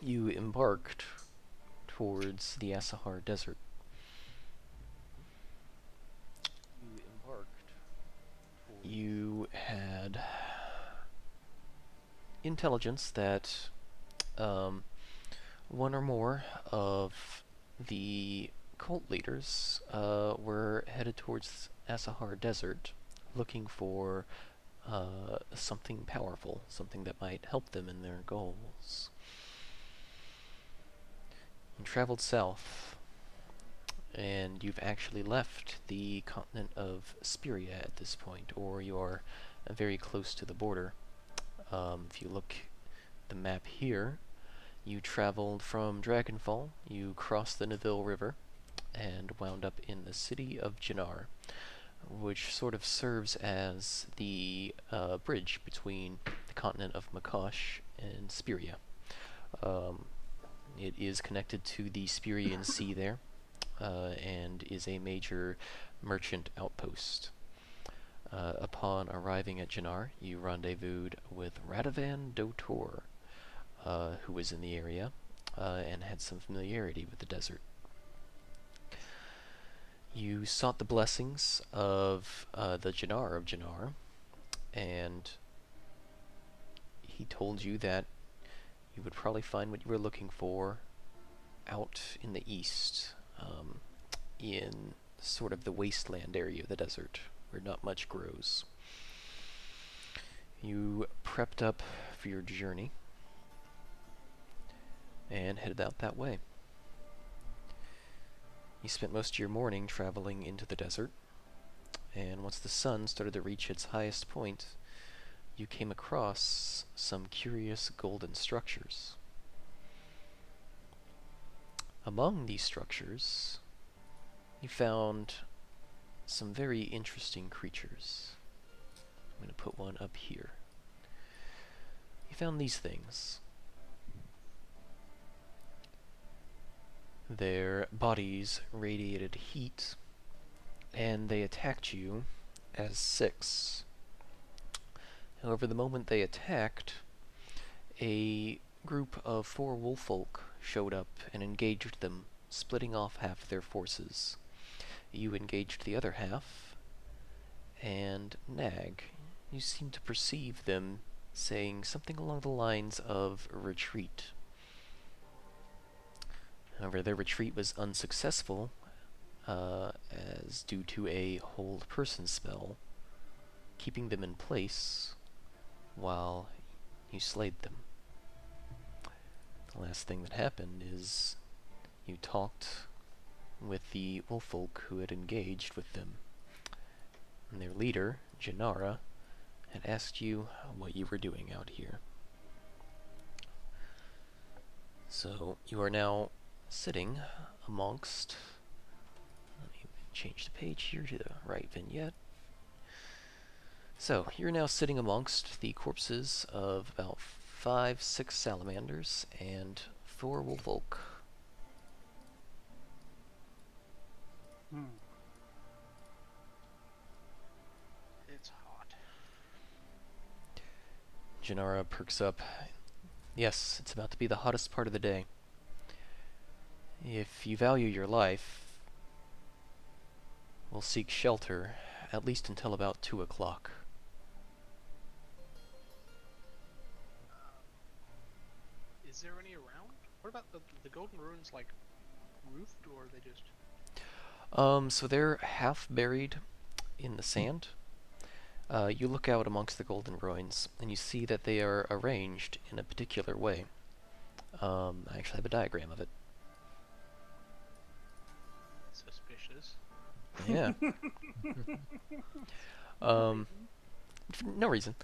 you embarked towards the Asahar Desert. You had intelligence that one or more of the cult leaders were headed towards Asahar Desert looking for something powerful, something that might help them in their goals. You traveled south, and you've actually left the continent of Speria at this point, or you're very close to the border. If you look at the map here, you traveled from Dragonfall, you crossed the Neville River, and wound up in the city of Jannar, which sort of serves as the bridge between the continent of Makosh and Speria. It is connected to the Spirian Sea there, and is a major merchant outpost. Upon arriving at Jannar, you rendezvoused with Radovan Dotor, who was in the area, and had some familiarity with the desert. You sought the blessings of the Jannar of Jannar, and he told you that you would probably find what you were looking for out in the east, in sort of the wasteland area of the desert, where not much grows. You prepped up for your journey and headed out that way. You spent most of your morning traveling into the desert, and once the sun started to reach its highest point, you came across some curious golden structures. Among these structures, you found some very interesting creatures. I'm going to put one up here. You found these things. Their bodies radiated heat, and they attacked you as six. However, the moment they attacked, a group of 4 wolffolk showed up and engaged them, splitting off half their forces. You engaged the other half, and Nag, you seemed to perceive them saying something along the lines of retreat. However, their retreat was unsuccessful, as due to a hold person spell, keeping them in place while you slayed them. The last thing that happened is you talked with the wolffolk who had engaged with them, and their leader, Janara, had asked you what you were doing out here. So you are now sitting amongst, let me change the page here to the right vignette. So you're now sitting amongst the corpses of about 5-6 salamanders and 4 wolffolk. It's hot. Janara perks up. Yes, it's about to be the hottest part of the day. If you value your life, we'll seek shelter at least until about 2 o'clock. Is there any around? What about the golden ruins, like, roofed, or are they just... So they're half buried in the sand. You look out amongst the golden ruins, and you see that they are arranged in a particular way. I actually have a diagram of it. Suspicious. Yeah. For no reason.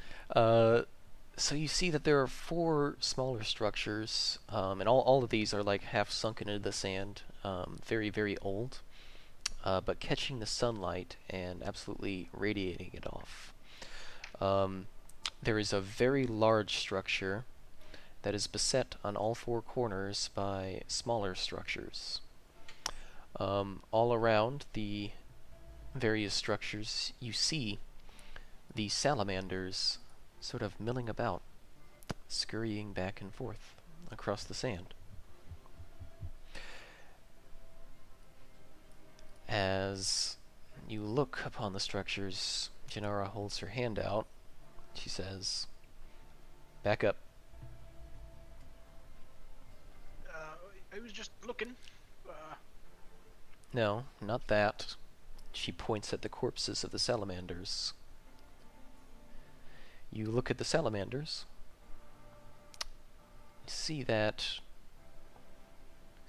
So you see that there are 4 smaller structures, and all of these are like half sunken into the sand, very, very old, but catching the sunlight and absolutely radiating it off. There is a very large structure that is beset on all 4 corners by smaller structures. All around the various structures, you see the salamanders sort of milling about, scurrying back and forth, across the sand. As you look upon the structures, Janara holds her hand out. She says, "Back up." I was just looking. No, not that. She points at the corpses of the salamanders. You look at the salamanders. You see that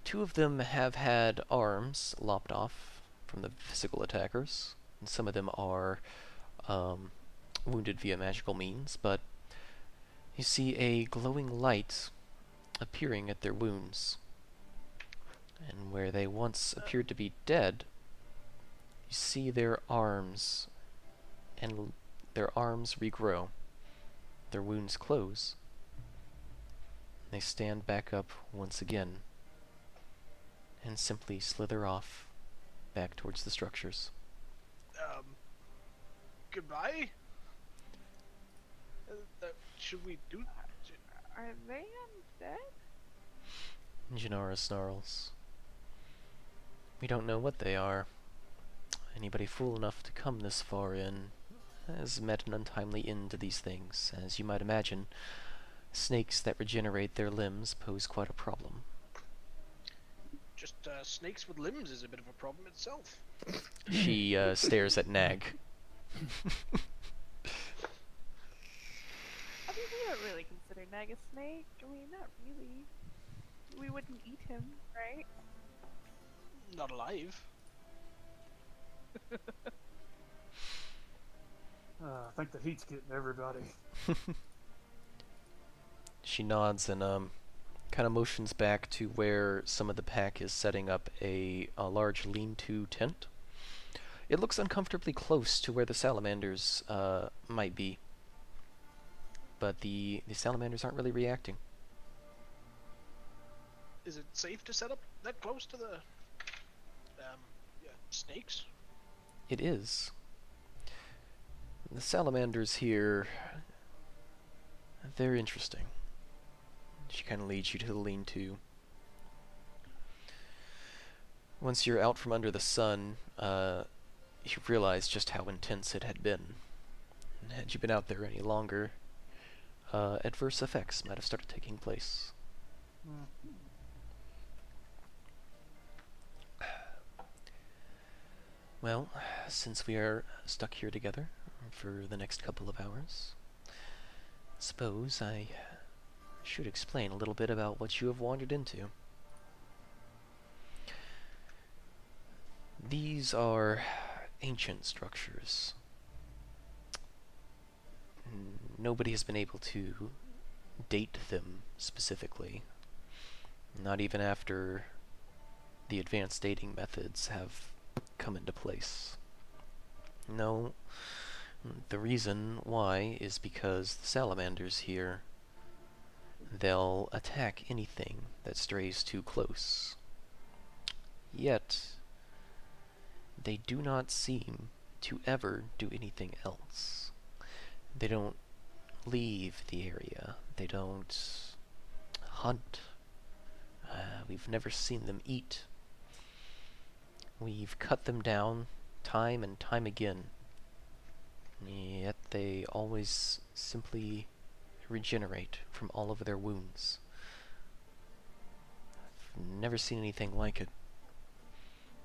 two of them have had arms lopped off from the physical attackers, and some of them are wounded via magical means, but you see a glowing light appearing at their wounds. And where they once appeared to be dead, you see their arms, and their arms regrow. Their wounds close. They stand back up once again, and simply slither off back towards the structures. Goodbye? Should we do... Are they undead? Janara snarls. We don't know what they are. Anybody fool enough to come this far in has met an untimely end to these things. As you might imagine, snakes that regenerate their limbs pose quite a problem. Just snakes with limbs is a bit of a problem itself. She stares at Nag. I mean, we don't really consider Nag a snake. I mean, not really. We wouldn't eat him, right? Not alive. I think the heat's getting everybody. She nods and kind of motions back to where some of the pack is setting up a large lean-to tent. It looks uncomfortably close to where the salamanders might be, but the salamanders aren't really reacting. Is it safe to set up that close to the snakes? It is. The salamanders here, they're interesting. She kind of leads you to the lean-to. Once you're out from under the sun, you realize just how intense it had been. And had you been out there any longer, adverse effects might have started taking place. Well, since we are stuck here together for the next couple of hours, suppose I should explain a little bit about what you have wandered into. These are ancient structures. Nobody has been able to date them specifically, not even after the advanced dating methods have come into place. No, the reason why is because the salamanders here, they'll attack anything that strays too close. Yet, they do not seem to ever do anything else. They don't leave the area. They don't hunt. We've never seen them eat. We've cut them down time and time again. Yet they always simply regenerate from all of their wounds. I've never seen anything like it.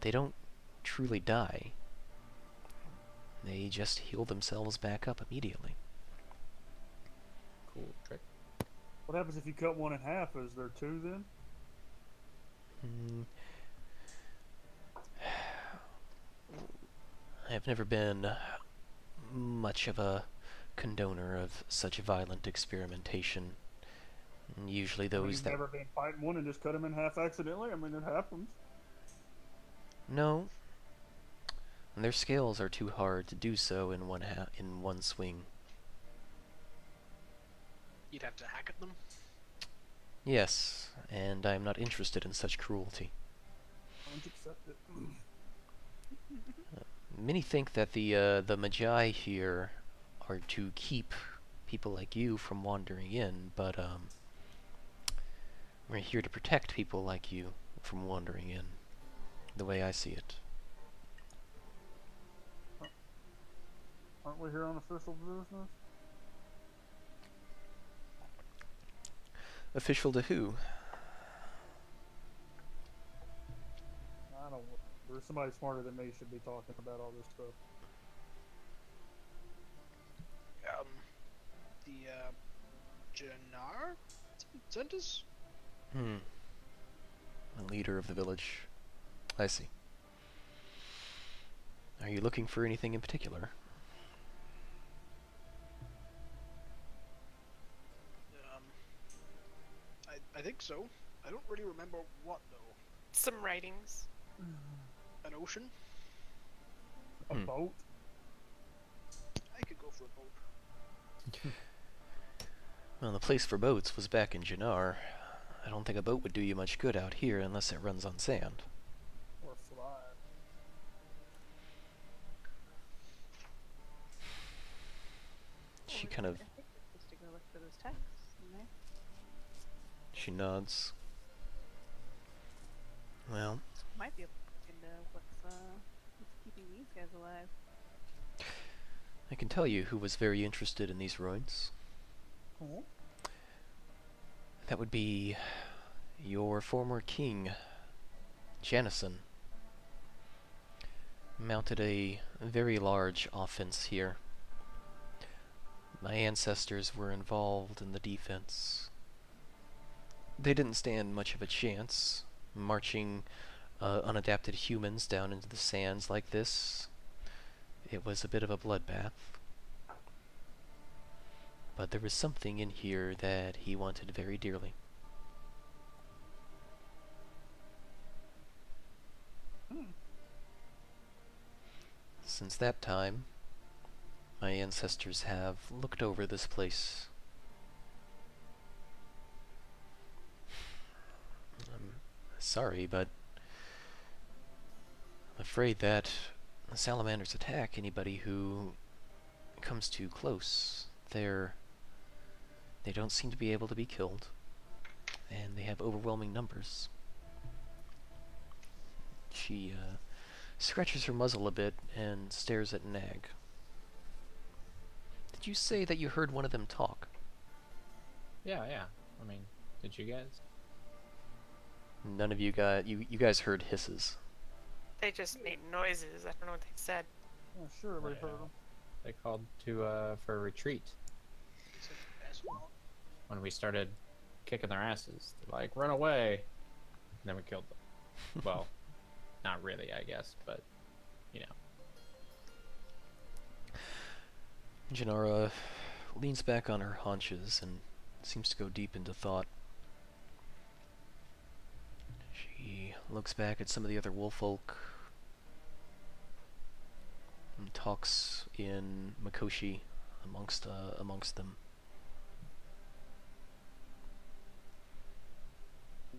They don't truly die. They just heal themselves back up immediately. Cool trick. What happens if you cut one in half? Is there two then? I've never been much of a condoner of such violent experimentation. Usually those You've that... never been fighting one and just cut him in half accidentally? I mean, it happens. No. And their scales are too hard to do so in one swing. You'd have to hack at them. Yes, and I am not interested in such cruelty. Don't accept it. Many think that the Magi here are to keep people like you from wandering in, but We're here to protect people like you from wandering in, the way I see it. Aren't we here on official business? Official to who? I don't. There's somebody smarter than me should be talking about all this stuff. The Jannar sent us. Hmm. The leader of the village. I see. Are you looking for anything in particular? Um, I think so. I don't really remember what though. Some writings. An ocean? A boat? I could go for a boat. Well, the place for boats was back in Jannar. I don't think a boat would do you much good out here unless it runs on sand. Or fly? She kind of... I think we're supposed to go look for those texts, you know? She nods. Well, Might be able to find what's keeping these guys alive. I can tell you who was very interested in these ruins. Cool. That would be your former king, Janison. Mounted a very large offense here. My ancestors were involved in the defense. They didn't stand much of a chance, marching unadapted humans down into the sands like this. It was a bit of a bloodbath. But there was something in here that he wanted very dearly. Since that time, my ancestors have looked over this place. I'm sorry, but I'm afraid that the salamanders attack anybody who comes too close. They don't seem to be able to be killed, and they have overwhelming numbers. She scratches her muzzle a bit and stares at Nag. Did you say that you heard one of them talk? Yeah. I mean, did you guys? None of you guys heard hisses. They just made noises. I don't know what they said. Yeah, sure, we heard them. They called for a retreat He said, "That's not." when we started kicking their asses. They're like, run away, and then we killed them. Well, not really, I guess, but you know. Janara leans back on her haunches and seems to go deep into thought. She looks back at some of the other wolffolk and talks in Makoshi amongst them.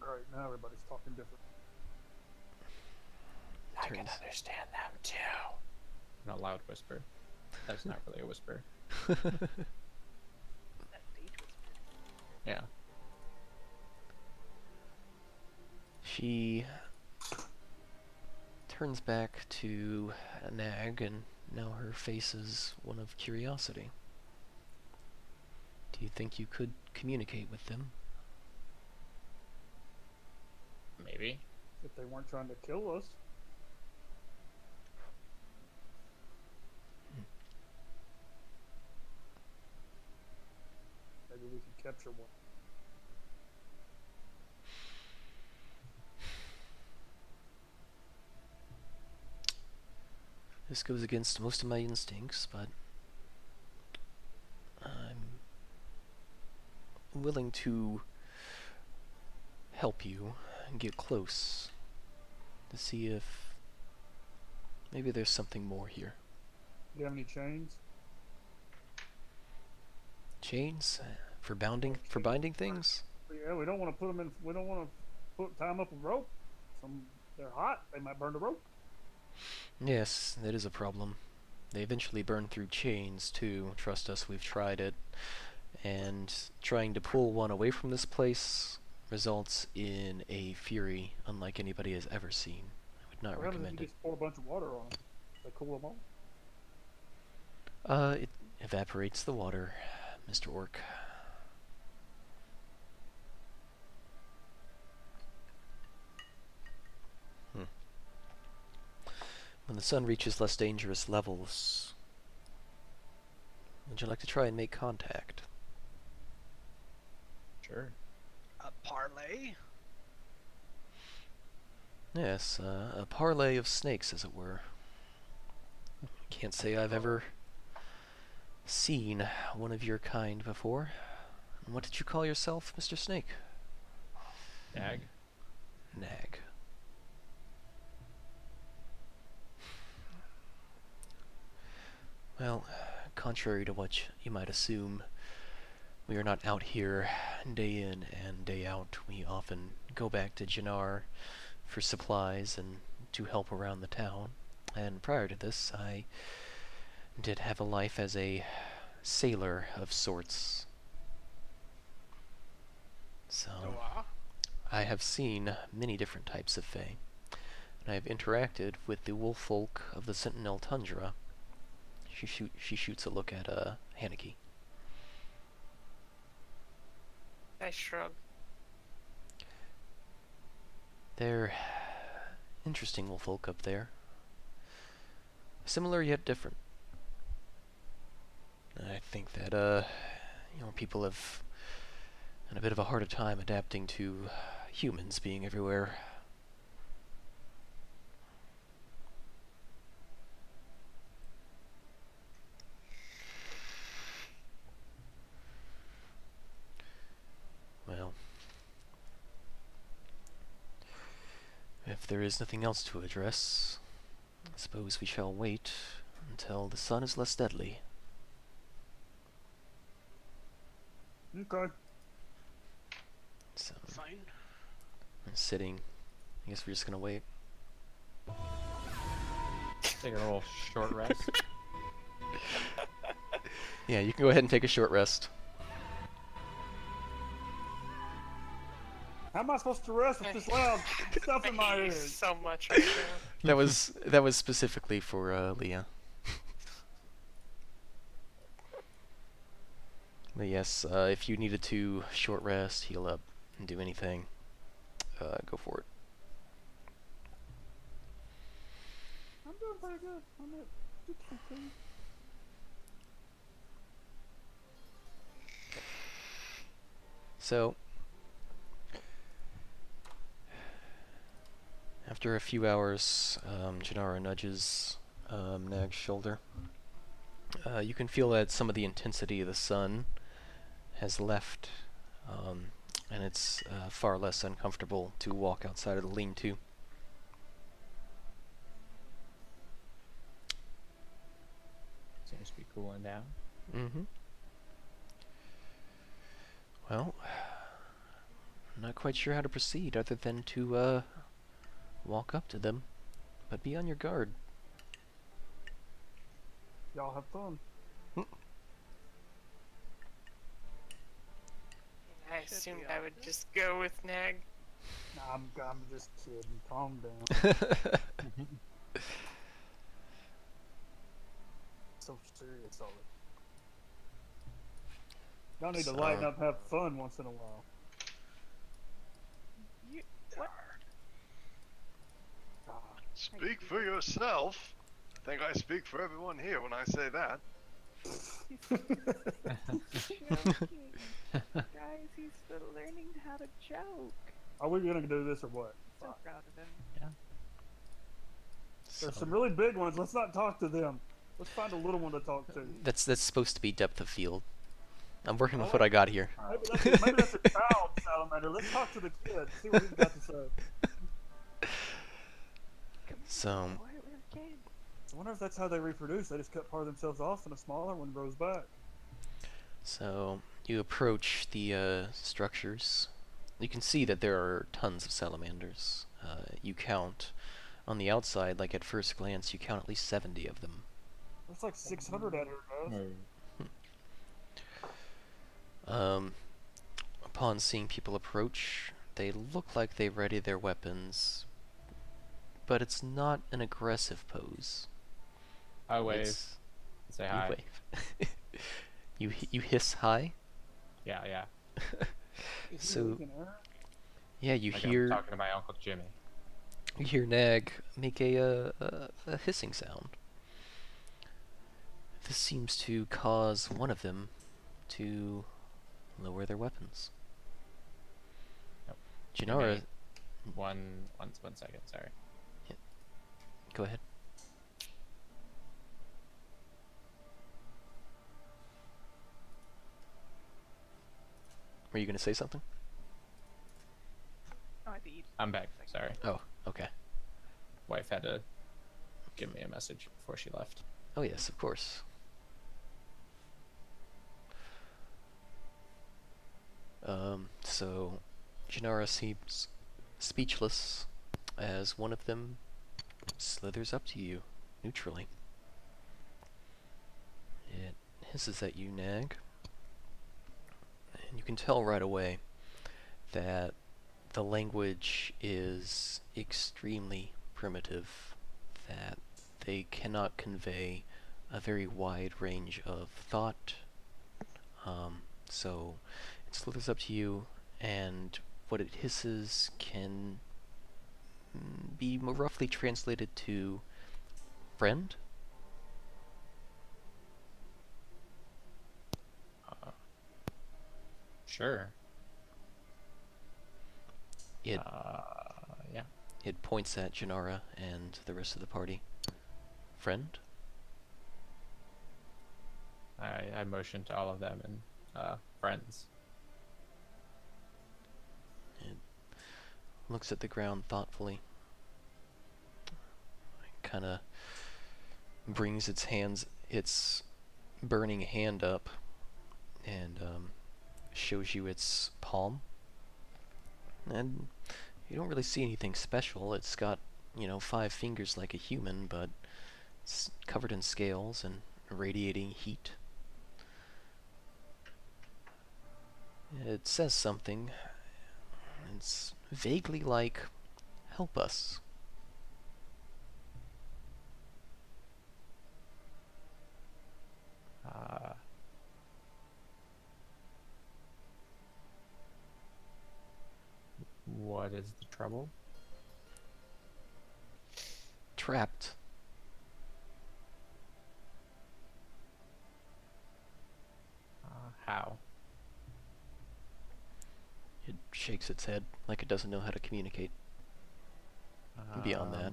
Great, now everybody's talking different. I can Turns- understand them too. Not loud whisper. That's not really a whisper. That stage was Yeah. She turns back to Nag, and now her face is one of curiosity. Do you think you could communicate with them? Maybe. If they weren't trying to kill us. Maybe we could capture one. This goes against most of my instincts, but I'm willing to help you and get close to see if maybe there's something more here. Do you have any chains? Chains for binding things? Yeah, we don't want to put them in. We don't want to tie them up with rope. They're hot. They might burn the rope. Yes, that is a problem. They eventually burn through chains too. Trust us, we've tried it. And trying to pull one away from this place results in a fury unlike anybody has ever seen. I would not What happens if recommend you it. just pour a bunch of water on them? They cool them off. It evaporates the water, Mr. Orc. When the sun reaches less dangerous levels, would you like to try and make contact? Sure. A parlay? Yes, a parlay of snakes, as it were. Can't say I've ever seen one of your kind before. And what did you call yourself, Mr. Snake? Dag. Nag. Well, contrary to what you might assume, we are not out here day in and day out. We often go back to Jannar for supplies and to help around the town. And prior to this, I did have a life as a sailor of sorts. So, I have seen many different types of fae, and I have interacted with the wolf folk of the Sentinel Tundra. She shoots a look at Haneke. I shrug. They're interesting wolf folk up there. Similar yet different. I think that people have had a bit of a harder time adapting to humans being everywhere. Well, if there is nothing else to address, I suppose we shall wait until the sun is less deadly. Okay. So, Fine. I'm sitting. I guess we're just gonna wait. Take a little short rest. Yeah, you can go ahead and take a short rest. How am I supposed to rest with this loud stuff in my I hate you ears? so much right now. That was specifically for Leah. But yes, if you needed to short rest, heal up, and do anything, go for it. I'm doing pretty good. I'm at 62. So, after a few hours, Janara nudges Nag's shoulder. You can feel that some of the intensity of the sun has left, and it's far less uncomfortable to walk outside of the lean-to. Seems to be cooling down. Mm-hmm. Well, I'm not quite sure how to proceed other than to walk up to them, but be on your guard. Y'all have fun. I Should assumed we I all would do? just go with Nag. Nah, I'm just kidding. Calm down. So serious already. Y'all need to lighten up and have fun once in a while. You, what? Ah, Speak for yourself. I think I speak for everyone here when I say that. Joking. Guys, he's still learning how to joke. Are we gonna do this or what? So proud of him. There's some really big ones. Let's not talk to them. Let's find a little one to talk to. That's supposed to be depth of field. I'm working with what I got here. Maybe that's a child salamander. Let's talk to the kid. See what he's got to say. So, Boy, we're kids. I wonder if that's how they reproduce. They just cut part of themselves off and a smaller one grows back. so you approach the structures. You can see that there are tons of salamanders. You count on the outside, like at first glance, you count at least 70 of them. That's like 600 out here, guys. Upon seeing people approach, they look like they ready their weapons, but it's not an aggressive pose. I wave. It's Say you hi. wave. You hiss hi. Yeah, yeah. Is he So leaking air? yeah, you Like I'm hear talking to my Uncle Jimmy. Nag make a hissing sound. This seems to cause one of them to lower their weapons. Yep. Janara, Jimmy. One second, sorry. go ahead. Were you going to say something? Oh, I think you just I'm back, sorry. Oh, okay. Wife had to give me a message before she left. Oh yes, of course. So Janara seems speechless as one of them slithers up to you, neutrally. It hisses at you, Nag. And you can tell right away that the language is extremely primitive, that they cannot convey a very wide range of thought. So it slithers up to you, and what it hisses can be roughly translated to friend. Sure. It Yeah. it points at Janara and the rest of the party. Friend? I motioned to all of them and friends. It looks at the ground thoughtfully. Kind of brings its burning hand up, and shows you its palm. And you don't really see anything special. It's got, 5 fingers like a human, but it's covered in scales and radiating heat. It says something. It's vaguely like, help us. What is the trouble? Trapped. How? It shakes its head like it doesn't know how to communicate beyond that.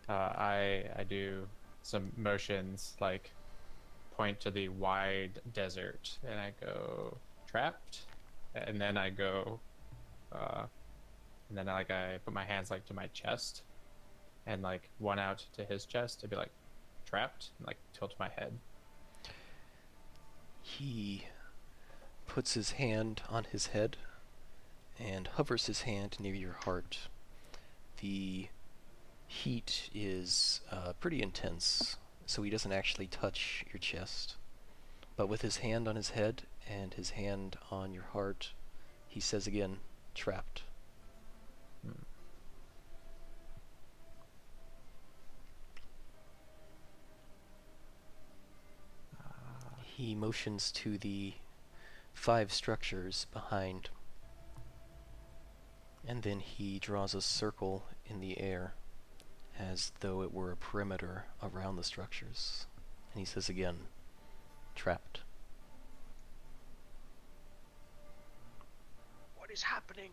I do some motions, like point to the wide desert, and I go trapped, and then I go, and then I put my hands like to my chest, and like one out to his chest to be like trapped, and like tilt my head. He puts his hand on his head and hovers his hand near your heart. The heat is pretty intense, so he doesn't actually touch your chest. But with his hand on his head and his hand on your heart, he says again, trapped. He motions to the 5 structures behind, and then he draws a circle in the air as though it were a perimeter around the structures. And he says again, trapped. What is happening?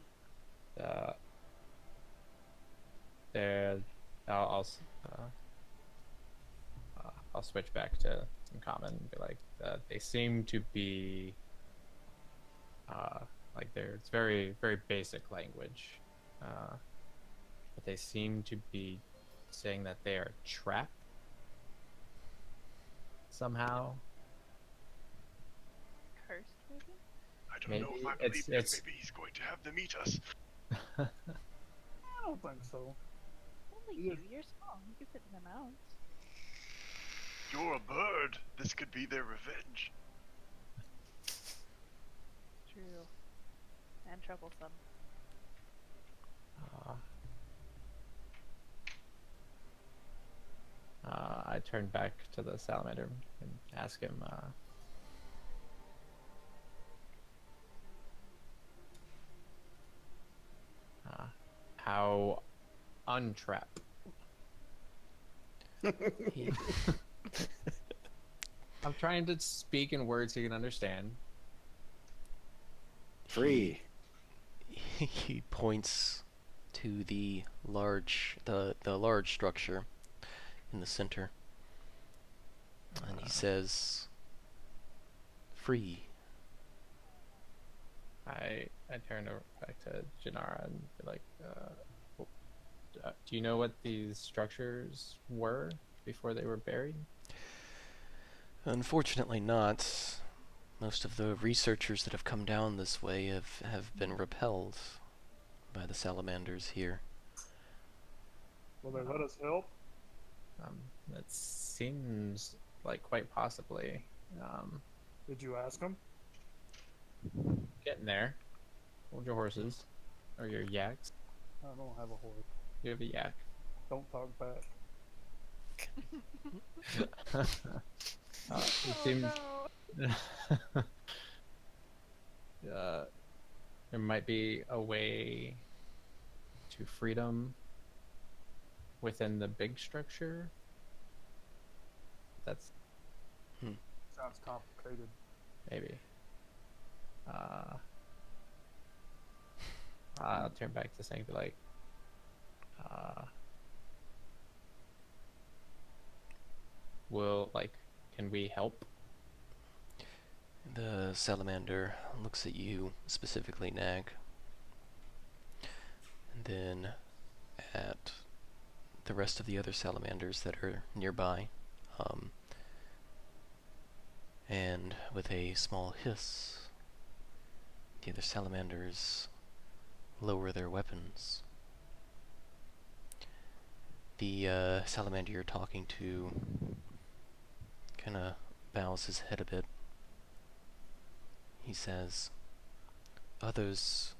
There, I'll switch back to some common and be like, they seem to be, like it's very, very basic language, but they seem to be saying that they are trapped somehow. cursed, maybe? I don't Maybe know if I it's- believe it's- maybe he's going to have them eat us. I don't think so. Only Yeah. you. You're small. You can fit in them out. You're a bird. This could be their revenge. troublesome. I turn back to the salamander and ask him, how untrap. He, I'm trying to speak in words he can understand. Free. he points to the large structure in the center, and he says, "Free." I turn back to Janara and be like, do you know what these structures were before they were buried? Unfortunately not. Most of the researchers that have come down this way have been repelled by the salamanders here. Will they let us help? That seems like quite possibly. Did you ask them? Getting there. Hold your horses. Or your yaks. I don't have a horse. You have a yak. Don't talk back. It seems no. there might be a way to freedom within the big structure. That's Sounds complicated. maybe. I'll turn back to saying like, can we help? The salamander looks at you, specifically Nag, and then at the rest of the other salamanders that are nearby, and with a small hiss, the other salamanders lower their weapons. The salamander you're talking to kind of bows his head a bit. He says, "Others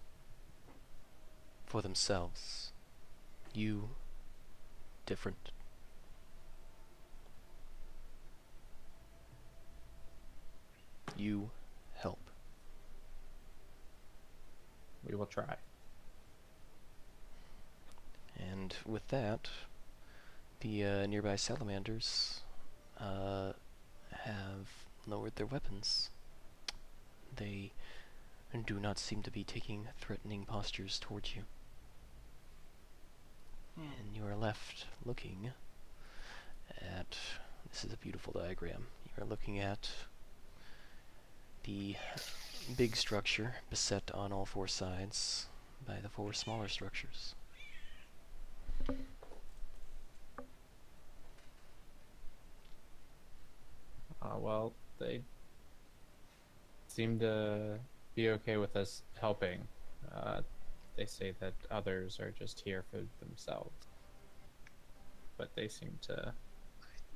for themselves. You different." You help. We will try. And with that, the nearby salamanders have lowered their weapons. They do not seem to be taking threatening postures towards you. And you are left looking at, this is a beautiful diagram, you are looking at the big structure beset on all four sides by the four smaller structures. Well, they seem to be okay with us helping. They say that others are just here for themselves. But they seem to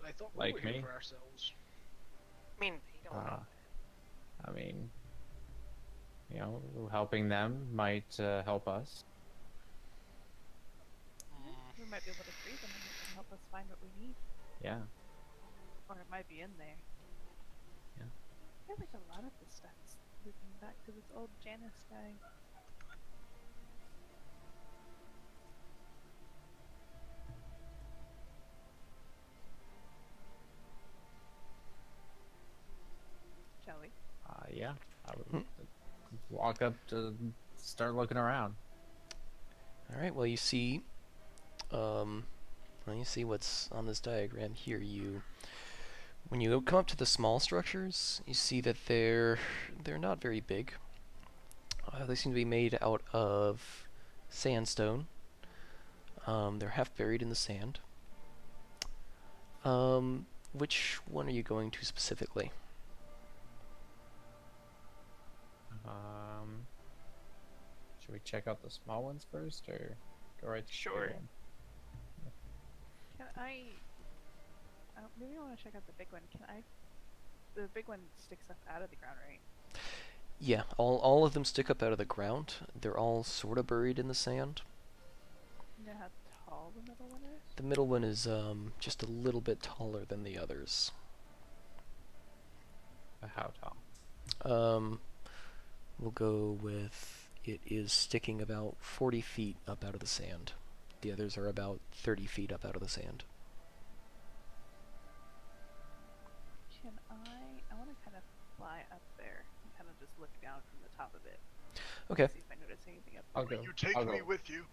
I thought we like were here me. for ourselves. I mean, they don't know. I mean, helping them might help us. We might be able to free them and it can help us find what we need. Yeah. Or it might be in there. Yeah. I feel like a lot of this stuff is looping back to this old Janus guy. Shall we? Yeah. I would walk up to start looking around. Alright, well you see what's on this diagram here. When you come up to the small structures, you see that they're not very big. They seem to be made out of sandstone. They're half buried in the sand. Which one are you going to specifically? Should we check out the small ones first, or go right to the Sure. big one? Can I... maybe I want to check out the big one. The big one sticks up out of the ground, right? Yeah, all of them stick up out of the ground. They're all sort of buried in the sand. You know how tall the middle one is? The middle one is just a little bit taller than the others. How tall? Um, we'll go with it is sticking about 40 feet up out of the sand. The others are about 30 feet up out of the sand. Can I want to kind of fly up there and kind of just look down from the top of it. Okay. See if I notice anything up I'll there. go. You take I'll me go. with you.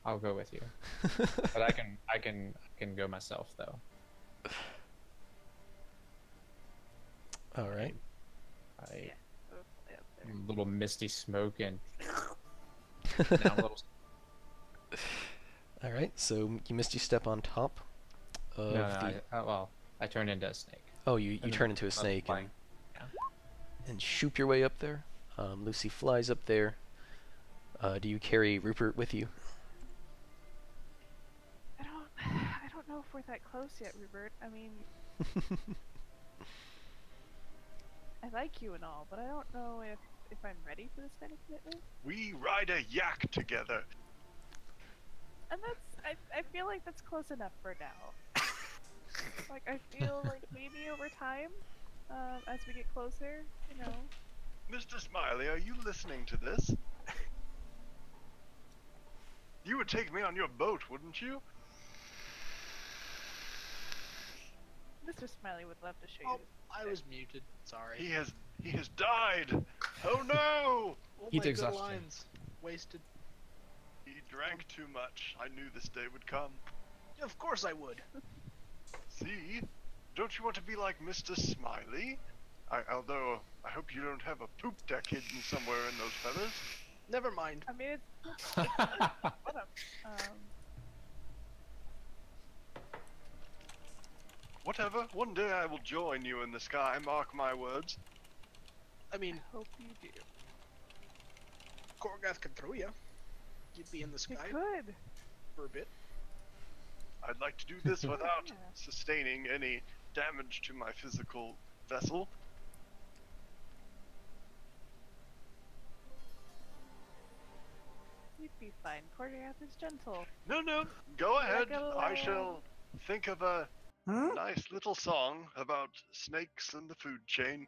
I'll go with you. But I can go myself though. All right. I Yeah, we'll fly up there. little misty smoke and now I'm a little. All right. So you misty step on top of No, the. well, I turn into a snake. Oh, you And turn into a snake flying. and shoot your way up there. Lucy flies up there. Do you carry Rupert with you? I don't know if we're that close yet, Rupert. I mean, I like you and all, but I don't know if I'm ready for this kind of commitment. We ride a yak together. And I feel like that's close enough for now. Like, I feel like maybe over time, as we get closer, you know. Mr. Smiley, are you listening to this? You would take me on your boat, wouldn't you? Mr. Smiley would love to show you. Oh, I was muted. Sorry. He has died. Oh no! All Heat my good exhaustion. lines wasted. He drank too much. I knew this day would come. Of course I would. See? Don't you want to be like Mr. Smiley? Although, I hope you don't have a poop deck hidden somewhere in those feathers. Never mind. I mean, it's what Whatever. One day I will join you in the sky, mark my words. I mean, hope you do. Korgoth could throw you. You'd be in the You sky could. for a bit. I'd like to do this without Yeah. sustaining any damage to my physical vessel. You'd be fine. Korgoth is gentle. No, go ahead. a I little- shall think of a Huh? nice little song about snakes and the food chain.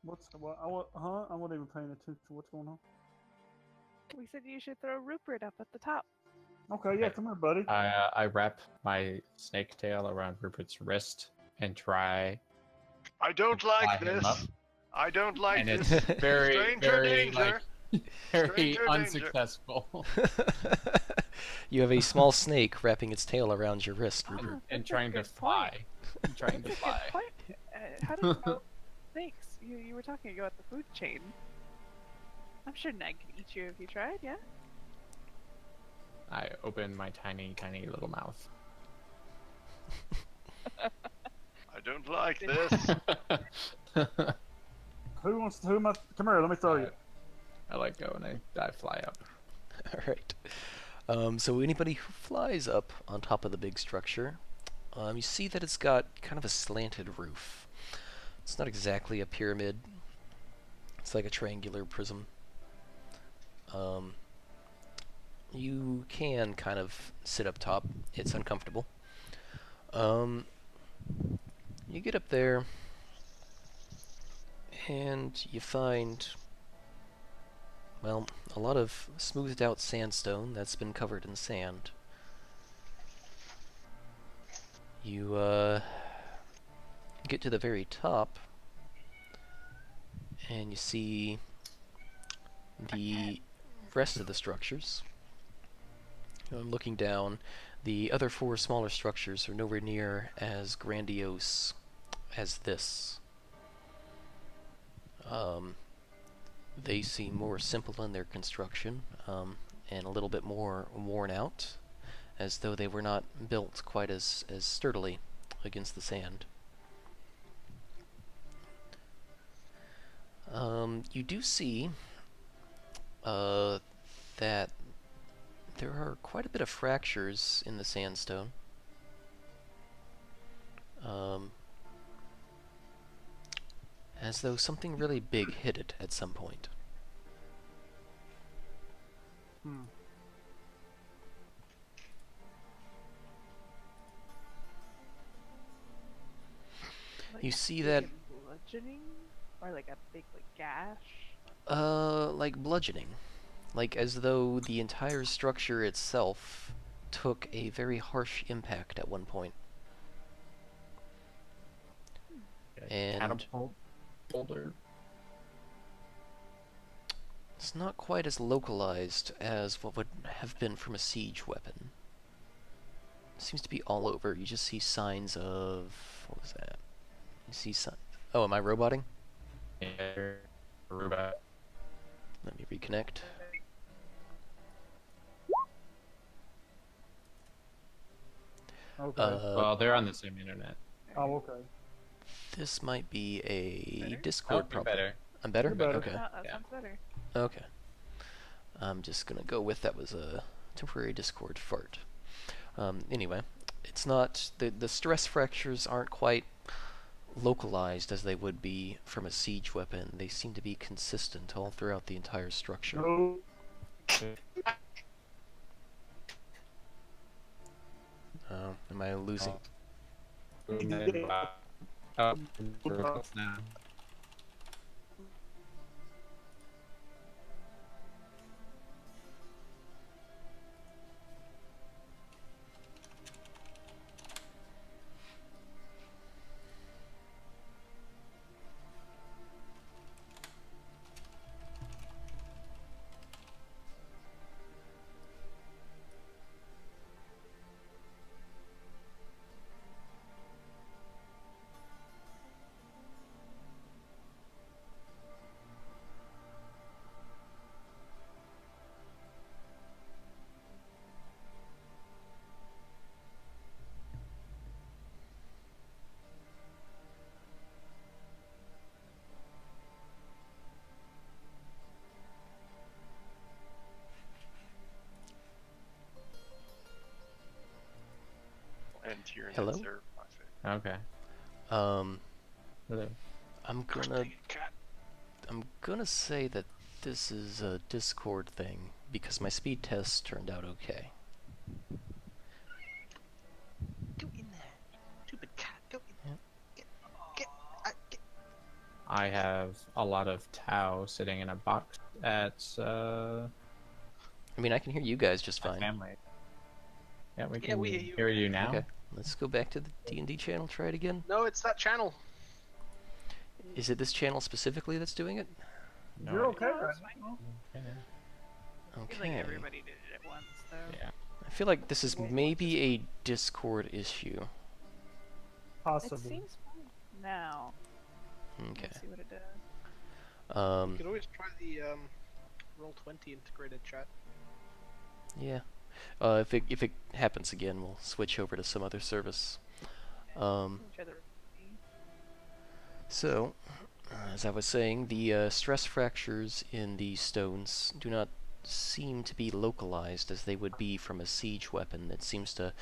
What? I wasn't even paying attention to what's going on. We said you should throw Rupert up at the top. Okay, yeah, come here, buddy. I wrap my snake tail around Rupert's wrist and try, I don't like Fly him up. this. I don't like and this. it's very, Stranger very, danger. very Stranger danger. unsuccessful. You have a small snake wrapping its tail around your wrist, Rupert. Oh, and that's a trying to good fly. point. I'm trying to That's a fly. good point. How do you know snakes? You were talking about the food chain. I'm sure Nag could eat you if you tried, yeah? I open my tiny, tiny little mouth. I don't like this. Who am I? Come here, let me throw you. I let go and I fly up. All right. So anybody who flies up on top of the big structure, you see that it's got kind of a slanted roof. It's not exactly a pyramid. It's like a triangular prism. You can kind of sit up top. It's uncomfortable. You get up there, and you find, well, a lot of smoothed out sandstone that's been covered in sand. You get to the very top, and you see the rest of the structures. Looking down, the other four smaller structures are nowhere near as grandiose as this. They seem more simple in their construction, and a little bit more worn out, as though they were not built quite as sturdily against the sand. You do see that there are quite a bit of fractures in the sandstone. as though something really big hit it at some point. Hmm. Like You a see big that, bludgeoning, or like a big like gash. like bludgeoning. Like as though the entire structure itself took a very harsh impact at one point. And Catapult boulder. it's not quite as localized as what would have been from a siege weapon. It seems to be all over. You just see signs of... what was that? You see signs... oh, am I roboting? Yeah, robot. Let me reconnect. Okay. Well, they're on the same internet. Oh, okay. This might be a Better? Discord Oh, problem. better. I'm better? You're better. Okay. Oh, that Yeah. sounds better. Okay. I'm just gonna go with that was a temporary Discord fart. Anyway, it's not... the stress fractures aren't quite localized as they would be from a siege weapon. They seem to be consistent all throughout the entire structure. No. Oh, am I losing? Oh, robots now. And Tyrion Hello? and Sir, I say. Okay. Um, Hello. I'm Gosh gonna... dang it, cat. I'm gonna say that this is a Discord thing, because my speed test turned out okay. Go in there, stupid cat. Go in. Yep. Get. I have a lot of Tau sitting in a box at I mean, I can hear you guys just my fine. family. Yeah, we Yeah, can we hear you. hear you now. Okay, let's go back to the D&D channel, try it again. No, it's that channel. Is it this channel specifically that's doing it? No, You're okay, No, right? it's fine. Yeah. I feel Okay. like everybody did it at once, though. Yeah. I feel like this is maybe a Discord issue. It Possibly. seems fine now. Okay. Let's see what it does. You can always try the Roll20 integrated chat. Yeah. If it happens again, we'll switch over to some other service. Which other? So, as I was saying, the stress fractures in the stones do not seem to be localized as they would be from a siege weapon. It seems to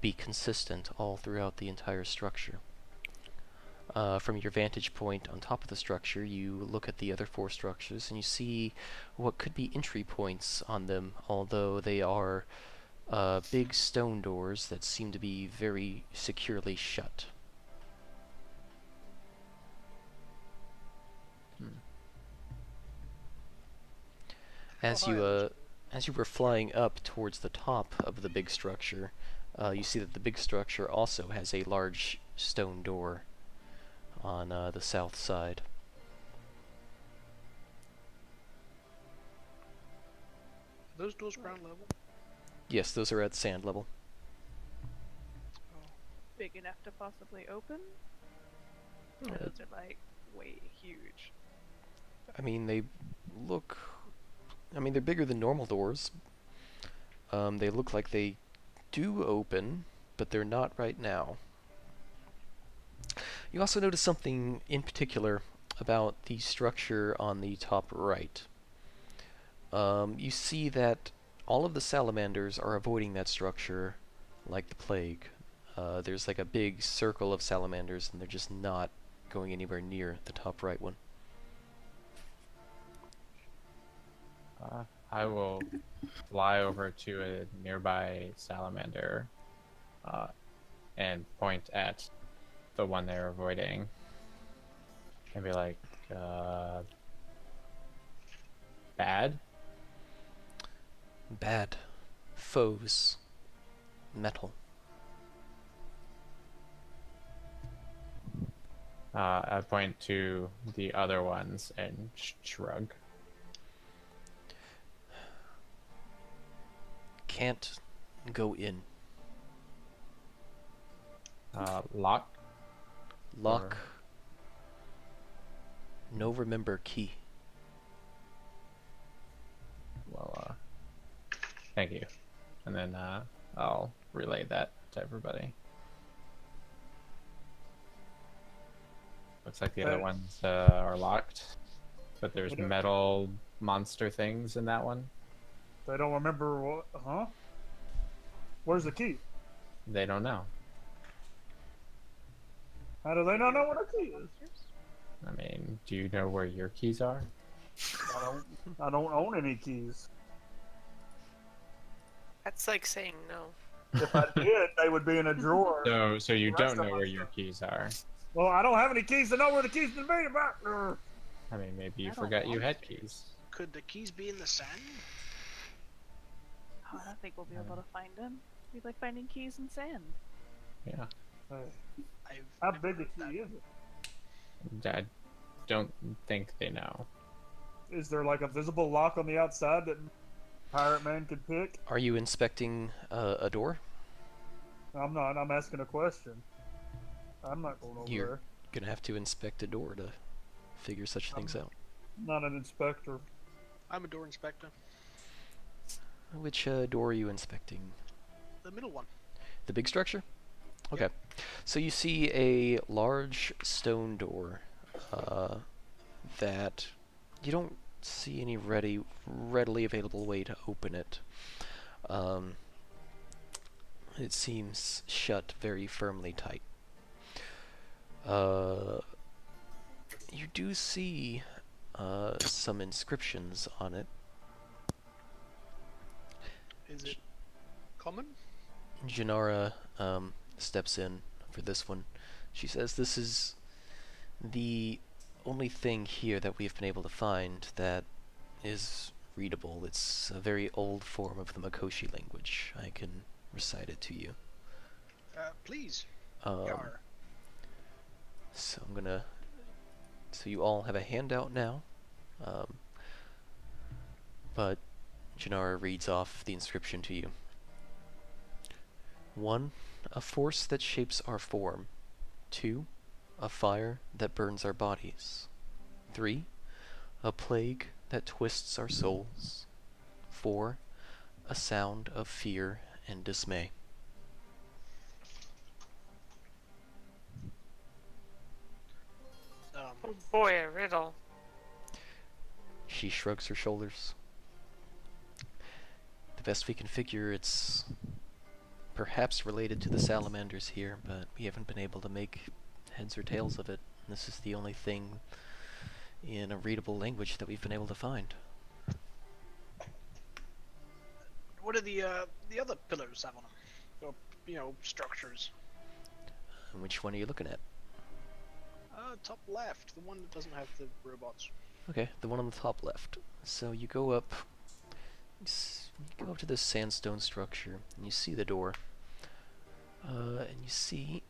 be consistent all throughout the entire structure. From your vantage point on top of the structure, you look at the other four structures and you see what could be entry points on them, although they are big stone doors that seem to be very securely shut. As you were flying up towards the top of the big structure, you see that the big structure also has a large stone door on the south side. Are those doors ground level? Yes, those are at sand level. Big enough to possibly open? Or those are like way huge. I mean, they look... I mean, they're bigger than normal doors. They look like they do open, but they're not right now. You also notice something in particular about the structure on the top right. You see that all of the salamanders are avoiding that structure like the plague. There's like a big circle of salamanders, and they're just not going anywhere near the top right one. I will fly over to a nearby salamander and point at the one they're avoiding and be like, bad? Bad. Foes. Metal. I point to the other ones and shrug. Can't go in. Lock? Lock. No remember key. Well, thank you. And then I'll relay that to everybody. Looks like the other ones are locked, but there's metal monster things in that one. They don't remember what? Huh? Where's the key? They don't know. How do they not know what a key is? I mean, do you know where your keys are? I don't own any keys. That's like saying no. If I did, they would be in a drawer. So you The don't rest of know my where your stuff. keys are. Well, I don't have any keys to know where the keys to be about. I mean, maybe you I don't forgot you want had to. keys. Could the keys be in the sand? Oh, I don't think we'll be able to find them. We like finding keys in sand. Yeah. How Never big a heard key that. is it? I don't think they know. Is there like a visible lock on the outside that Pirate Man could pick? Are you inspecting a door? I'm not. I'm asking a question. I'm not going over You're there. gonna have to inspect a door to figure such things out. I'm not an inspector. I'm a door inspector. Which door are you inspecting? The middle one. The big structure? Okay. So you see a large stone door that you don't see any readily available way to open it. It seems shut very firmly tight. You do see some inscriptions on it. Is it common? Janara steps in for this one. She says this is the only thing here that we've been able to find that is readable. It's a very old form of the Makoshi language. I can recite it to you. Please. Um, Yar. so I'm gonna... So you all have a handout now. But Janara reads off the inscription to you. 1. A force that shapes our form. 2. A fire that burns our bodies. 3. A plague that twists our souls. 4. A sound of fear and dismay. Oh boy, a riddle. She shrugs her shoulders. The best we can figure, it's perhaps related to the salamanders here, but we haven't been able to make heads or tails of it. This is the only thing in a readable language that we've been able to find. What are the other pillars have on them? Or, structures. And which one are you looking at? Top left, the one that doesn't have the robots. Okay, the one on the top left. So you go up, you go up to this sandstone structure, and you see the door. And you see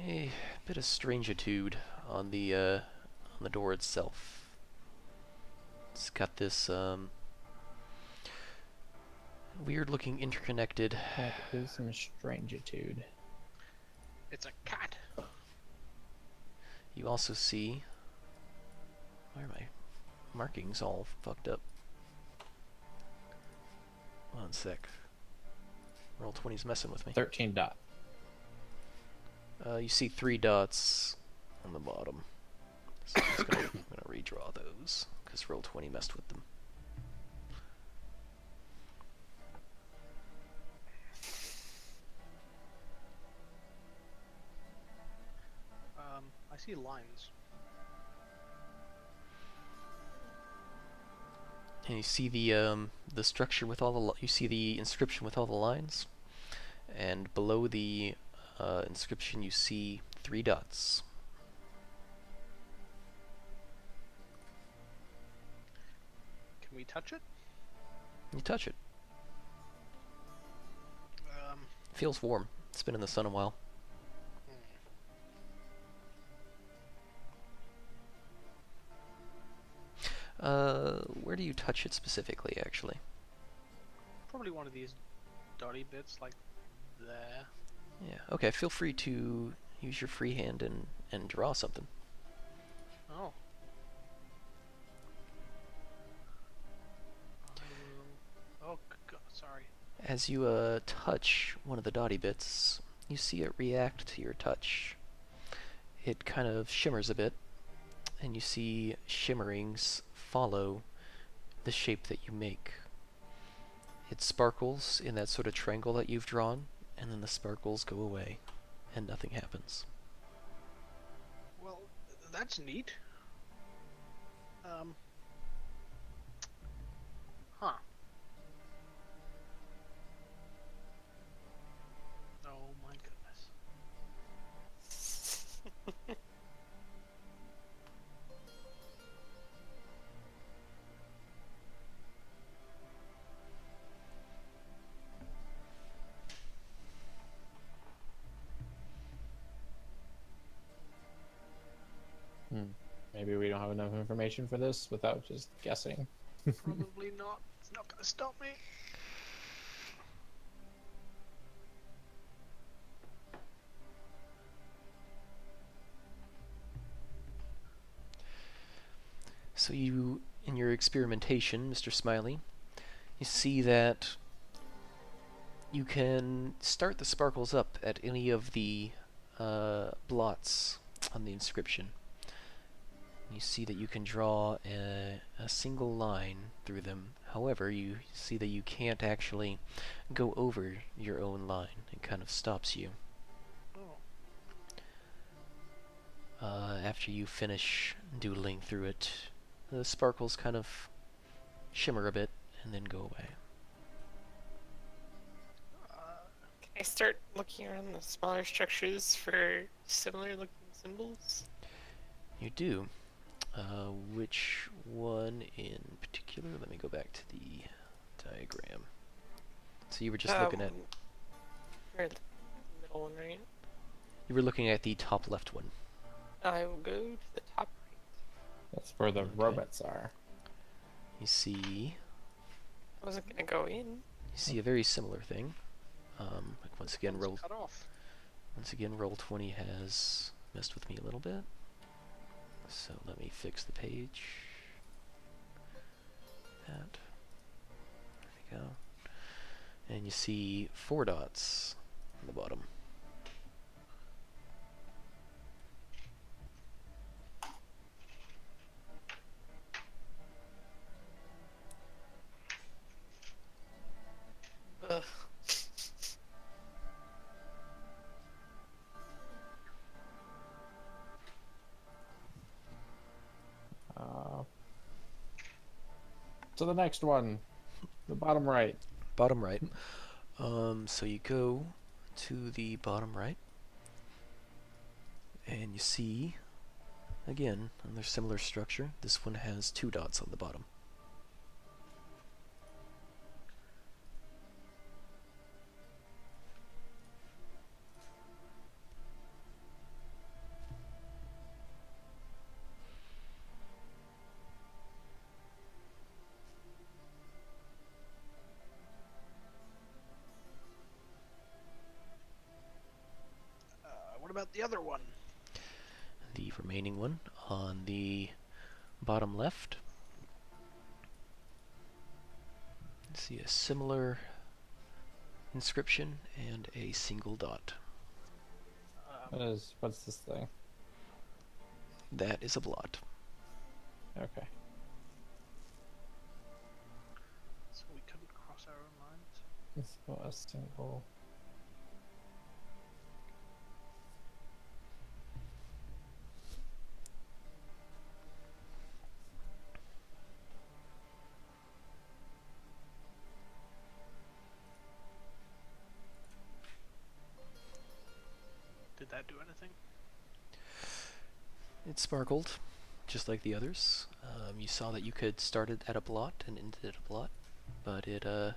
a bit of strangitude on the door itself. It's got this weird-looking interconnected. That is some strangitude. It's a cat. You also see. Why are my markings all fucked up? One sec. Roll 20's messing with me. 13 dot. You see 3 dots on the bottom. So I'm gonna redraw those because roll 20 messed with them. see lines. And you see the structure with all you see the inscription with all the lines, and below the inscription you see 3 dots. Can we touch it? You touch it. Um, Feels warm. It's been in the sun a while. Where do you touch it specifically, actually? probably one of these dotty bits, like there. Yeah. Okay. Feel free to use your free hand and draw something. Oh. Oh, God, sorry. As you touch one of the dotty bits, you see it react to your touch. It kind of shimmers a bit, and you see shimmerings follow the shape that you make. It sparkles in that sort of triangle that you've drawn, and then the sparkles go away, and nothing happens. Well, that's neat. Huh. Oh my goodness. Maybe we don't have enough information for this without just guessing. Probably not. It's not gonna stop me. So you, in your experimentation, Mr. Smiley, you see that you can start the sparkles up at any of the blots on the inscription. You see that you can draw a single line through them. However, you see that you can't actually go over your own line. It kind of stops you. Oh. After you finish doodling through it, the sparkles kind of shimmer a bit and then go away. Can I start looking around the smaller structures for similar looking symbols? You do. Which one in particular? Let me go back to the diagram. So you were just looking at... Or the middle one, right? You were looking at the top left one. I will go to the top right. That's where the Okay. robots are. You see... I wasn't gonna go in. You see a very similar thing. Like once again, One's cut off. roll 20 has messed with me a little bit. So let me fix the page. That. There we go. And you see 4 dots on the bottom. Ugh. To the next one, the bottom right. Bottom right. So you go to the bottom right, and you see, again, another similar structure. This one has 2 dots on the bottom. What about the other one? The remaining one on the bottom left. See a similar inscription and a single dot. What's this thing? That is a blot. Okay. So we couldn't cross our own lines? This was a single. do anything? It sparkled, just like the others. You saw that you could start it at a blot and end it at a blot, but it didn't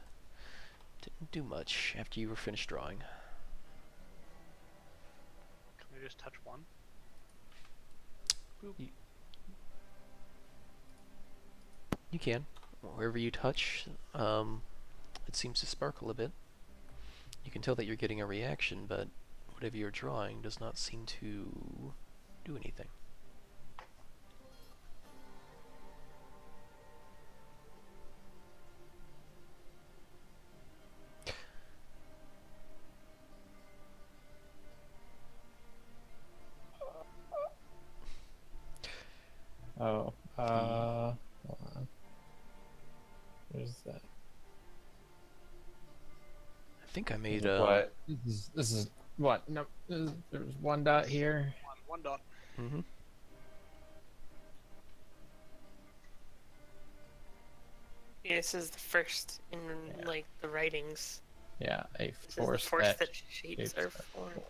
do much after you were finished drawing. Can we just touch one? You can. Wherever you touch, it seems to sparkle a bit. You can tell that you're getting a reaction, but whatever you're drawing does not seem to do anything. Oh, hold on. Where's that? I think I made What? This is what? No, there's one dot here. One dot. Mm-hmm. Yeah, this is the first in like the writings. Yeah, a This is the force force that that shapes are formed.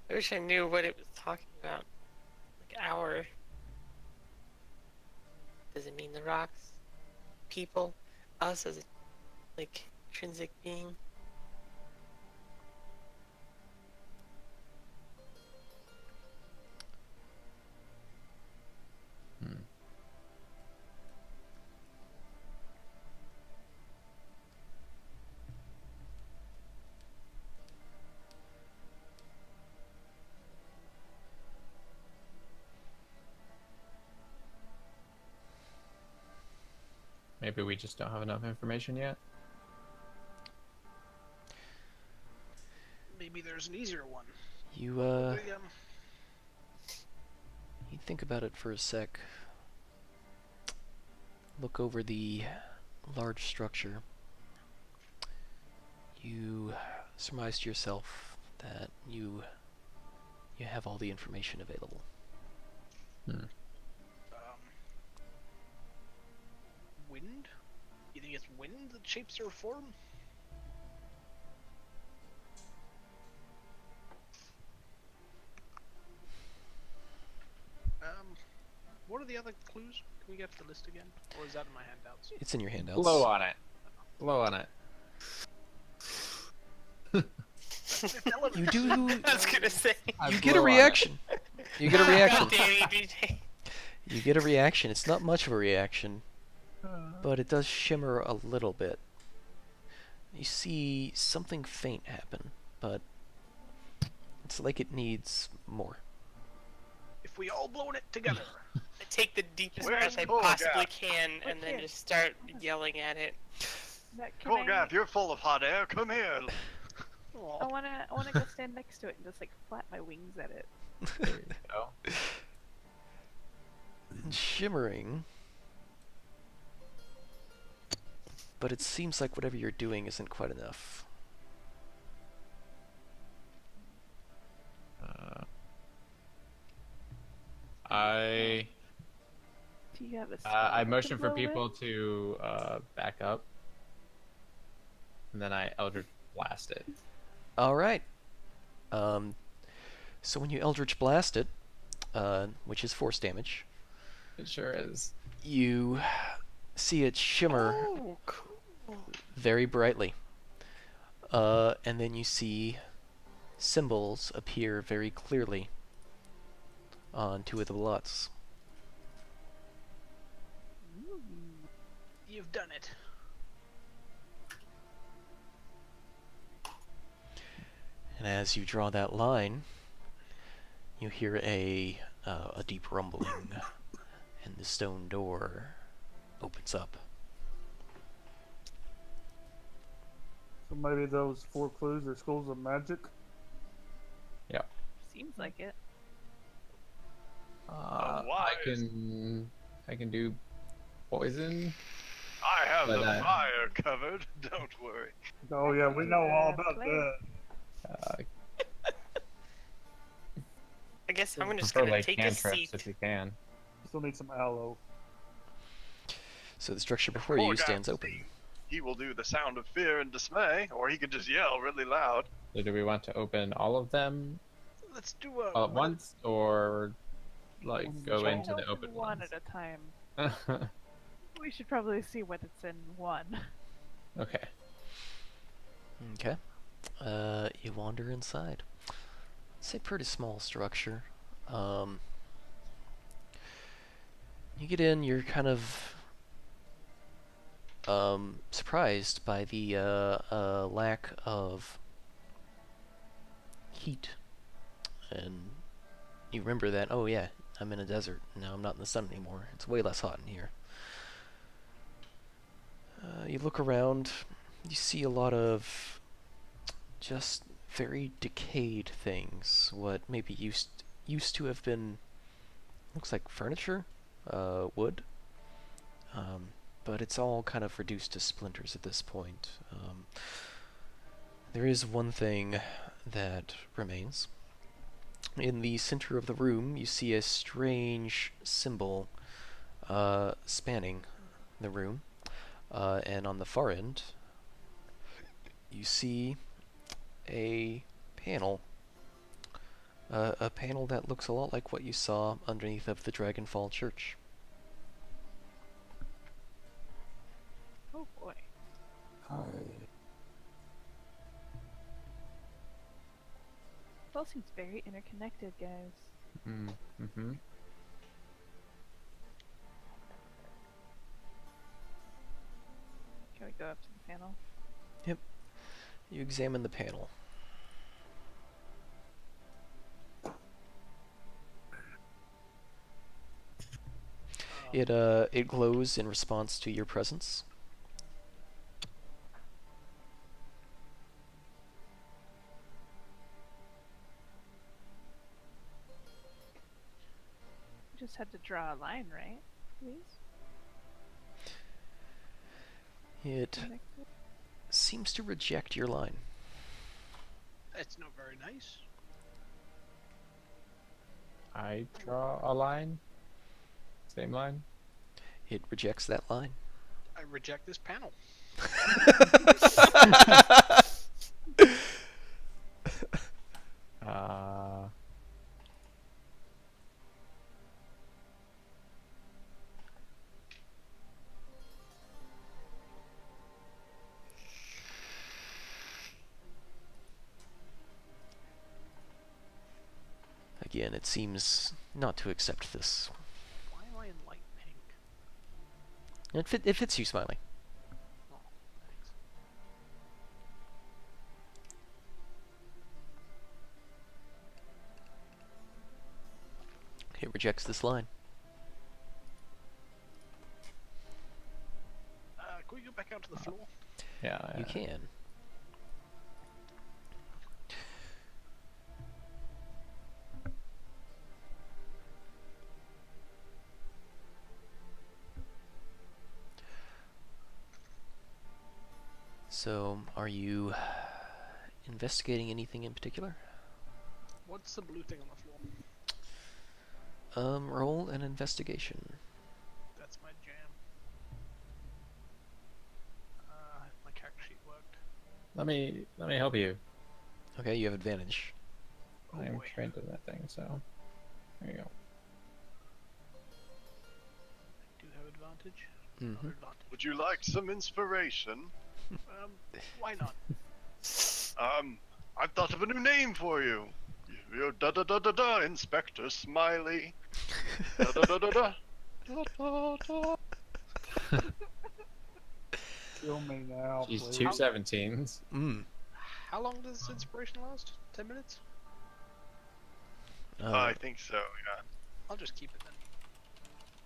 I wish I knew what it was talking about. Like our. Does it mean the rocks? People? Us as a like intrinsic being? Maybe we just don't have enough information yet. Maybe there's an easier one. You you think about it for a sec. Look over the large structure. You surmise to yourself that you have all the information available. Wind? You think it's wind that shapes their form? What are the other clues? Can we get the list again? Or is that in my handouts? It's in your handouts. Blow on it. Blow on it. You do. I was gonna say. You get a reaction. You get a reaction. Danny, DJ. You get a reaction. It's not much of a reaction, but it does shimmer a little bit. You see something faint happen, but it's like it needs more. If we all blown it together. I take the deepest Where's breath I Colgap? possibly can and then just start yelling at it. Colgap, you're full of hot air. Come here. I wanna go stand next to it and just like flap my wings at it. There you go. And shimmering, but it seems like whatever you're doing isn't quite enough. I Do you have a I spell motion to for blow people with? to back up, and then I Eldritch Blast it. All right. So when you Eldritch Blast it, which is force damage, It sure is. you see it shimmer Oh, cool. very brightly. And then you see symbols appear very clearly on two of the blots. You've done it. And as you draw that line, you hear a deep rumbling, and the stone door opens up. So maybe those 4 clues are schools of magic. Seems like it. why I can do poison. I have But, the fire covered. Don't worry. Oh yeah, we know all about Claire. that. guess I'm just Prefer gonna like take a cantrips seat. if you can. Still need some aloe. So the structure before Poor you guy stands will open. see. He will do the sound of fear and dismay, or he could just yell really loud. So do we want to open all of them Let's do all at once, or like One go Try into and the open open one ones? at a time. We should probably see what it's in one. Okay. Okay. You wander inside. It's a pretty small structure. You get in, you're kind of surprised by the lack of heat. And you remember that, oh yeah, I'm in a desert. Now I'm not in the sun anymore. It's way less hot in here. You look around, you see a lot of just very decayed things. What maybe used to have been, looks like furniture, wood, but it's all kind of reduced to splinters at this point. There is one thing that remains. In the center of the room, you see a strange symbol spanning the room, and on the far end, you see a panel. A panel that looks a lot like what you saw underneath of the Dragonfall Church. Oh boy. It all seems very interconnected, guys. Mm-hmm. Can we go up to the panel? You examine the panel. It glows in response to your presence. We just had to draw a line, right? Please? It Connect it. seems to reject your line. That's not very nice. I draw a line. Same line. It rejects that line. I reject this panel. Uh, Again, it seems not to accept this. Why am I in light pink? It fits you, Smiley. Oh, thanks. It rejects this line. Can we go back out to the floor? yeah. You can. So, are you investigating anything in particular? What's the blue thing on the floor? Roll an investigation. That's my jam. My character sheet worked. Let me help you. Okay, you have advantage. Oh I'm boy. trained in that thing, so there you go. I do have advantage. Mm-hmm. Advantage. Would you like some inspiration? Why not? I've thought of a new name for you. You're da Inspector Smiley. Da da da da da. Da da da. Kill me now, She's please. 217s. How long does inspiration last? 10 minutes? I think so, yeah. I'll just keep it then.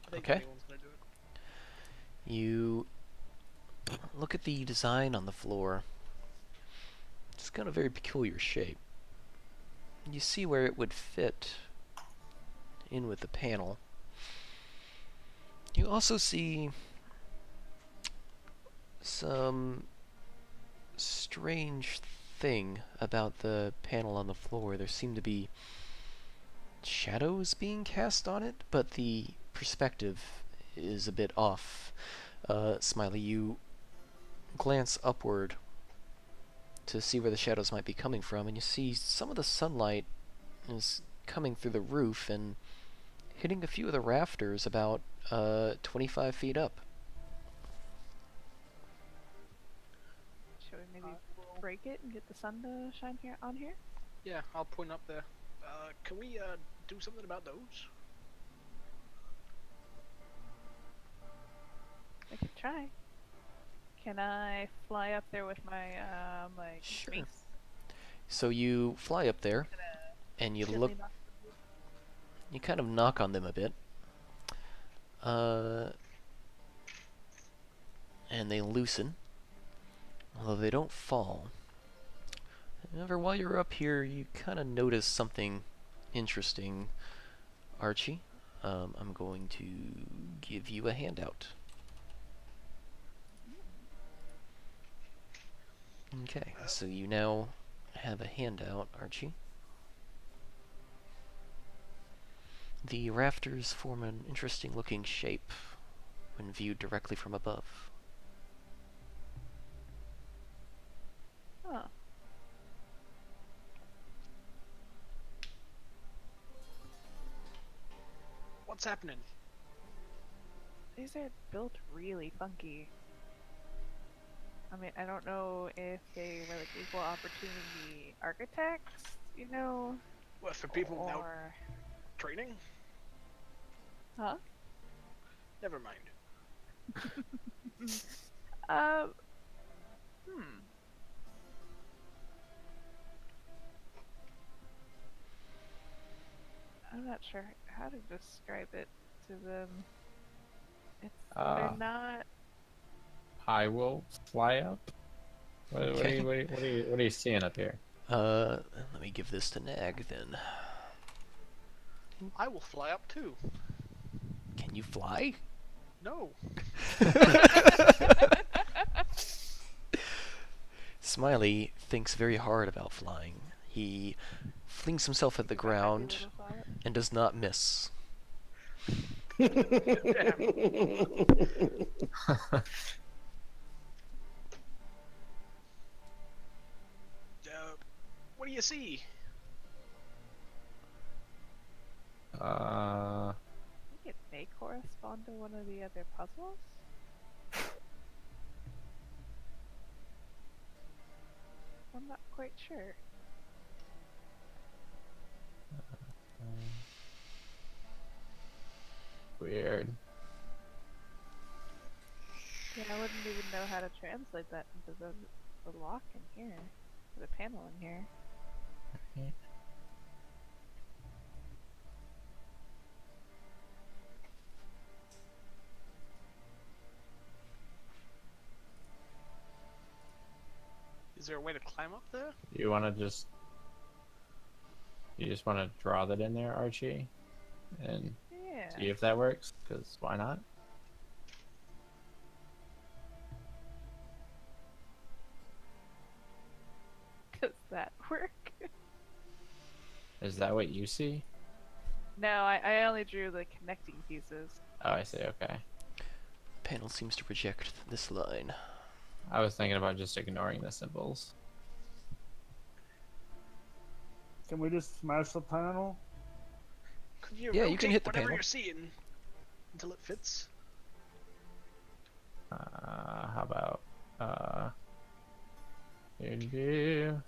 I think Okay. anyone's gonna do it. You look at the design on the floor. It's got a very peculiar shape. You see where it would fit in with the panel. You also see some strange thing about the panel on the floor. There seem to be shadows being cast on it, but the perspective is a bit off. Smiley, you glance upward to see where the shadows might be coming from, and you see some of the sunlight is coming through the roof and hitting a few of the rafters about 25 feet up. Should we maybe break it and get the sun to shine here on here? Yeah, I'll point up there. Can we do something about those? I could try. Can I fly up there with my Sure. mace? So you fly up there, and you Gently look. knock the roof? You kind of knock on them a bit. And they loosen, although they don't fall. However, while you're up here, you kind of notice something interesting, Archie. I'm going to give you a handout. Okay, so you now have a handout, Archie. The rafters form an interesting looking shape when viewed directly from above. Huh. What's happening? These are built really funky. I mean, I don't know if they were like equal opportunity architects, you know, What, for people without or training? huh? Never mind. Um. Hmm. I'm not sure how to describe it to them. It's they're not. I will fly up. What are Okay. you, what are you seeing up here? Let me give this to Nag then. I will fly up too. Can you fly? No. Smiley thinks very hard about flying. He flings himself at the I might be able ground to fly it. and does not miss. What do you see? Uh, I think it may correspond to one of the other puzzles. I'm not quite sure. weird. Yeah, I wouldn't even know how to translate that into the lock in here, or the panel in here. Is there a way to climb up there? You want to just... You just want to draw that in there, Archie? And Yeah. see if that works? Because why not? Does that work? Is that what you see? No, I only drew the connecting pieces. Oh, I see, okay. Panel seems to reject this line. I was thinking about just ignoring the symbols. Can we just smash the panel? Could you Yeah, you can rotate hit the whatever panel. you're seeing until it fits? How about, do,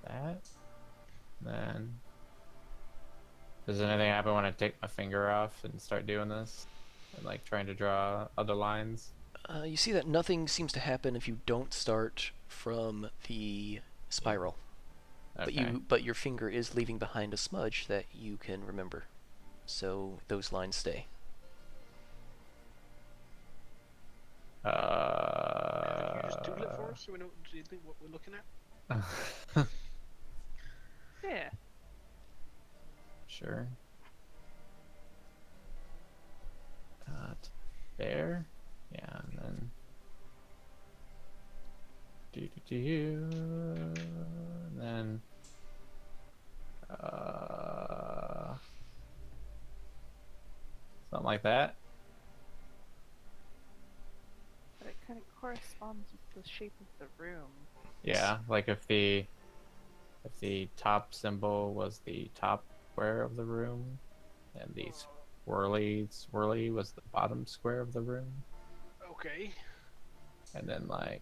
that? Then, does anything happen when I take my finger off and start doing this? And like trying to draw other lines? You see that nothing seems to happen if you don't start from the spiral. Okay. But your finger is leaving behind a smudge that you can remember. So those lines stay. Can you just doodle it for us so we know what we're looking at? Yeah. Sure. Dot there. Yeah, and then and then Something like that. But it kind of corresponds with the shape of the room. Yeah, like if the top symbol was the top square of the room, and the swirly was the bottom square of the room, Okay. and then like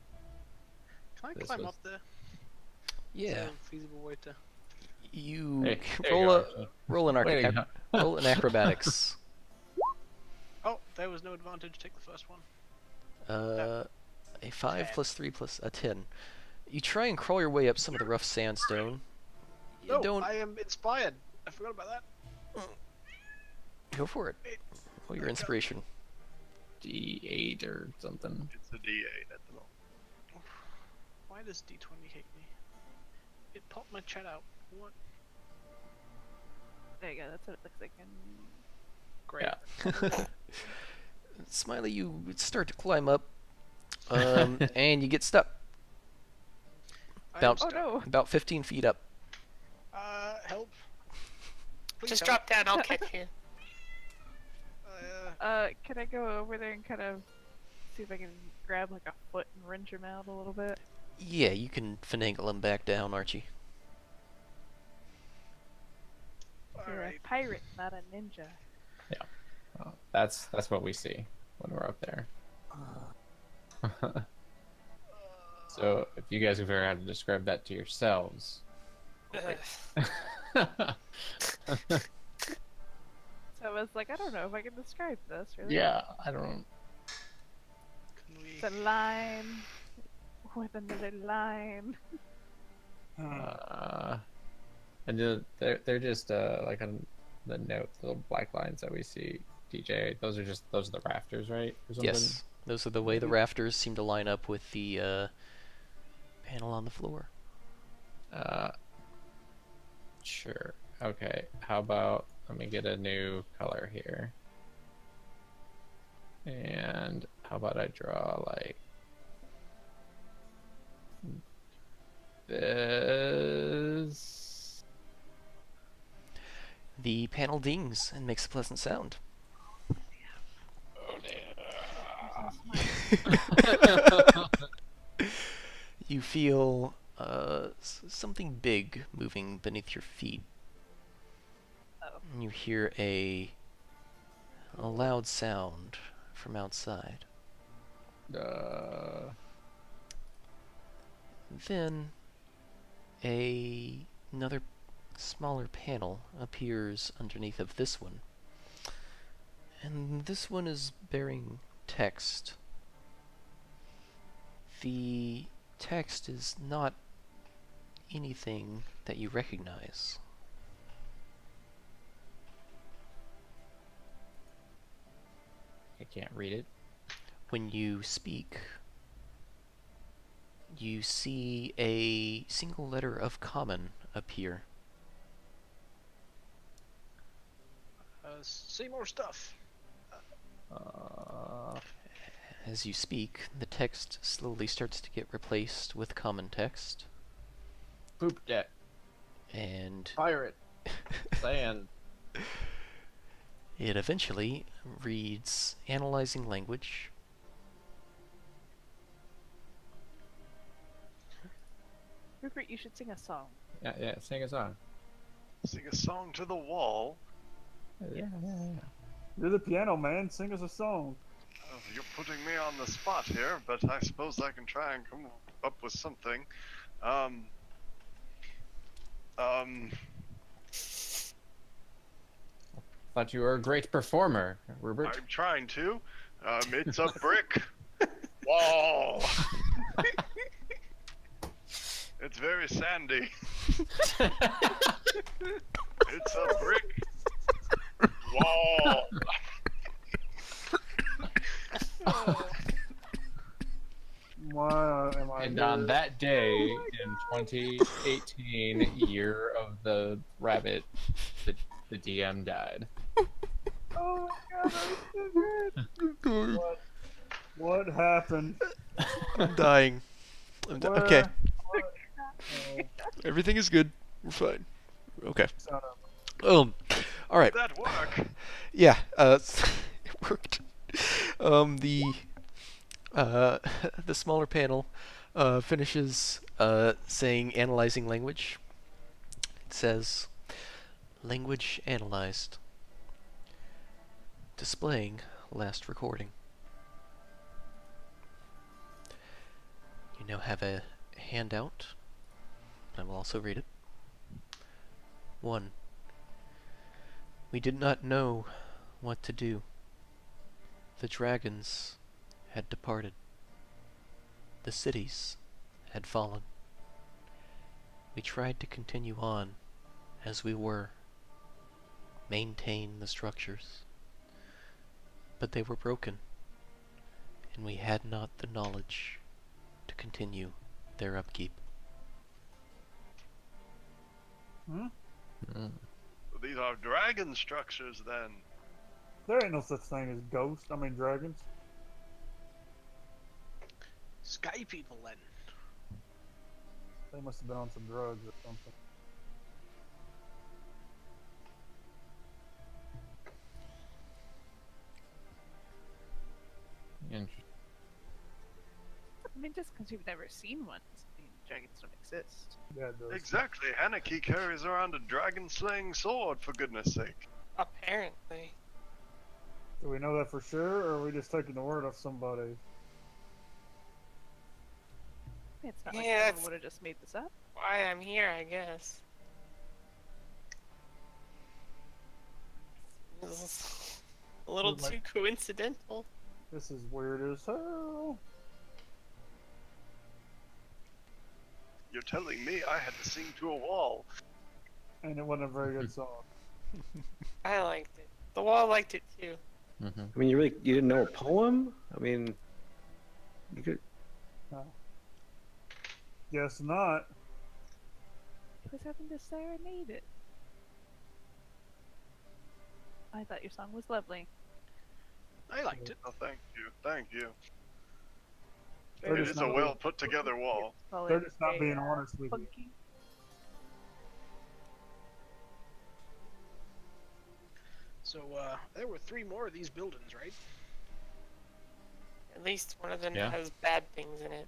Can I This climb was- up there? Is Yeah. there a feasible way to? You Hey, there roll you a are, Archie. roll an Way to ac- roll an acrobatics. Oh, there was no advantage. Take the first one. A 5 10. plus 3 plus a 10. You try and crawl your way up some of the rough sandstone. You No, don't I am inspired. I forgot about that. go for it. Roll your inspiration. D8 or something. It's a D8 at the moment. Why does D20 hate me? It popped my chat out. What? There you go, that's what it looks like. And Great. Yeah. Smiley, you start to climb up, and you get stuck I am About- oh stuck. no! about 15 feet up. Help. Please Just help. drop down, I'll catch you. Can I go over there and kind of see if I can grab like a foot and wrench him out a little bit? Yeah, you can finagle him back down, Archie. You're Alright. a pirate, not a ninja. Well, that's what we see when we're up there. So if you guys have ever had to describe that to yourselves. So I was like, I don't know if I can describe this. Really. Yeah, I don't. Can we? It's a line with another line. And they're just like on the note, the little black lines that we see. DJ, those are the rafters, right? Or something? Yes, those are the way the rafters seem to line up with the panel on the floor. Sure. Okay. How about let me get a new color here. And how about I draw like this? The panel dings and makes a pleasant sound. You feel something big moving beneath your feet. Oh. And you hear a loud sound from outside. Then another smaller panel appears underneath of this one. And this one is bearing text. The text is not anything that you recognize. I can't read it. When you speak, you see a single letter of common appear. See more stuff. As you speak, the text slowly starts to get replaced with common text, Poop deck. and Pirate. Sand. it eventually reads analyzing language. Rupert, you should sing a song. Yeah, sing a song. Sing a song to the wall. Yeah. You're the piano man. Sing us a song. Oh, you're putting me on the spot here, but I suppose I can try and come up with something. Thought you were a great performer, Rupert. I'm trying to. It's a brick wall. It's very sandy. It's a brick wall. Why am I And here? on that day in 2018, year of the rabbit, the DM died. Oh my god, that was so good. What happened? I'm dying. Where- Okay, what- everything is good. We're fine. Okay. Shut up. All right. Did that work? Yeah, it worked. The the smaller panel finishes saying analyzing language. It says language analyzed. Displaying last recording. You now have a handout. I will also read it. 1. We did not know what to do. The dragons had departed. The cities had fallen. We tried to continue on as we were, maintain the structures. But they were broken, and we had not the knowledge to continue their upkeep. Hmm? These are dragon structures, then. There ain't no such thing as ghosts. I mean dragons. Sky people then. They must have been on some drugs or something. Interesting. I mean, just because you've never seen one doesn't mean dragons don't exist. Yeah, it does. Exactly. Hanaki carries around a dragon-slaying sword, for goodness sake. Apparently. Do we know that for sure, or are we just taking the word of somebody? It's not Yeah, like someone that's- would have just made this up. Why I'm here, I guess. This is a little Look like- too coincidental. This is weird as hell. You're telling me I had to sing to a wall. And it wasn't a very good song. I liked it. The wall liked it too. Mm-hmm. I mean, you didn't know a poem? I mean, you could. Guess not. He was having to serenade it. I thought your song was lovely. I liked it. Oh, thank you. Thank you. They're It just is a not well put together wall. Call They're it just not a, being honest with you. funky. So, there were 3 more of these buildings, right? At least one of them Yeah. has bad things in it.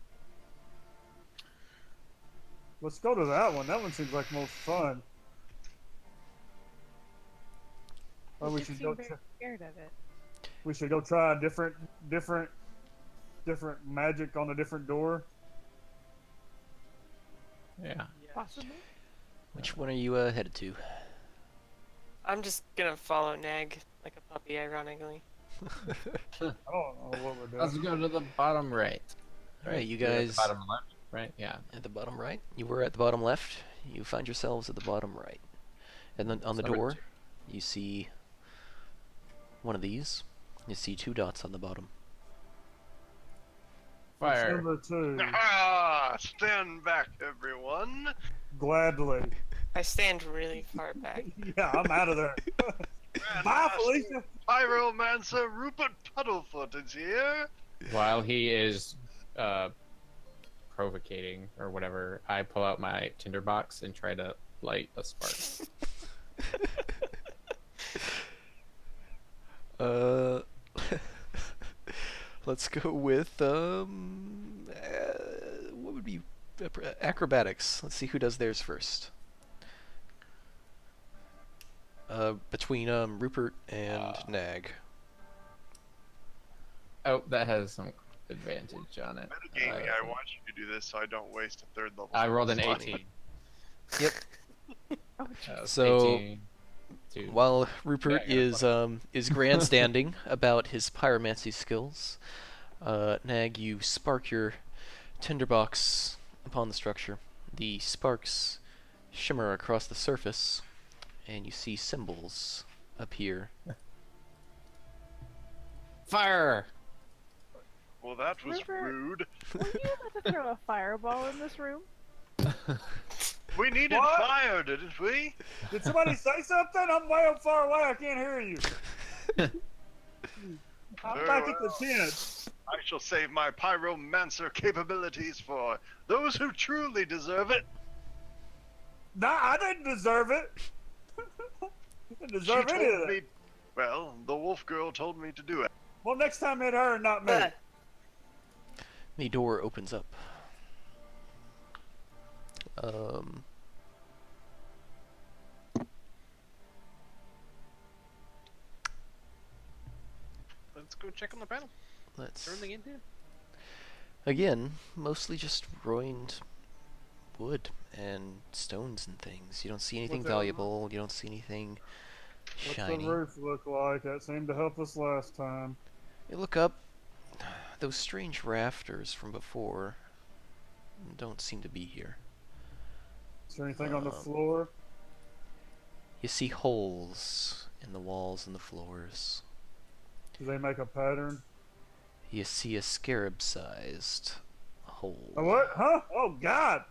Let's go to that one. That one seems like most fun. Or we You should seem go. very scared of it. We should go try a different magic on a different door. Yeah. Possibly. Which one are you headed to? I'm just gonna follow Nag like a puppy, ironically. I don't know what we're Let's doing. go to the bottom right. All right, you You're at the guys bottom left, right? Yeah. at the bottom right. You were at the bottom left. You find yourselves at the bottom right, and then on the Number door, 2. you see one of these. You see 2 dots on the bottom. What's Fire. number 2. Ah, stand back, everyone. Gladly. I stand really far back. Yeah, I'm out of there. Bye, Felicia. Pyromancer Rupert Puddlefoot is here. While he is provocating or whatever, I pull out my tinderbox and try to light a spark. Let's go with what would be acrobatics. Let's see who does theirs first. Between Rupert and Nag. Oh, that has some advantage on it. Metagaming, I want you to do this so I don't waste a 3rd level. I rolled an slot. 18. Yep. Oh, So, 18 to- While Rupert Yeah, I got is grandstanding about his pyromancy skills, Nag, you spark your tinderbox upon the structure. The sparks shimmer across the surface, and you see symbols appear. Fire! Well, that was Rupert. rude. were you about to throw a fireball in this room? We needed What? fire, didn't we? Did somebody say something? I'm way up far away. I can't hear you. I'm Very back at the well. tent. I shall save my pyromancer capabilities for those who truly deserve it. Nah, I didn't deserve it. Didn't She deserve any of told that. me. Well, the wolf girl told me to do it. Well, next time hit her and not me. The door opens up. Um, Let's go check on the panel. let's Everything in here? again, mostly just ruined wood and stones and things. You don't see anything What's that? valuable. You don't see anything What's shiny. the roof look like? That seemed to help us last time. You look up. Those strange rafters from before don't seem to be here. Is there anything on the Um, floor? You see holes in the walls and the floors. Do they make a pattern? You see a scarab-sized hole. A what? Huh? Oh, God!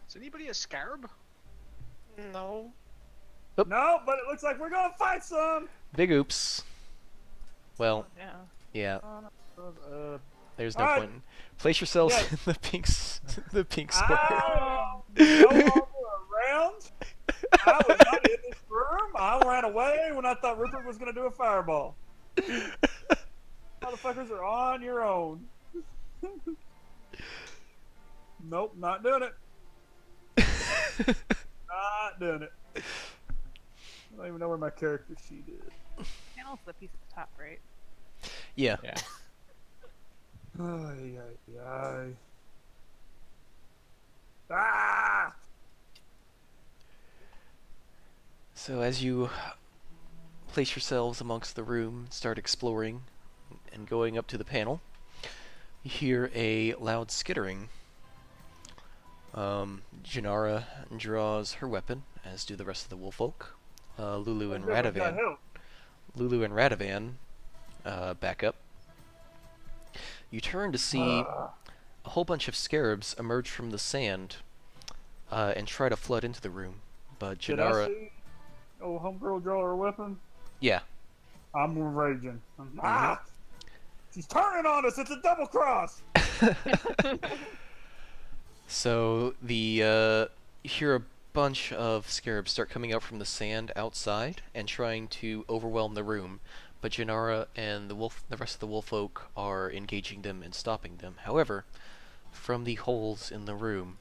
Is anybody a scarab? No. No, but it looks like we're gonna fight some! Big oops. Well, Yeah. yeah. Uh, There's no Alright. point. Place yourselves Yeah. in the pink square. I'm no longer around. I was not in this room. I ran away when I thought Rupert was gonna do a fireball. Motherfuckers are on your own. Nope, not doing it. Not doing it. I don't even know where my character sheet is. Panel's the piece at the top, right? Yeah. Yeah. Ay, ay, ay. Ah! So as you place yourselves amongst the room, start exploring, and going up to the panel, you hear a loud skittering. Janara draws her weapon, as do the rest of the wolffolk. Lulu and Got Radovan. help. Lulu and Radovan back up. You turn to see a whole bunch of scarabs emerge from the sand and try to flood into the room. But Did I Janara, see old homegirl draw her weapon? yeah, I'm raging. Ah! She's turning on us. It's a double cross. so you hear a bunch of scarabs start coming out from the sand outside and trying to overwhelm the room. But Janara and the rest of the wolffolk are engaging them and stopping them. However, from the holes in the room,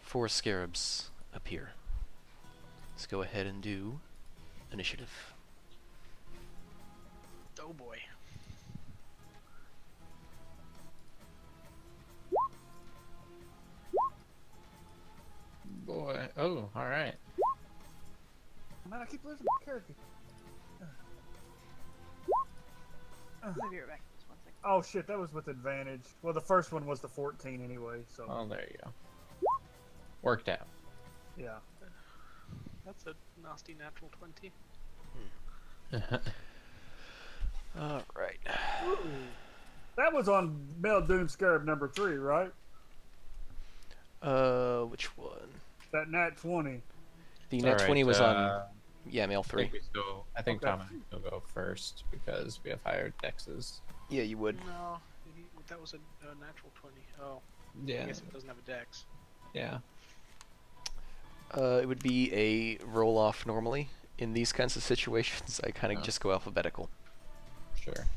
4 scarabs appear. Let's go ahead and do initiative. Oh boy. Boy. Oh, all right. Man, I keep losing my character. I'll be right back. Just one second. Oh shit, that was with advantage. Well, the first one was the 14 anyway, so Oh, there you go. Worked out. yeah. That's a nasty natural 20. Alright. That was on Mel Doom Scarab number 3, right? Which one? That nat 20. The It's net alright, 20 was on, yeah, male I 3. think, I think Okay. Tom and I will go first because we have higher dexes. Yeah, you would. No, that was a natural 20. Oh, I Yeah. guess it doesn't have a dex. Yeah. It would be a roll-off normally. In these kinds of situations, I kind of Oh. just go alphabetical. Sure.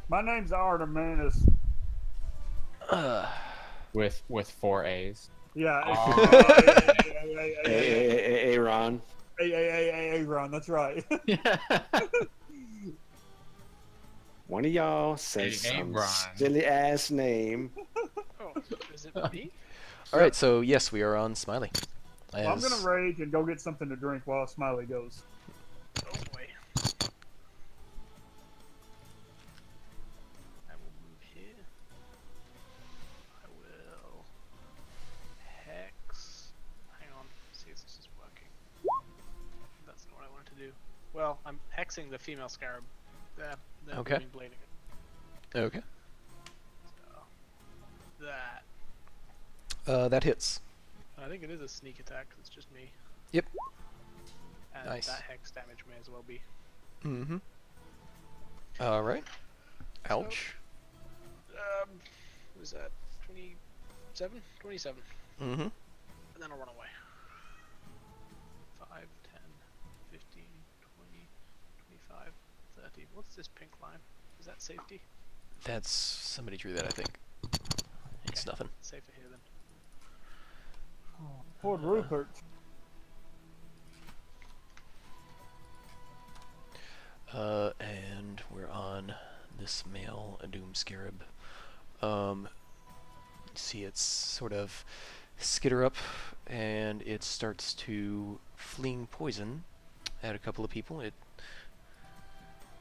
My name's Artemanus. With 4 A's. Yeah. Aaron. Aaron, that's right. One of y'all said some Aaron. silly ass name. Oh, is it me? Alright, so yes, we are on Smiley. Well, I'm As- gonna rage and go get something to drink while Smiley goes. Oh boy. I will move here. I will hex. Hang on, see if this is working. That's not what I wanted to do. Well, I'm hexing the female scarab. The Okay. booming blade again. Okay. So that. That hits. I think it is a sneak attack. 'Cause it's just me. Yep. And Nice. that hex damage may as well be. Mm-hmm. Alright. Ouch. What is that? 27? 27. Mm-hmm. And then I'll run away. 5, 10, 15, 20, 25, 30. What's this pink line? Is that safety? That's somebody drew that, I think. It's nothing. Safer here then. Poor Rupert. And we're on this male Doom Scarab. See, it's sort of skitter up, and it starts to fling poison at a couple of people. It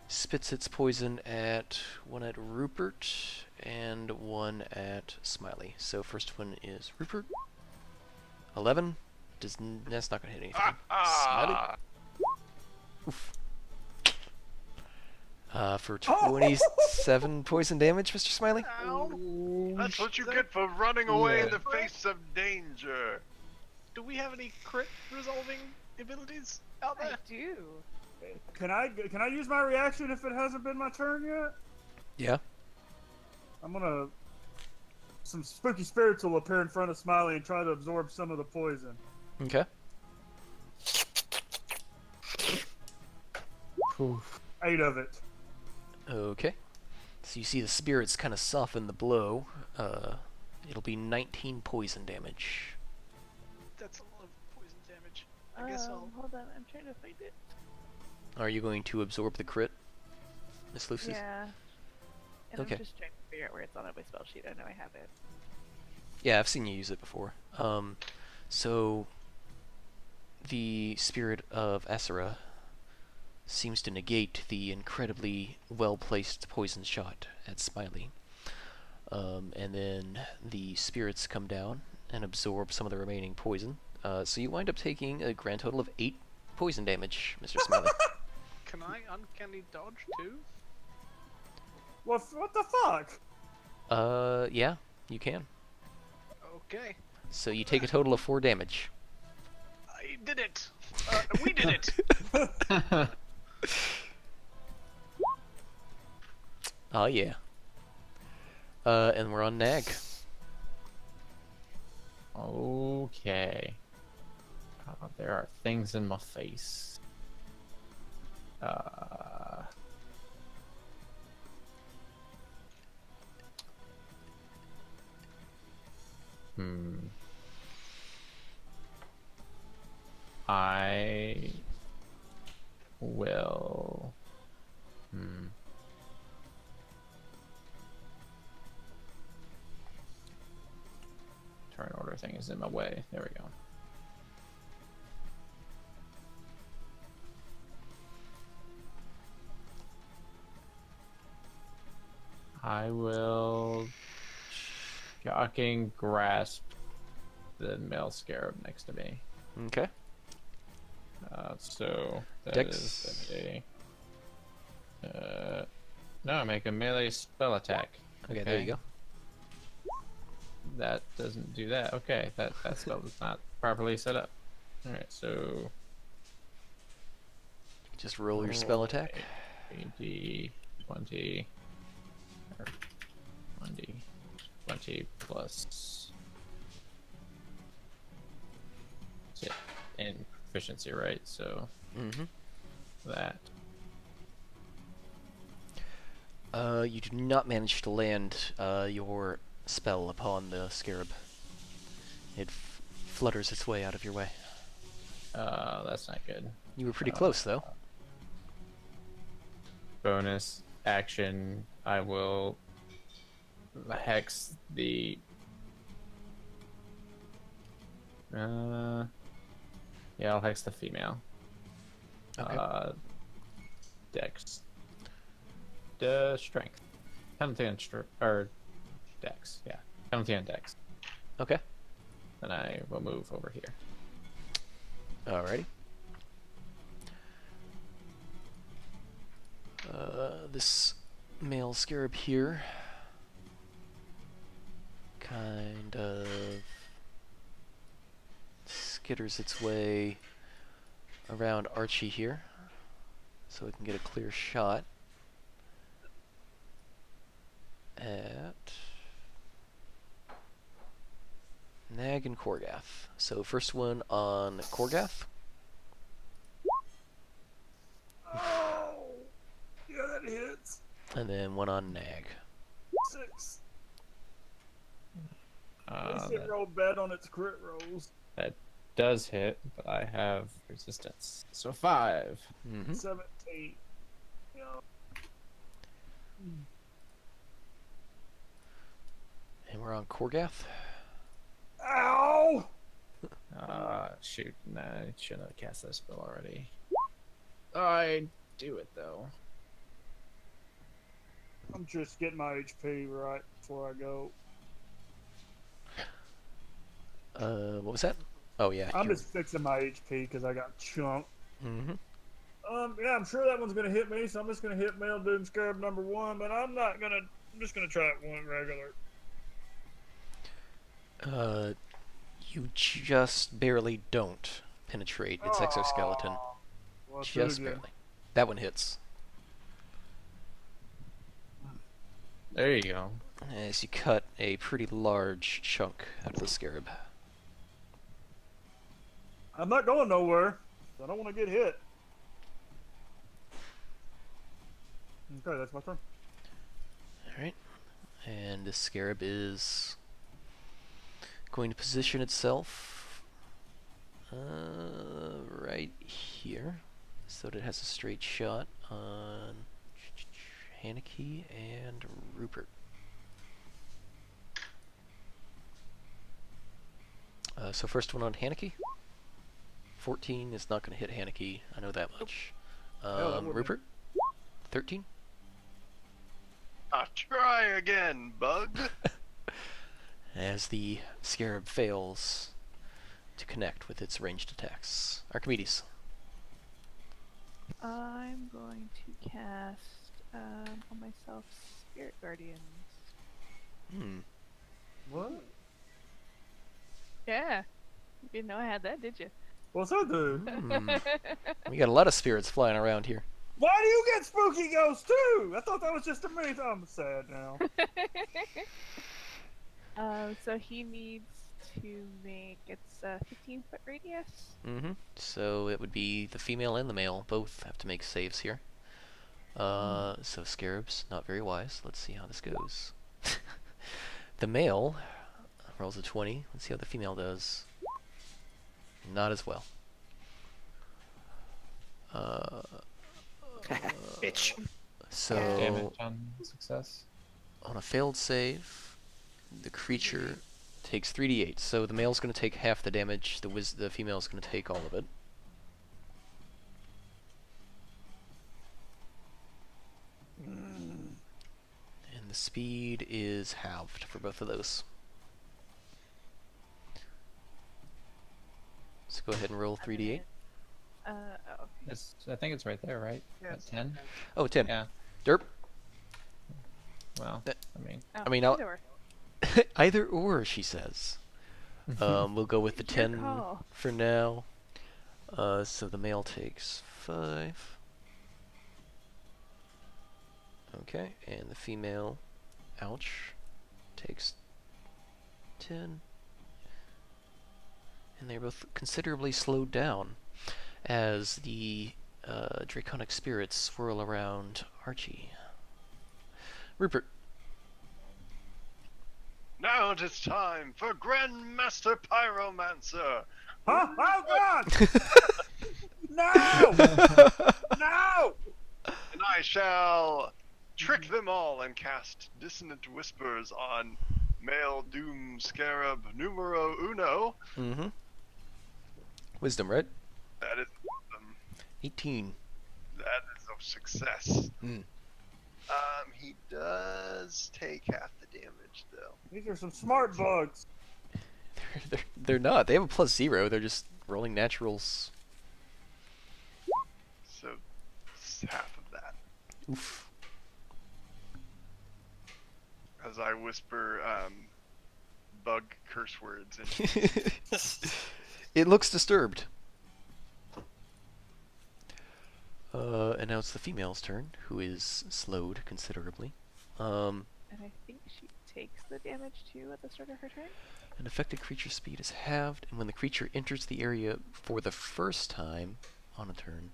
spits its poison at one at Rupert and one at Smiley. So first one is Rupert. 11. That's not gonna hit anything. Smiley. Oof. For 27 poison damage, Mr. Smiley. Ow! That's what you get for running away in Yeah. the face of danger. Do we have any crit resolving abilities out I there? do. Can I use my reaction if it hasn't been my turn yet? Yeah. I'm gonna. Some spooky spirits will appear in front of Smiley and try to absorb some of the poison. Okay. Oof. 8 of it. Okay. So you see the spirits kind of soften the blow. It'll be 19 poison damage. That's a lot of poison damage. I guess I'll. Hold on, I'm trying to find it. Are you going to absorb the crit, Miss Lucy? Yeah. And Okay. I'm just trying to figure out where it's on my spell sheet. I know I have it. Yeah, I've seen you use it before. So the spirit of Asura seems to negate the incredibly well-placed poison shot at Smiley. And then the spirits come down and absorb some of the remaining poison. So you wind up taking a grand total of 8 poison damage, Mr. Smiley. Can I uncanny dodge too? What the fuck? Yeah, you can. Okay. So you take a total of 4 damage. I did it! We did it! Oh yeah. And we're on Nag. Okay. There are things in my face. I will. Turn order thing is in my way. There we go. I will shocking grasp the male scarab next to me. Okay. So that Dex. is no, I make a melee spell attack. Okay, there you go. That doesn't do that. Okay, that spell was not properly set up. All right, so Just roll your spell attack. 20, 20, or 20, 20 plus. Yeah, and proficiency, right? So Mm-hmm. that. You do not manage to land your spell upon the scarab. It flutters its way out of your way. That's not good. You were pretty close, though. Bonus action, I will hex the. Yeah, I'll hex the female. Okay. Dex. Strength. Penalty on or Dex. Yeah, penalty on Dex. Okay. Then I will move over here. Alrighty. This male scarab here kind of skitters its way around Archie here so we can get a clear shot at Nag and Korgath. So first one on Korgath. And then one on Nag. 6. At Uh, least it that, rolled bad on its crit rolls. that does hit, but I have resistance. So 5. Mm-hmm. 17. Yeah. And we're on Korgath. Ow! Shoot. Nah, I shouldn't have cast that spell already. I do it, though. I'm just getting my HP right before I go. What was that? Oh yeah. I'm just fixing my HP because I got chunked. Mm-hmm. Yeah, I'm sure that one's gonna hit me, so I'm just gonna hit Male Doom Scarab number 1, but I'm just gonna try it one regular. You just barely don't penetrate its exoskeleton. Well, let's do it Just again. barely. That one hits. There you go. As you cut a pretty large chunk out of the scarab. I'm not going nowhere. I don't want to get hit. Okay, that's my turn. Alright. And the scarab is going to position itself right here so that it has a straight shot on Haneke and Rupert. So first one on Haneke. 14 is not going to hit Haneke, I know that much. wouldn't. Rupert? 13? Try again, bug. As the scarab fails to connect with its ranged attacks. Archimedes. I'm going to cast on myself Spirit Guardians. Hmm. What? Yeah. You didn't know I had that, did you? What's that do? Hmm. We got a lot of spirits flying around here. Why do you get spooky ghosts too? I thought that was just a me. I'm sad now. So he needs to make its 15-foot radius. Mm-hmm. So it would be the female and the male both have to make saves here. So scarabs, not very wise. Let's see how this goes. The male rolls a 20. Let's see how the female does. Not as well. Bitch. So Damage on success. on a failed save, the creature takes 3d8. So the male's going to take half the damage. The female's going to take all of it. And the speed is halved for both of those. So go ahead and roll 3d8. Oh, okay. I think it's right there, right? Yeah, At 10? Oh, 10. Yeah. Derp. Well, That- I mean, Oh, I mean, I'll- either or. Either or, she says. We'll go with the It's your 10 call. for now. So the male takes 5. Okay, and the female, ouch, takes 10. And they're both considerably slowed down as the draconic spirits swirl around Archie. Rupert. Now it is time for Grandmaster Pyromancer. Huh? Oh God! No! No! And I shall trick them all and cast Dissonant Whispers on Male Doom Scarab numero uno. Mm-hmm. Wisdom, right? That is 18. that is a success. Mm. He does take half the damage though. These are some smart bugs. They're not. They have a +0. They're just rolling naturals. So it's half of that. Oof. As I whisper bug curse words and It looks disturbed. And now it's the female's turn, who is slowed considerably. And I think she takes the damage too at the start of her turn. An affected creature's speed is halved, and when the creature enters the area for the first time on a turn,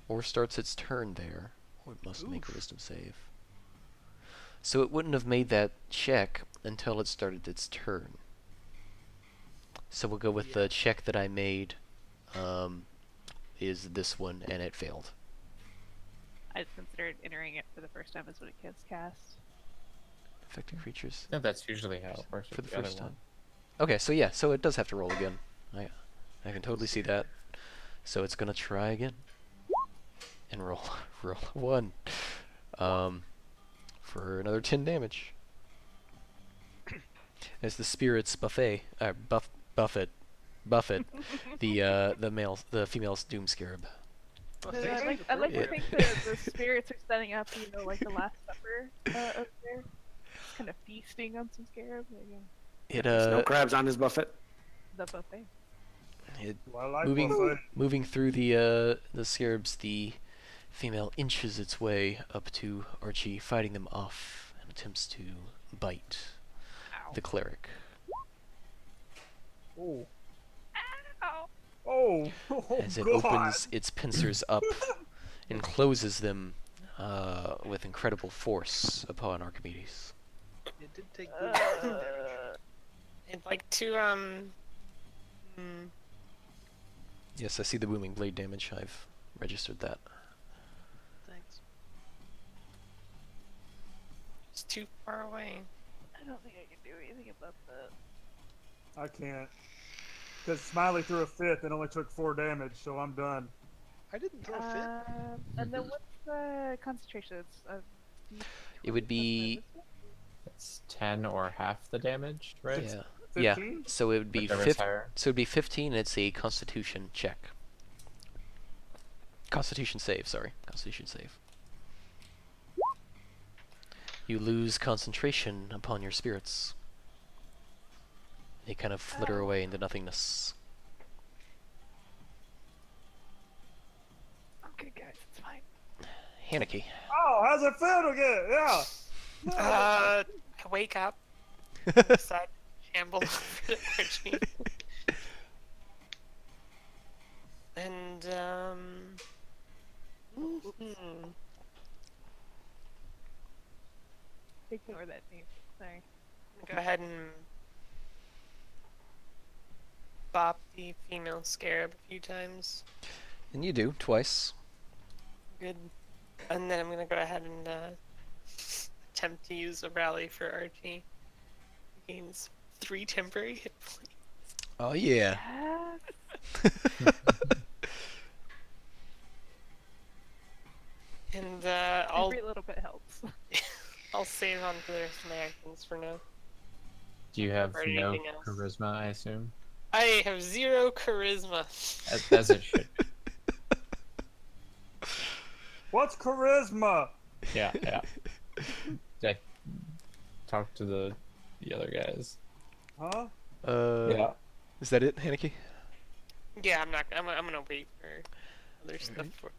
or starts its turn there, Or it must make a Oof. wisdom save. So it wouldn't have made that check until it started its turn. So we'll go with Yeah. the check that I made, is this one, and it failed. I just considered entering it for the first time as when it gets cast. Affecting creatures I think that's usually how it works for the with other first time. one. Okay, so yeah, so it does have to roll again. I can totally see that. So it's gonna try again. And roll roll a 1. For another 10 damage. As the spirits buffet Buffet the female's doom scarab. Well, And thanks I'd for like, the I'd like to program. think the spirits are setting up, you know, like the Last Supper up there. Just kind of feasting on some scarab. There you go. It There's no crabs on his buffet. The buffet. it Well, I like moving buffet. moving through the scarabs, the female inches its way up to Archie, fighting them off, and attempts to bite Ow. the cleric. Oh. Ow. Oh. Oh, As it God. opens its pincers up and closes them with incredible force upon Archimedes. It did take good damage. I'd like to Yes, I see the booming blade damage. I've registered that. Thanks. it's too far away. I don't think I can do anything about that. I can't. Because Smiley threw a fit and only took 4 damage, so I'm done. I didn't throw a fit. And then what's the concentration? It's It would be It's 10 or half the damage, right? yeah. 15? So it would be Whichever's higher. So it'd be 15. And it's a Constitution check. Constitution save. Sorry, Constitution save. You lose concentration upon your spirits. They kind of flitter away into nothingness. Okay, guys, it's fine. Haneke. Oh, how's it feel to get? Yeah. I wake up, decide to shamble over to Archie. And, Ignore that name. Sorry. go ahead and bop the female scarab a few times. And you do twice. Good. And then I'm gonna go ahead and attempt to use a rally for Archie. He gains 3 temporary hit points. Oh yeah. And I'll Every little bit helps. I'll save on for the rest of my actions for now. Do you have Or no anything else. charisma, I assume? I have 0 charisma. As it should. What's charisma? Yeah, yeah. I talk to the other guys. Huh? Yeah. Is that it, Haneke? Yeah, I'm gonna wait for other stuff for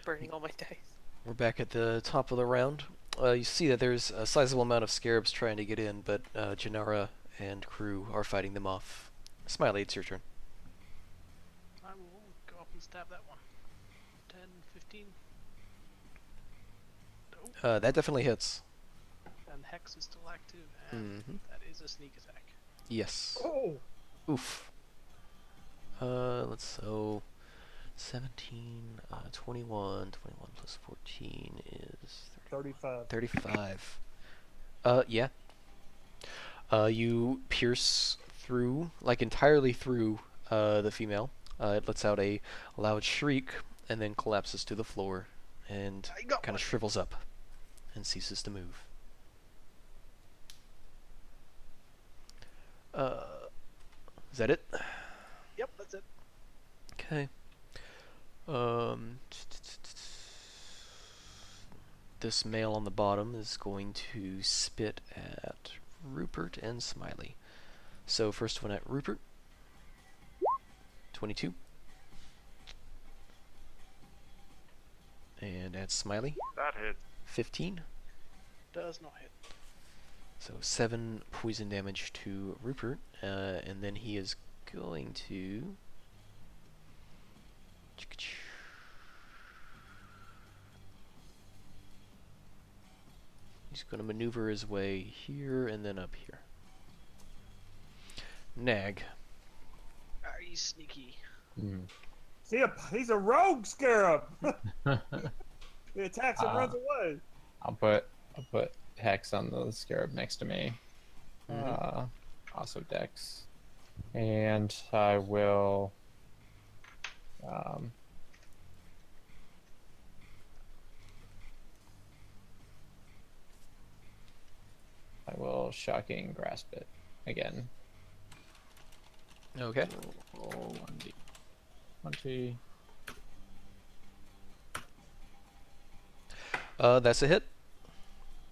burning all my dice. We're back at the top of the round. You see that there's a sizable amount of scarabs trying to get in, but Janara and crew are fighting them off. Smiley, it's your turn. I will go up and stab that one. 10, 15. Oh, That definitely hits. and Hex is still active, and Mm-hmm. that is a sneak attack. Yes. Oh. Oof. So 17, 21 plus 14 is 35. 35. Yeah. You pierce through, like entirely through, the female. It lets out a loud shriek and then collapses to the floor and I got kind one. of shrivels up and ceases to move. Is that it? Yep, that's it. Okay. This male on the bottom is going to spit at Rupert and Smiley. So first one at Rupert. 22. And at Smiley, That hits. 15. Does not hit. So 7 poison damage to Rupert, and then he is going to He's going to maneuver his way here and then up here. Nag. Are you sneaky? Hmm. He's a rogue scarab. He attacks and runs away. I'll put Hex on the scarab next to me. Mhm. Also Dex. And I will shocking grasp it again. Okay. Roll 1d 20. That's a hit.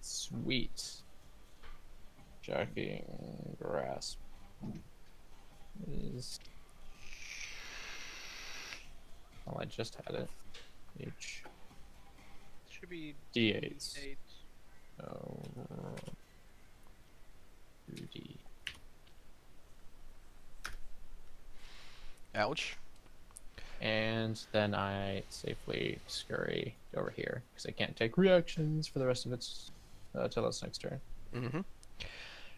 Sweet. Shocking grasp is. Well, I just had it. H Should be D8s. 8. Oh, 2d. Ouch. And then I safely scurry over here because I can't take reactions for the rest of its till its next turn. Mm-hmm.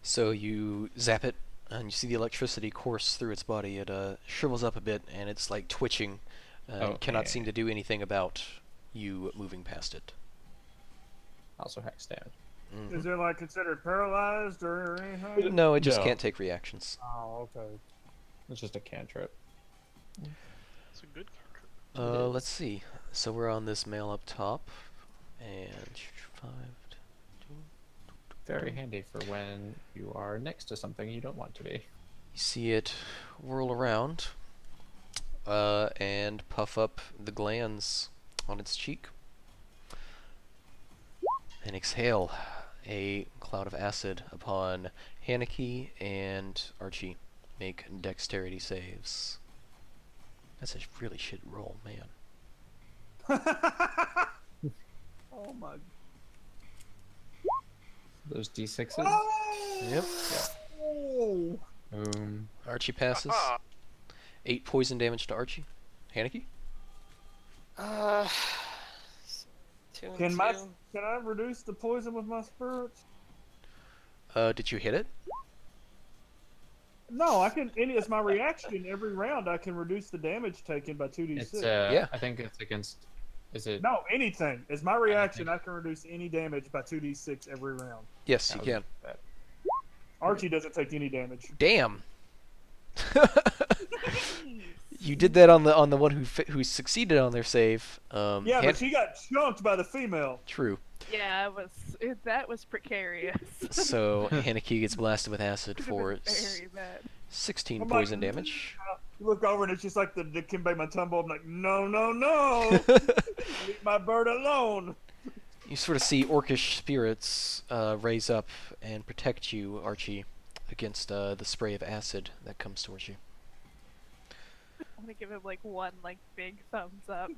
So you zap it, and you see the electricity course through its body. It shrivels up a bit, and it's like twitching. And cannot seem to do anything about you moving past it. Also hex damage. Mhm. Is it like considered paralyzed or anything? No, it just No. can't take reactions. Oh, okay. It's just a cantrip. It's a good cantrip. Let's see. So we're on this mail up top, and 5. Very handy for when you are next to something you don't want to be. You see it whirl around, and puff up the glands on its cheek, and exhale a cloud of acid upon Haneke and Archie. Make dexterity saves. That's a really shit roll, man. Oh my. Those d6s. Oh! Yep. Oh! Boom. Archie passes. Ah, 8 poison damage to Archie. Haneke? 2 and Can 2. I reduce the poison with my spirits? Did you hit it? No, I can. It's my reaction every round. I can reduce the damage taken by 2d6. It's Yeah. I think it's against. Is it? No, anything. It's my reaction. I can reduce any damage by 2d6 every round. Yes, That you was- can. that- Archie doesn't take any damage. Damn. You did that on the one who succeeded on their save. Yeah, but she got chunked by the female. True. Yeah, that was precarious. So Haneke gets blasted with acid Could've for been very bad. 16 I'm like, poison damage. You look over and it's just like the Kimbe Matumbo. I'm like, no, no, no. Leave my bird alone. You sort of see orcish spirits raise up and protect you, Archie, against the spray of acid that comes towards you. I'm gonna give him like one big thumbs up.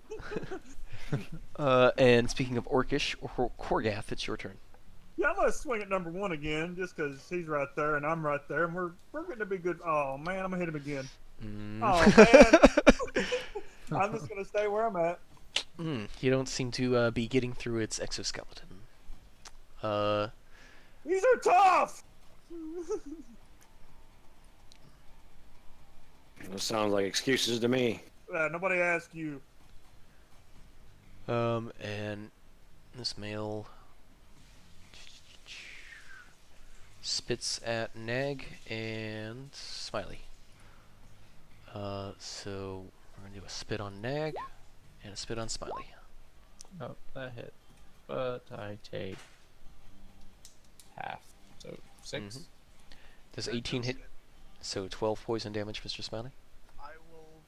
And speaking of orcish, Korgath, it's your turn. Yeah, I'm gonna swing at number 1 again, just because he's right there and I'm right there, and we're gonna be good. Oh man, I'm gonna hit him again. Mm. Oh man, I'm just gonna stay where I'm at. You don't seem to be getting through its exoskeleton. These are tough. Those sounds like excuses to me. Nobody asked you. And this male spits at Nag and Smiley. So we're gonna do a spit on Nag and a spit on Smiley. Oh, that hit. But I take half. So 6. Mhm. Does 18 hit? So 12 poison damage, Mr. Smiley. I will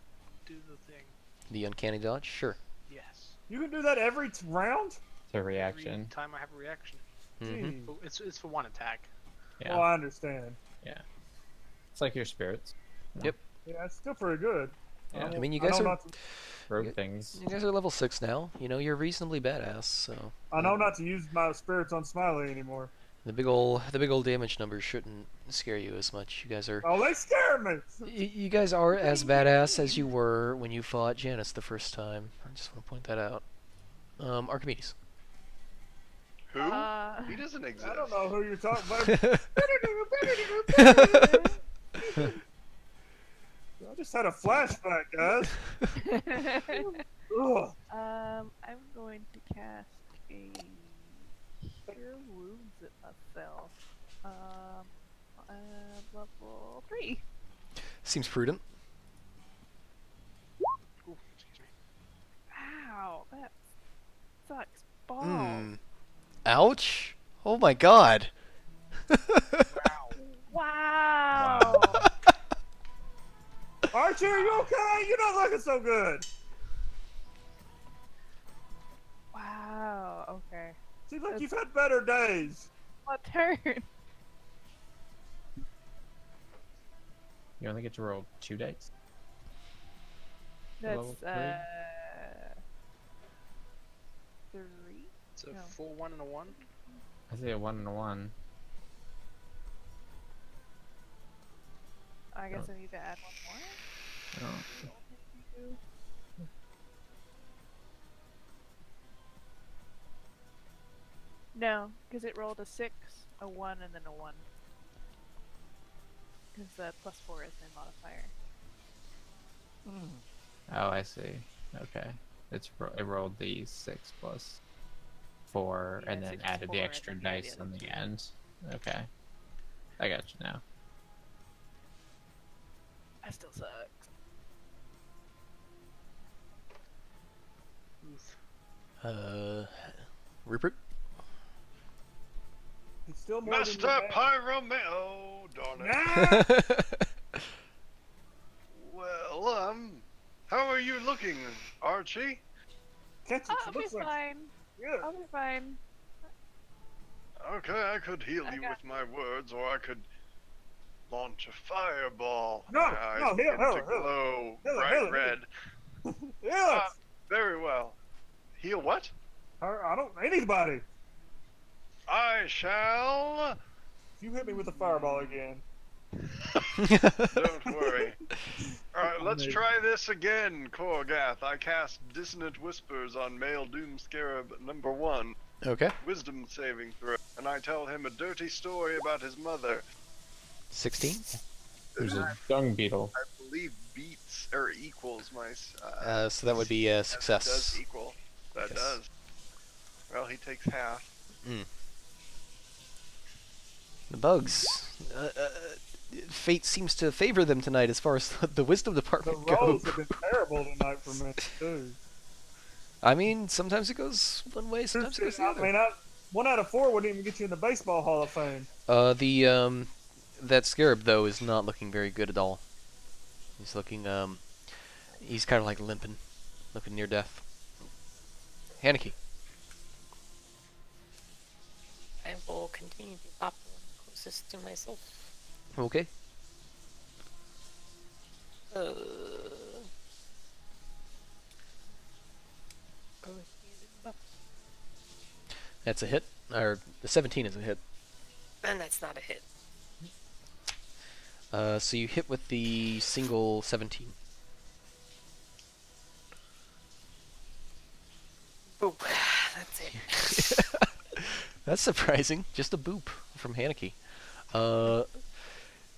do the thing. The uncanny dodge? Sure. Yes. You can do that every round. It's a reaction. Every time I have a reaction. Mm-hmm. Jeez. Oh, it's for one attack. Yeah. Oh, I understand. It's like your spirits. Yep. Yeah, it's still pretty good. Yeah. I mean, you I guys know are not to- Rogue Yeah. things. you guys are level 6 now. You know, you're reasonably badass. So I know not to use my spirits on Smiley anymore. the big old damage numbers shouldn't scare you as much. You guys are Oh, they scare me. you guys are as badass as you were when you fought Janice the first time. I just want to point that out. Archimedes. Who? He doesn't exist. I don't know who you're talking about. I just had a flashback, guys. Ugh. I'm going to cast a Cure Wounds at myself. Level 3. Seems prudent. Ooh, excuse me. Wow, that sucks balls. Hmm. Ouch. Oh my god. Wow. Archie, are you okay? You're not looking so good. Wow. Okay. Seems like you've had better days. My turn. You only get to roll 2 dice. That's Level 3. It's a No. full 1 and a 1. I say a 1 and a 1. I guess Oh. I need to add one more. Oh. No, because it rolled a 6, a 1, and then a 1. Because the +4 is my modifier. Oh, I see. Okay. It rolled the 6 plus 4 Yeah, and then 6 plus added 4 the and extra then dice the on other the 2. end. Okay. I got you now. That still sucks. Oof. Rupert? It's still more than Master your bad. Pyromeo, darn it. Nah. Well, how are you looking, Archie? Catch it. I'll It be looks like fine. good. I'll be fine. Okay, I could heal you with my words, or I could launch a fireball. No, my eyes no, begin heal to it. glow Heal it, bright heal it. red. Yeah. Very well. Heal what? I don't. Anybody. I shall. If you hit me with a fireball again. Don't worry. Alright, let's try this again, Korgath. I cast Dissonant Whispers on male Doom Scarab number 1. Okay. Wisdom saving throw. And I tell him a dirty story about his mother. 16? There's a dung beetle. I believe beats or equals my. So that would be a Does success. equal. That Yes. does. Well, he takes half. The bugs. Fate seems to favor them tonight as far as the wisdom The department rolls goes. have been terrible tonight for me too. I mean, sometimes it goes one way, sometimes it goes the I other. mean, 1 out of 4 wouldn't even get you in the baseball Hall of Fame. That scarab though is not looking very good at all. He's looking, he's kind of like limping, looking near death. Haneke. I will continue to pop the one closest to myself. Okay. Go ahead and buff. That's a hit, or the 17 is a hit. And that's not a hit. So you hit with the single 17. Boop. That's it. That's surprising. Just a boop from Haneke.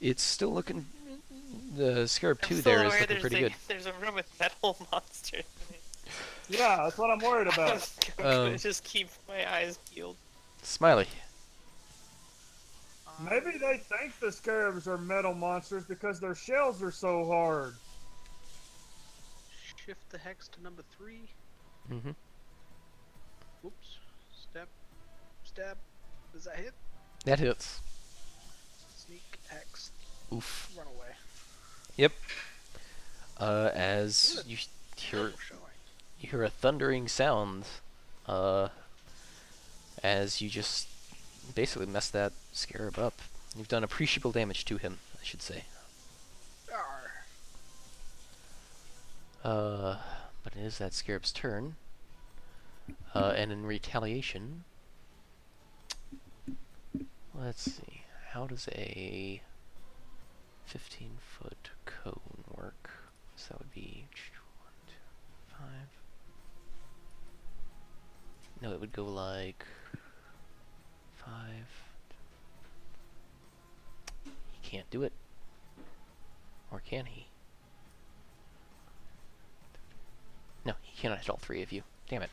It's still looking. The Scarab I'm 2 still there is aware looking pretty good. There's a room with metal monsters in it. Yeah, that's what I'm worried about. I'm gonna just keep my eyes peeled. Smiley. Maybe they think the scarabs are metal monsters because their shells are so hard. Shift the hex to number 3. Mm-hmm. Whoops. Step. Stab. Does that hit? That hits. Sneak hex. Oof. Run away. Yep. As you hear, Oh, showing. you hear a thundering sound. As you just basically mess that Scarab up. You've done appreciable damage to him, I should say. Arr. But it is that Scarab's turn. And in retaliation, let's see, how does a 15-foot cone work? So that would be 1, 2, 5. No, it would go like He can't do it. Or can he? No, he cannot hit all three of you. Damn it.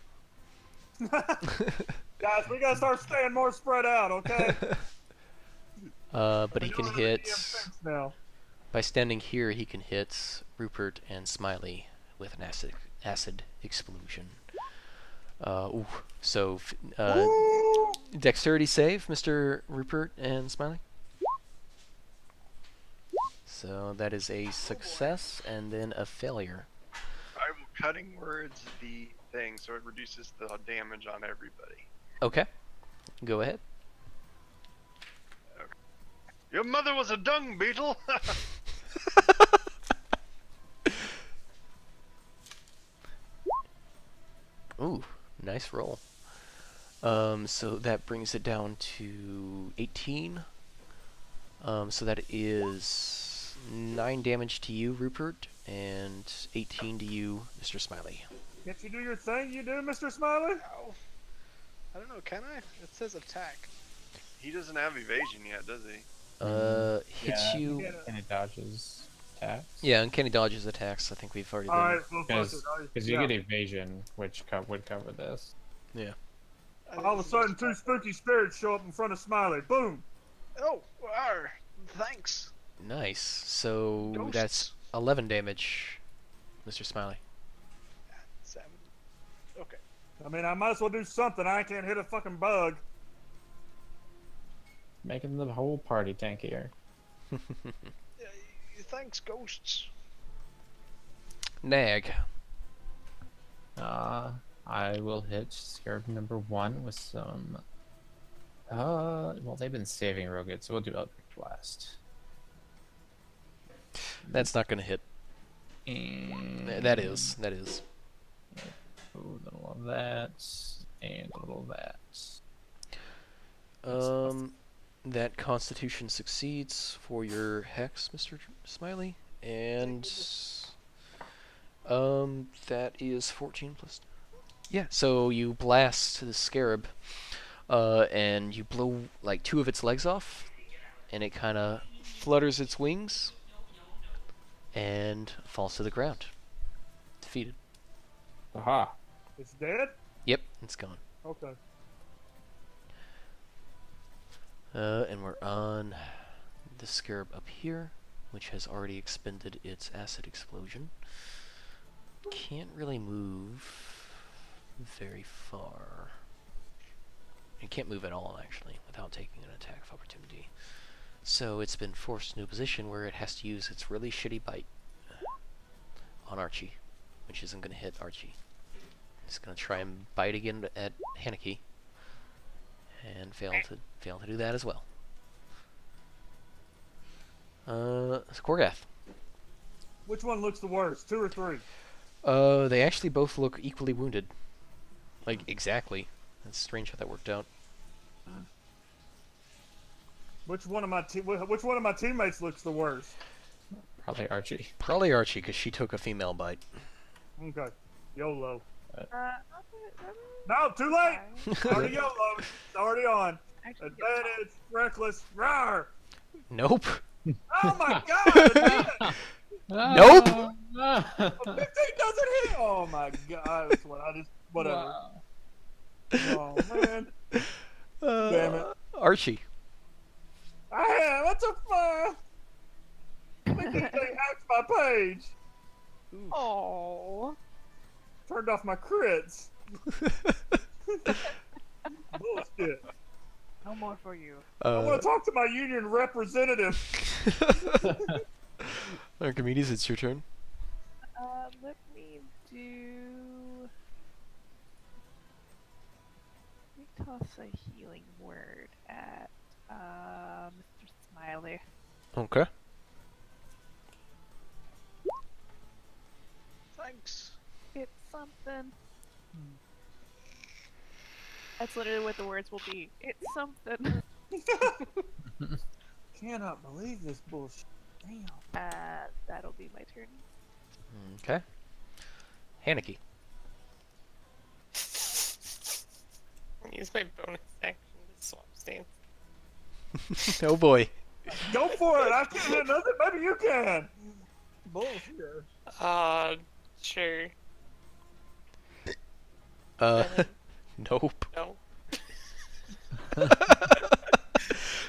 Guys, we gotta start staying more spread out, okay? But I he know can how the hit... DM thinks now. By standing here, he can hit Rupert and Smiley with an acid explosion. Ooh. So, Ooh! dexterity save, Mr. Rupert and Smiley. So that is a success and then a failure. I will cutting words the thing so it reduces the damage on everybody. Okay. Go ahead. Your mother was a dung beetle. Ooh, nice roll. So that brings it down to 18. So that is 9 damage to you, Rupert, and 18 to you, Mr. Smiley. Can't you do your thing you do, Mr. Smiley? Ow. I don't know, can I? It says attack. He doesn't have evasion yet, does he? Hits Yeah. you. And it dodges attacks. Yeah, uncanny dodges attacks. I think we've already been. Alright, well, fuck it. Because you get evasion, which would cover this. Yeah. All of a sudden, two spooky spirits show up in front of Smiley. Boom! Oh, thanks. Nice. So Ghosts. that's 11 damage, Mr. Smiley. 7. Okay. I mean, I might as well do something. I can't hit a fucking bug. Making the whole party tankier. Thanks, ghosts. Nag. I will hit Scarab number 1 with some. Well, they've been saving real good, so we'll do Eldritch Blast. That's not gonna hit. And That is. a little of that, and a little of that. That Constitution succeeds for your hex, Mr. Smiley, and that is 14 plus. Yeah. So you blast the scarab, and you blow like 2 of its legs off, and it kind of flutters its wings, and falls to the ground. Defeated. Aha! It's dead? Yep, it's gone. Okay. And we're on the scarab up here, which has already expended its acid explosion. Can't really move very far. It can't move at all, actually, without taking an attack of opportunity. So it's been forced into a position where it has to use its really shitty bite on Archie, which isn't going to hit Archie. It's going to try and bite again at Haneke, and fail to do that as well. Korgath. Which one looks the worst? 2 or 3? They actually both look equally wounded. Like, exactly. That's strange how that worked out. Which one of my teammates looks the worst? Probably Archie. Probably Archie, because she took a female bite. Okay. YOLO. Not No, too late! Already YOLO. It's already on. actually, Advantage, reckless, rawr! Nope. Oh my god! Again! Nope! 15 doesn't hit! Oh my god, that's what I just. Whatever. Wow. Oh man. Damn it. Archie. That's a fun. I think this thing hacked my page. oh. Turned off my crits. Bullshit. No more for you. I want to talk to my union representative. Archimedes, it's your turn. Let me do. Let me toss a healing word at Mr. Smiley. Okay. Thanks. It's something. That's literally what the words will be. It's something. Cannot believe this bullshit. Damn. That'll be my turn. Okay. Haneke. Use my bonus action to swap stance. Oh boy. Go for it. I can't hit nothing. Maybe you can. Bullshit. Sure. Uh, Seven. nope. No.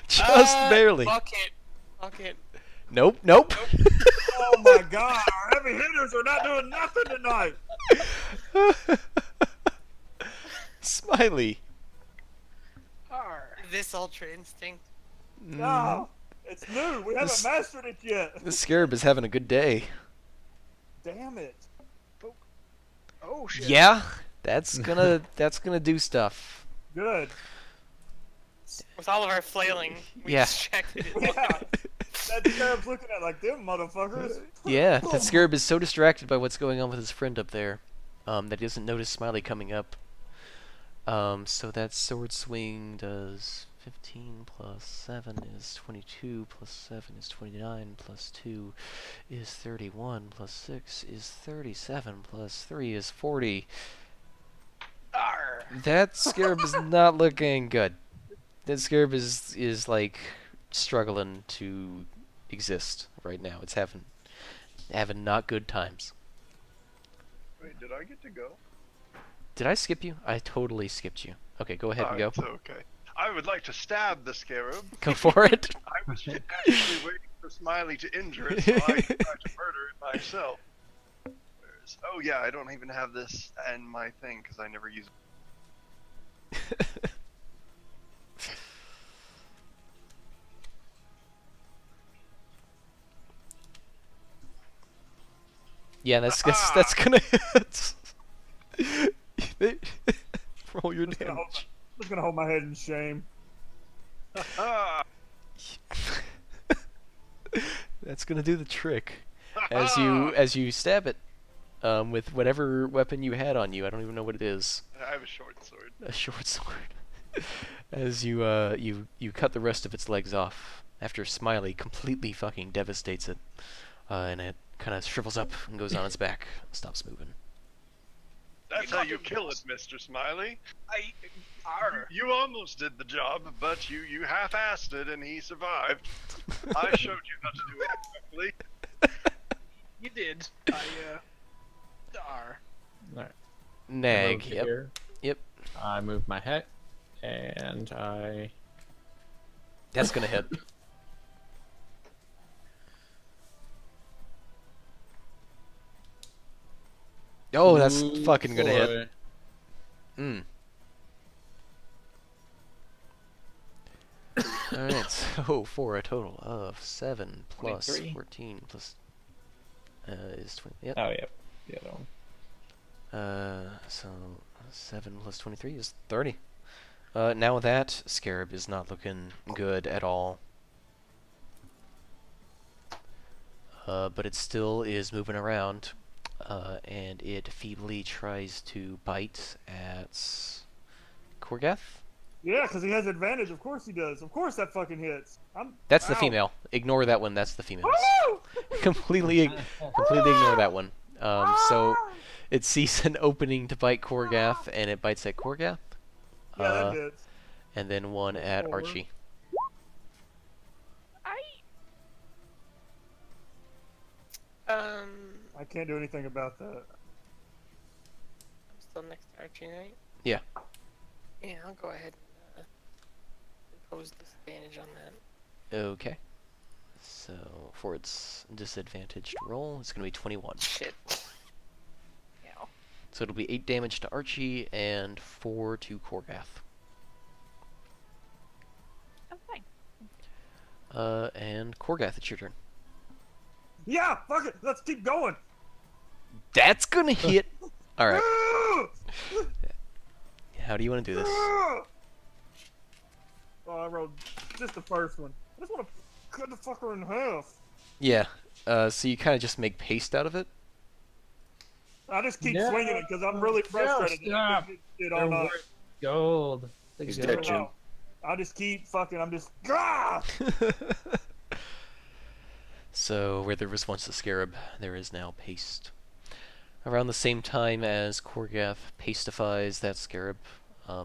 Just barely. Fuck it. Fuck it. Nope, nope. Oh my god, our heavy hitters are not doing nothing tonight. Smiley. Arr. This Ultra Instinct. No, it's new. We haven't This- mastered it yet. The scarab is having a good day. Damn it. Oh shit. Yeah, that's gonna do stuff. Good. With all of our flailing, we Yeah. distracted it. Yeah. That scarab's looking at like them motherfuckers. Yeah, that scarab is so distracted by what's going on with his friend up there, that he doesn't notice Smiley coming up. So that sword swing does 15 plus 7 is 22, plus 7 is 29, plus 2 is 31, plus 6 is 37, plus 3 is 40. Arr. That scarab is not looking good. That scarab is like struggling to exist right now. It's having not good times. Wait, did I get to go? Did I skip you? I totally skipped you. Okay, go ahead and go. It's okay. I would like to stab the scarab. Go for it. I was actually waiting for Smiley to injure it so I could try to murder it myself. Oh yeah, I don't even have this in my thing because I never use it. Yeah, that's gonna hit. Roll your I'm damage. just gonna hold my head in shame. Ah! That's gonna do the trick. As you stab it, with whatever weapon you had on you. I don't even know what it is. I have a short sword. A short sword. As you you cut the rest of its legs off after Smiley completely fucking devastates it, and it kind of shrivels up and goes on its back, stops moving. That's how you kill it, Mr. Smiley. Arr. You almost did the job, but you half-assed it and he survived. I showed you how to do it correctly. You did. Arr. Alright. Nag. Move Yep. here. Yep. I move my heck, and I. That's gonna hit. Oh, that's Ooh, fucking gonna hit. boy. Mm. Alright, so for a total of 7 plus 23. 14 plus is 20. Yep. Oh, yep. The other one. So 7 plus 23 is 30. Now that scarab is not looking good at all. But it still is moving around, and it feebly tries to bite at Korgath. Yeah, because he has advantage. Of course he does. Of course that fucking hits. That's the Ow. female. Ignore that one. That's the female. Woo! completely ignore that one. So it sees an opening to bite Korgath, and it bites at Korgath. Yeah, that hits. And then one at Forward. Archie. I can't do anything about that. I'm still next to Archie, right? Yeah. Yeah, I'll go ahead and impose disadvantage on that. Okay. So for its disadvantaged roll, it's going to be 21. Shit. Yeah. So it'll be 8 damage to Archie and 4 to Korgath. I'm fine. And Korgath, it's your turn. Yeah, fuck it. Let's keep going. That's gonna hit. All right. Ah! How do you want to do this? Ah! Oh, I rolled just the first one. I just want to cut the fucker in half. Yeah. So you kind of just make paste out of it. I just keep No. swinging it because I'm really frustrated. that I stop. couldn't get They're all night. worth gold. They He's go- dead, Jim. I just keep fucking. I'm just. Ah! So where there was once a scarab, there is now paste. Around the same time as Korgath pastifies that scarab,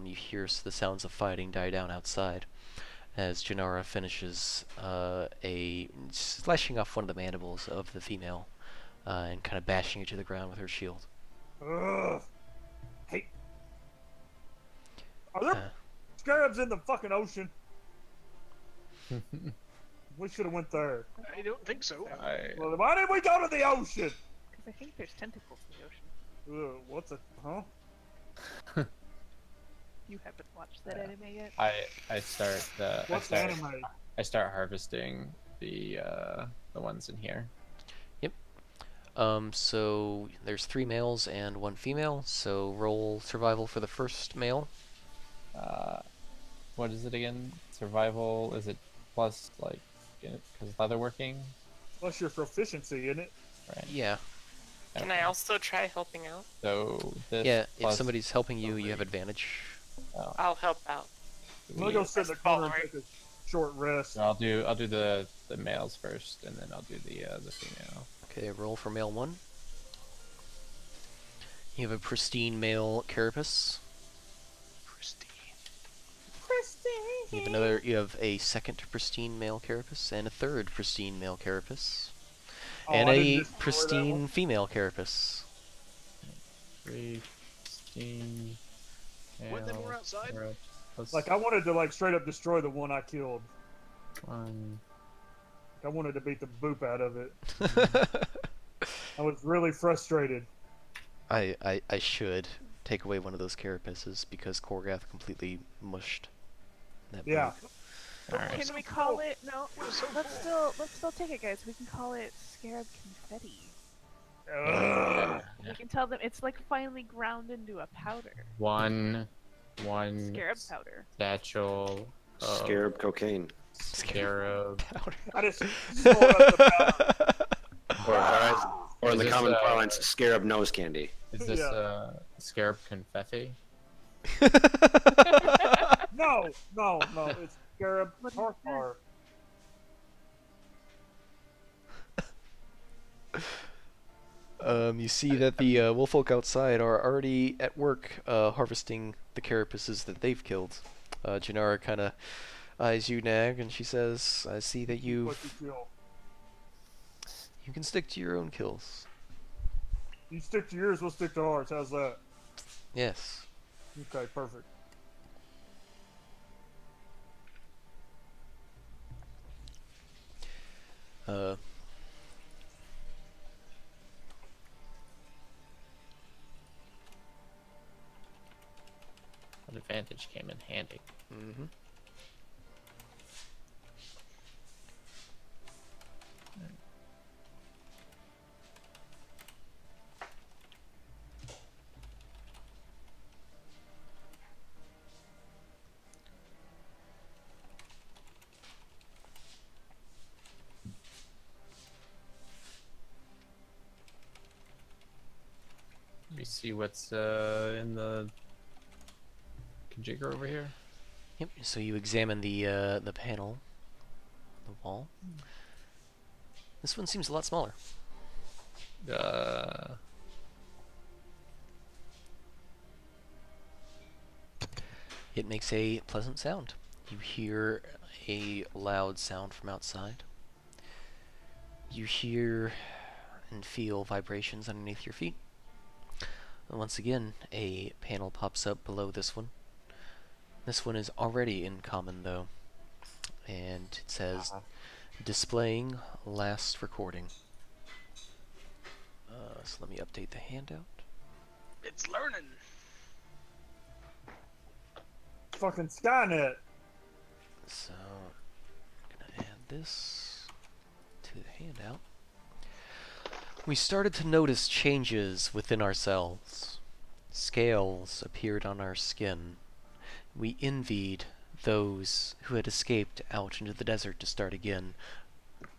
you hear the sounds of fighting die down outside. as Janara finishes slashing off one of the mandibles of the female and kind of bashing it to the ground with her shield. Ugh. Hey, are there Uh, scarabs in the fucking ocean? We should have went there. I don't think so. Well, why did we go to the ocean? Because I think there's tentacles in the ocean. What's it? Huh? You haven't watched that anime yet? I start What's anime? I start harvesting the ones in here. So there's 3 males and 1 female, so roll survival for the first male. What is it again? Survival, is it plus, like, because leatherworking? Plus your proficiency in it. Right. Yeah. Can I also try helping out? So this Yeah, if plus somebody's helping you, you have 3. advantage. Oh, I'll help out. I'm gonna go sit in the corner and take a short rest. so I'll do the males first, and then I'll do the female. Okay, roll for male 1. You have a pristine male carapace. Pristine. You have a second pristine male carapace and a third pristine male carapace. Oh, And I didn't a destroy that pristine one. female carapace. 3, 16. When they were outside? Plus Like I wanted to like straight up destroy the one I killed. 1. I wanted to beat the boop out of it. I was really frustrated. I should take away one of those carapaces because Korgath completely mushed that Yeah. book. Alright. Can we call it? No, It was so let's still take it, guys. We can call it Scarab Confetti. Ugh. We can tell them it's like finally ground into a powder. One Scarab powder. satchel of Scarab cocaine. scarab. I just swallowed up the powder. Or in Is the this, common parlance, scarab nose candy. Is this Yeah. scarab confetti? No, it's scarab What is tartar. You see that the wolffolk outside are already at work harvesting the carapaces that they've killed. Janara kind of eyes you, Nag, and she says, I see that What you you kill. can stick to your own kills. You stick to yours, we'll stick to ours. How's that? Yes. Okay, perfect. Uh, An advantage came in handy. mm-hmm. Let me see what's in the jigger over here. Yep. So you examine the panel, the wall. This one seems a lot smaller. It makes a pleasant sound. You hear a loud sound from outside. You hear and feel vibrations underneath your feet. And once again, a panel pops up below this one. This one is already in common though, and it says displaying last recording. So let me update the handout. It's learning. Fucking Skynet. So I'm gonna add this to the handout. We started to notice changes within ourselves. Scales appeared on our skin. We envied those who had escaped out into the desert to start again.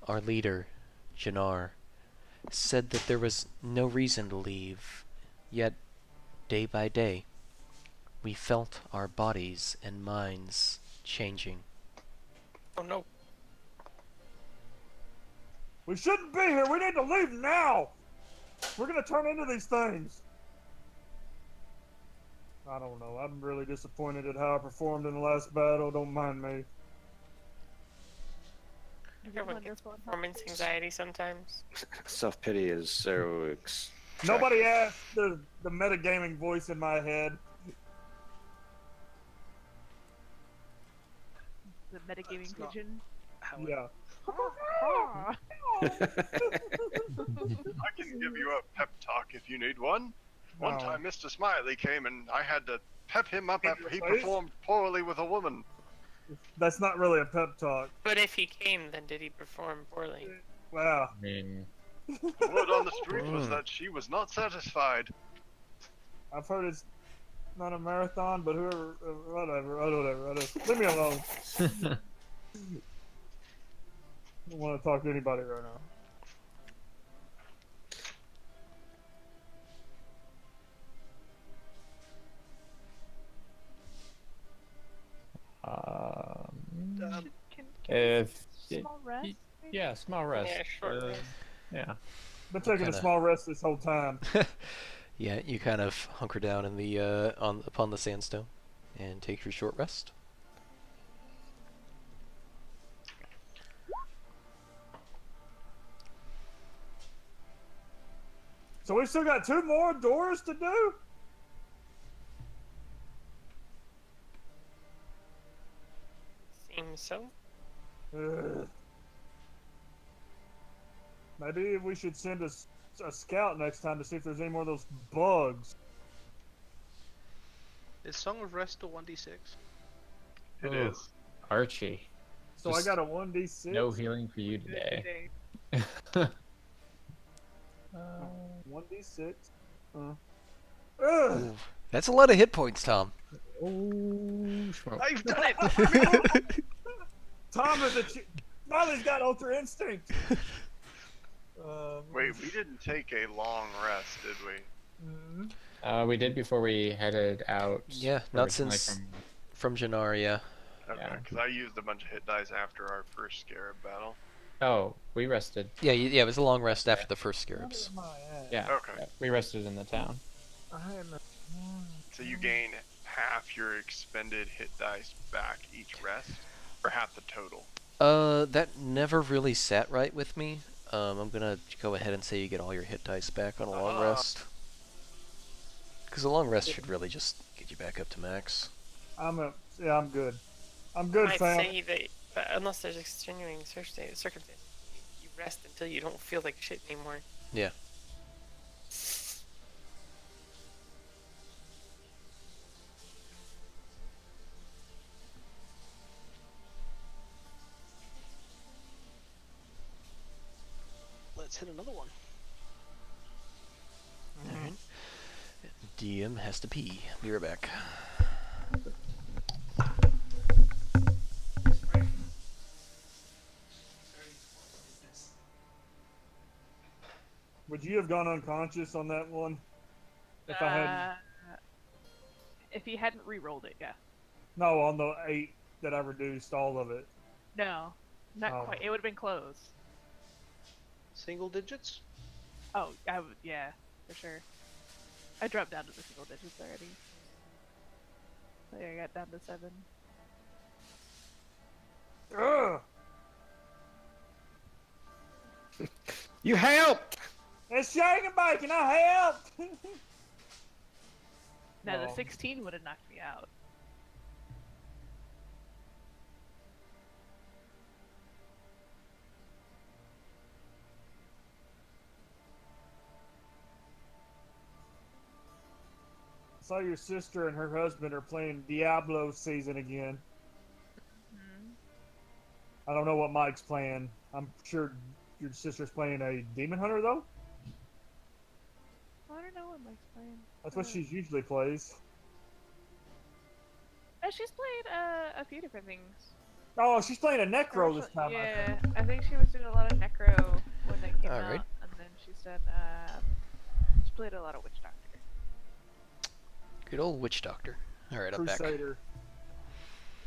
Our leader, Jannar, said that there was no reason to leave, yet day by day we felt our bodies and minds changing. Oh no. We shouldn't be here. We need to leave now. We're gonna turn into these things. I don't know. I'm really disappointed at how I performed in the last battle. Don't mind me. Everyone gets Wonderful and performance helpful. anxiety sometimes. Self pity is so. Nobody asked the metagaming voice in my head. The metagaming That's not- pigeon. How it- Yeah. Ah. I can give you a pep talk if you need one. One No. time, Mr. Smiley came and I had to pep him up In after your he face? performed poorly with a woman. That's not really a pep talk. But if he came, then did he perform poorly? Wow. I mean, The word on the street was Mm. that she was not satisfied. I've heard it's not a marathon, but whoever, whatever. Leave me alone. I don't want to talk to anybody right now. Can if small rest? maybe? yeah, small rest. Yeah, short rest. Yeah. Been taking a Kinda- small rest this whole time. Yeah, you kind of hunker down in the upon the sandstone, and take your short rest. So we've still got 2 more doors to do? Seems so. Ugh. Maybe we should send a scout next time to see if there's any more of those bugs. Is Song of Rest a 1d6? It Ooh. is. Archie. So I Just got a 1d6. No healing for you today. 1d6. Ugh. That's a lot of hit points, Tom. Oh, I've done it! Tom is Smiley's got Ultra Instinct. Wait, we didn't take a long rest, did we? mhm. we did before we headed out. Yeah, not originally since from Jannaria. Okay, Yeah. because I used a bunch of hit dice after our first Scarab battle. Oh, we rested. Yeah, yeah, it was a long rest after the first scarabs. Where am I at? Yeah. Okay. yeah, we rested in the town. I am at- So you gain half your expended hit dice back each rest, or half the total. That never really sat right with me. I'm gonna go ahead and say you get all your hit dice back on a long rest. Because a long rest should really just get you back up to max. I'm good. I'm good, I'd fam. say that, but unless there's extenuating circumstances, you rest until you don't feel like shit anymore. Yeah. Let's hit another one. Alright. DM has to pee. Be right back. Would you have gone unconscious on that one? If I had If he hadn't re-rolled it, yeah. no on the 8 that I reduced all of it. No, not Oh. quite. It would have been close. Single digits? Oh, I would, yeah, for sure. I dropped down to the single digits already. There, I got down to 7. Ugh! You helped! It's Shang and Bacon. I helped. Now the No. 16 would have knocked me out. Saw your sister and her husband are playing Diablo season again. Hmm. I don't know what Mike's playing. I'm sure your sister's playing a Demon Hunter though. I don't know what Mike's playing. That's what she usually plays. She's played a few different things. Oh, she's playing a Necro this time. I Yeah, think. I think she was doing a lot of Necro when they came Alright. out, and then she's done. She played a lot of Witch Doctor. Good old witch doctor. Alright, I'm back. Crusader,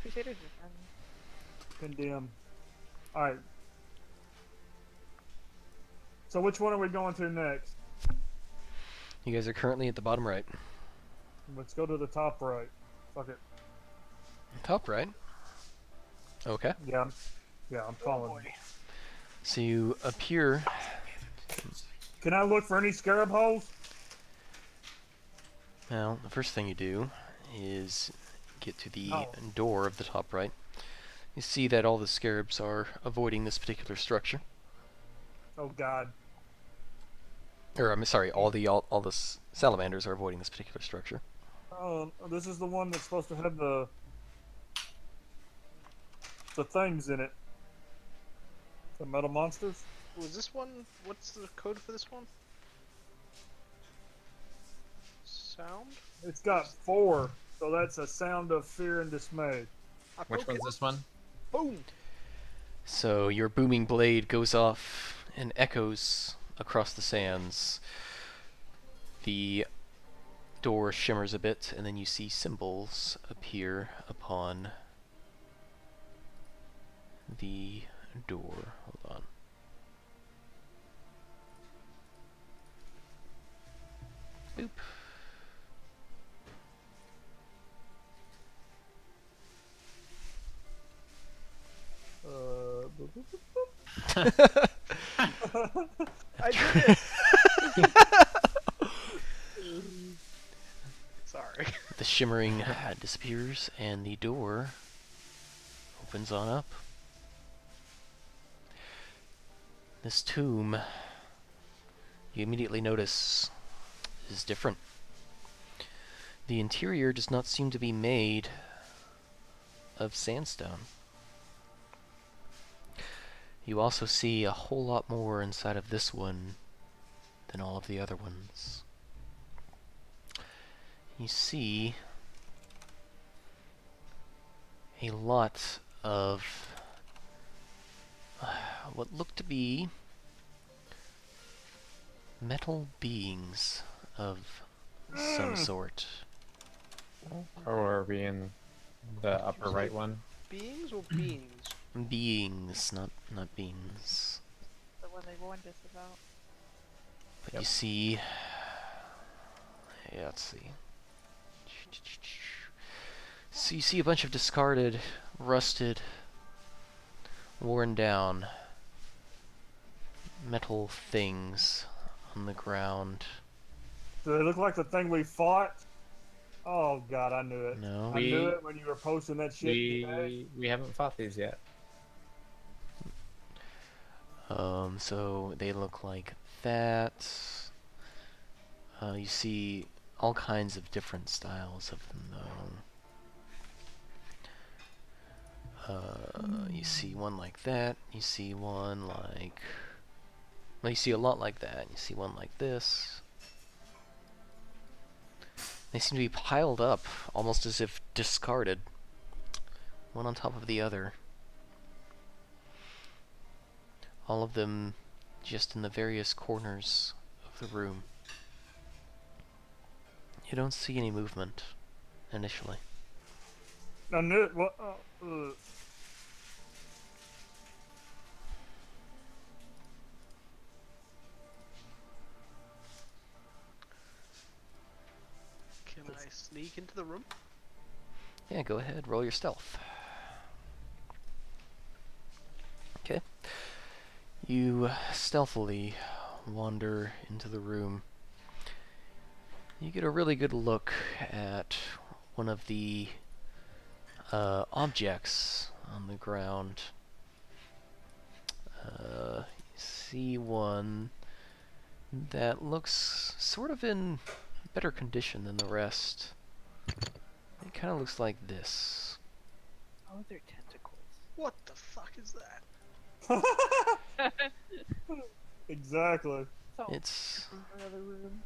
Crusaders are fun. Condemn. All right. So which one are we going to next? You guys are currently at the bottom right. Let's go to the top right. Fuck it. Top right. Okay. Yeah, I'm Oh following. boy. So you appear. Can I look for any scarab holes? Well, the first thing you do is get to the No. door of the top right. You see that all the scarabs are avoiding this particular structure. Oh God. Or I'm sorry, all the salamanders are avoiding this particular structure. Oh, this is the one that's supposed to have the things in it. The metal monsters. Was this one? What's the code for this one? Sound? It's got 4, so that's a sound of fear and dismay. I Which poke one's it. this one? Boom! So your booming blade goes off and echoes across the sands. The door shimmers a bit, and then you see symbols appear upon the door. Hold on. Boop. I did it! Sorry. The shimmering disappears, and the door opens on up. This tomb, you immediately notice, is different. The interior does not seem to be made of sandstone. You also see a whole lot more inside of this one than all of the other ones. You see a lot of what look to be metal beings of some sort. Or are we in the upper right one? Beings or beings? Beings, not beings. The one they warned us about. But Yep. you see, yeah, let's see. So you see a bunch of discarded, rusted, worn down metal things on the ground. Do they look like the thing we fought? Oh God, I knew it. No. I knew it when you were posting that shit today. We haven't fought these yet. So they look like that. You see all kinds of different styles of them, though. You see one like that. You see one like... Well, you see a lot like that. You see one like this. They seem to be piled up, almost as if discarded, one on top of the other. All of them just in the various corners of the room. You don't see any movement, initially. I knew it. What? Can I sneak into the room? Yeah, go ahead, roll your stealth. Okay. You stealthily wander into the room. You get a really good look at one of the objects on the ground. You see one that looks sort of in better condition than the rest. It kind of looks like this. Oh, they're tentacles. What the fuck is that? Exactly. So, It's in another room.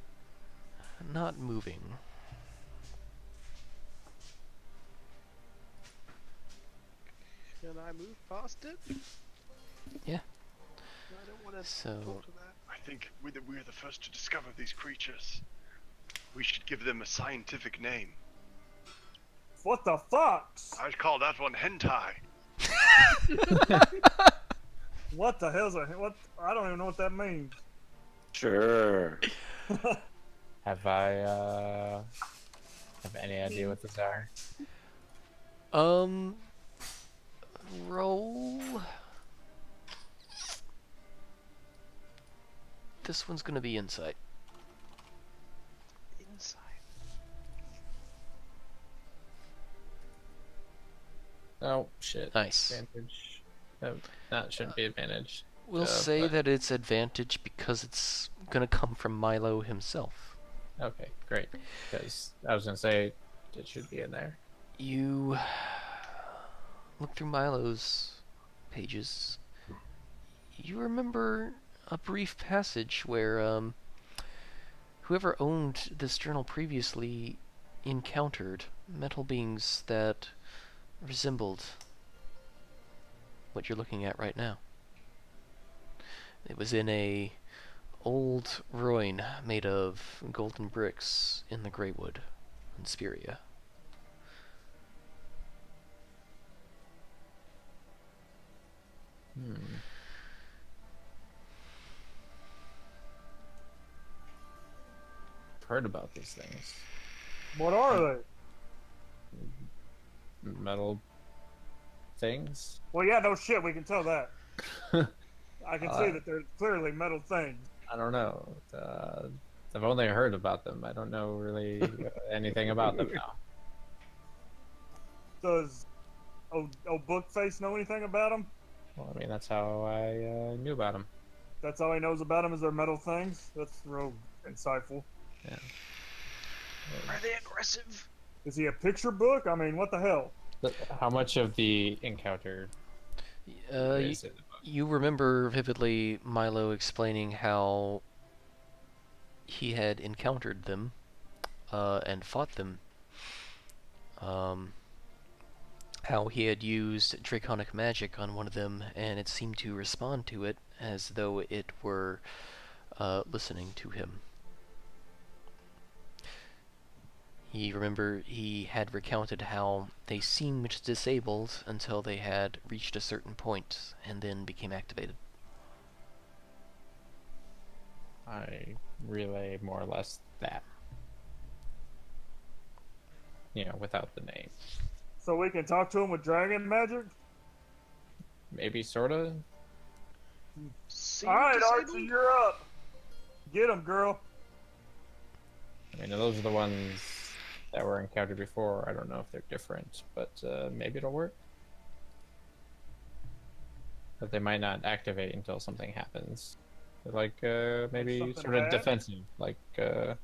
not moving. Can I move past it? Yeah. I don't want to So talk to that. I think we're the first to discover these creatures. We should give them a scientific name. What the fucks? I'd call that one hentai. What the hell's a what? I don't even know what that means. Sure. Have I have any idea what these are? roll This one's gonna be insight. Inside. Oh shit. Nice. Advantage. That shouldn't be advantage. We'll say but- that it's advantage because it's gonna come from Milo himself. Okay, great. Because I was gonna say it should be in there. You look through Milo's pages. You remember a brief passage where whoever owned this journal previously encountered metal beings that resembled what you're looking at right now. It was in a old ruin made of golden bricks in the Greywood in Speria. Heard about these things. What are they? Metal things. Well, yeah, no shit. We can tell that. I can see that they're clearly metal things. I don't know. I've only heard about them. I don't know really anything about them now. Does old Bookface know anything about them? Well, I mean, that's how I knew about them. That's all he knows about them is they're metal things. That's real insightful. Yeah. Are they aggressive? Is he a picture book? I mean, what the hell? How much of the encounter is in the book? You remember vividly Milo explaining how he had encountered them and fought them. How he had used draconic magic on one of them, and it seemed to respond to it as though it were listening to him. He had recounted how they seemed disabled until they had reached a certain point and then became activated. I relay more or less that. Without the name. So we can talk to him with dragon magic? Maybe sorta. See All right, disabled? Archie, you're up. Get him, girl. I mean, those are the ones that were encountered before. I don't know if they're different, but maybe it'll work. But they might not activate until something happens. They're like maybe something sort of bad? defensive, like Like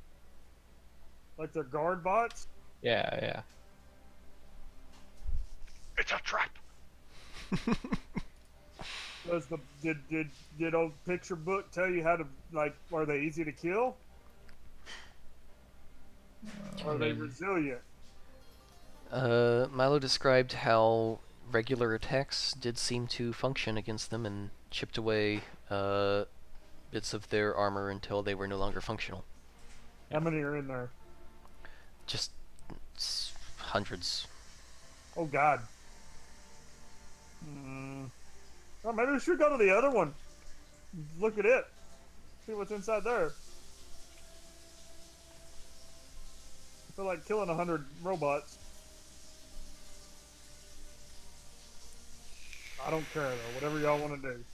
they're guard bots? yeah. It's a trap. Did old picture book tell you how to, like, are they easy to kill? Are they resilient? Milo described how regular attacks did seem to function against them and chipped away bits of their armor until they were no longer functional. How many are in there? Just hundreds. Oh, God. Well, maybe we should go to the other one. Look at it. See what's inside there. I feel like killing 100 robots. I don't care, though. Whatever y'all want to do.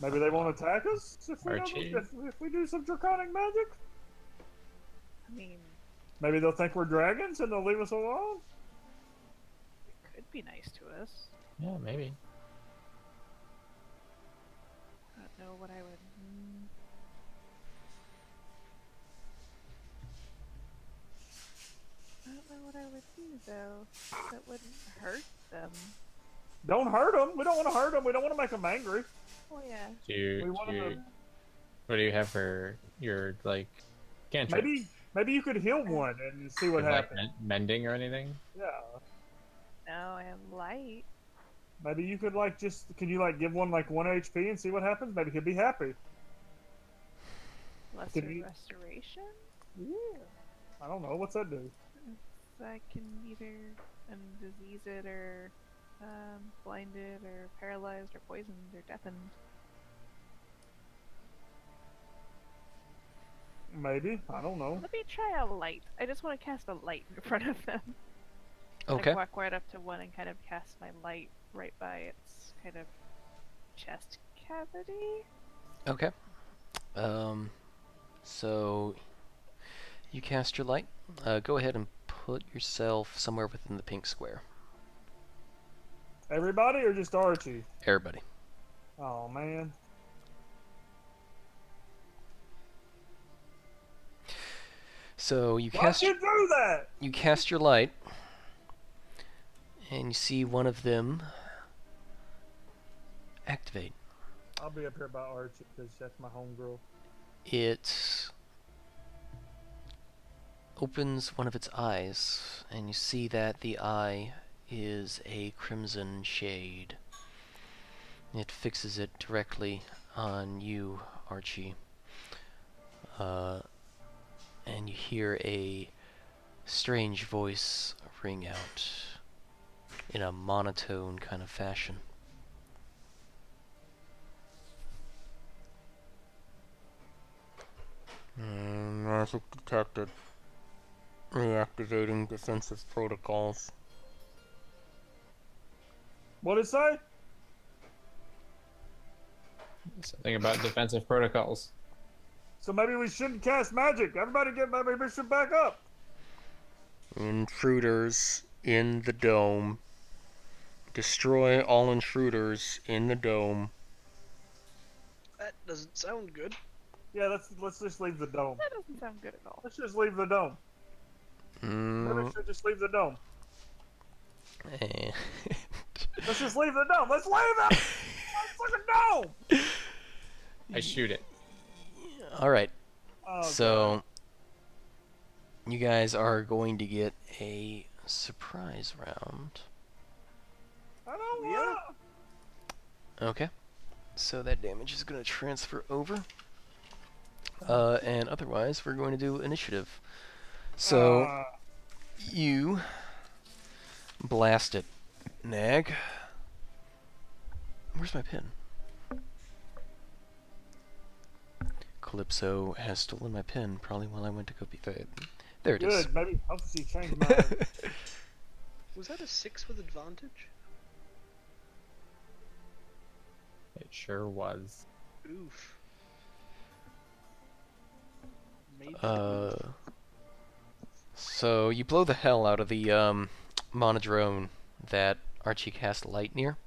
Maybe they won't attack us if we, Archie? if we do some draconic magic? I mean, Maybe they'll think we're dragons and they'll leave us alone? it could be nice to us. Yeah, maybe. I don't know what I would. I don't know what I would do though. That wouldn't hurt them. Don't hurt them. We don't want to hurt them. We don't want to make them angry. Oh yeah. We want them to... What do you have for your like cantrip? Maybe you could heal one and see what Like, happens. mending or anything? Yeah. No, I have light. Maybe you could like just can you like give one like 1 HP and see what happens? Maybe he'll be happy. Lesser Could you- restoration. Yeah. I don't know. What's that do? So I can either disease it or blinded or paralyzed or poisoned or deafened. Maybe. I don't know. Let me try a light. I just want to cast a light in front of them. Okay. Like walk right up to one and kind of cast my light right by its kind of chest cavity. Okay. So you cast your light. Go ahead and put yourself somewhere within the pink square. Everybody or just Archie? Everybody. Oh man. So you Why'd cast you do that? your light, and you see one of them activate. I'll be up here by Archie because that's my homegirl. It opens one of its eyes, and you see that the eye is a crimson shade. It fixes it directly on you, Archie. And you hear a strange voice ring out in a monotone kind of fashion. Magic detected. Reactivating defensive protocols. What'd it say? Something about defensive protocols. So maybe we shouldn't cast magic. Maybe we should back up. Intruders in the dome. Destroy all intruders in the dome. That doesn't sound good. Yeah, let's just leave the dome. That doesn't sound good at all. Let's just leave the dome. Maybe we should just leave the dome. And Let's just leave the dome. Let's leave it. Let's fucking dome. I shoot it. Alright, Oh, so you guys are going to get a surprise round. God. I don't want. Okay, so that damage is going to transfer over. And otherwise, we're going to do initiative. So you blast it. Nag. Where's my pin? Calypso has stolen my pin, probably while I went to go be fed. There it is. Good. Maybe hopefully she changed mine. Was that a 6 with advantage? It sure was. Oof. Maybe. So you blow the hell out of the monodrone that Archie cast light near,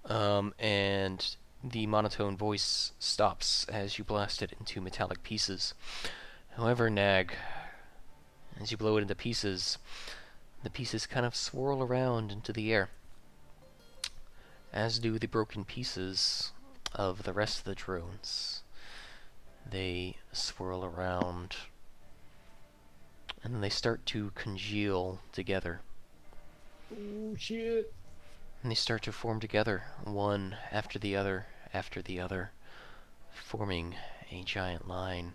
and the monotone voice stops as you blast it into metallic pieces. However, Nag, as you blow it into pieces, the pieces kind of swirl around into the air, as do the broken pieces of the rest of the drones. They swirl around, and then they start to congeal together. Oh shit. And they start to form together, one after the other, forming a giant line.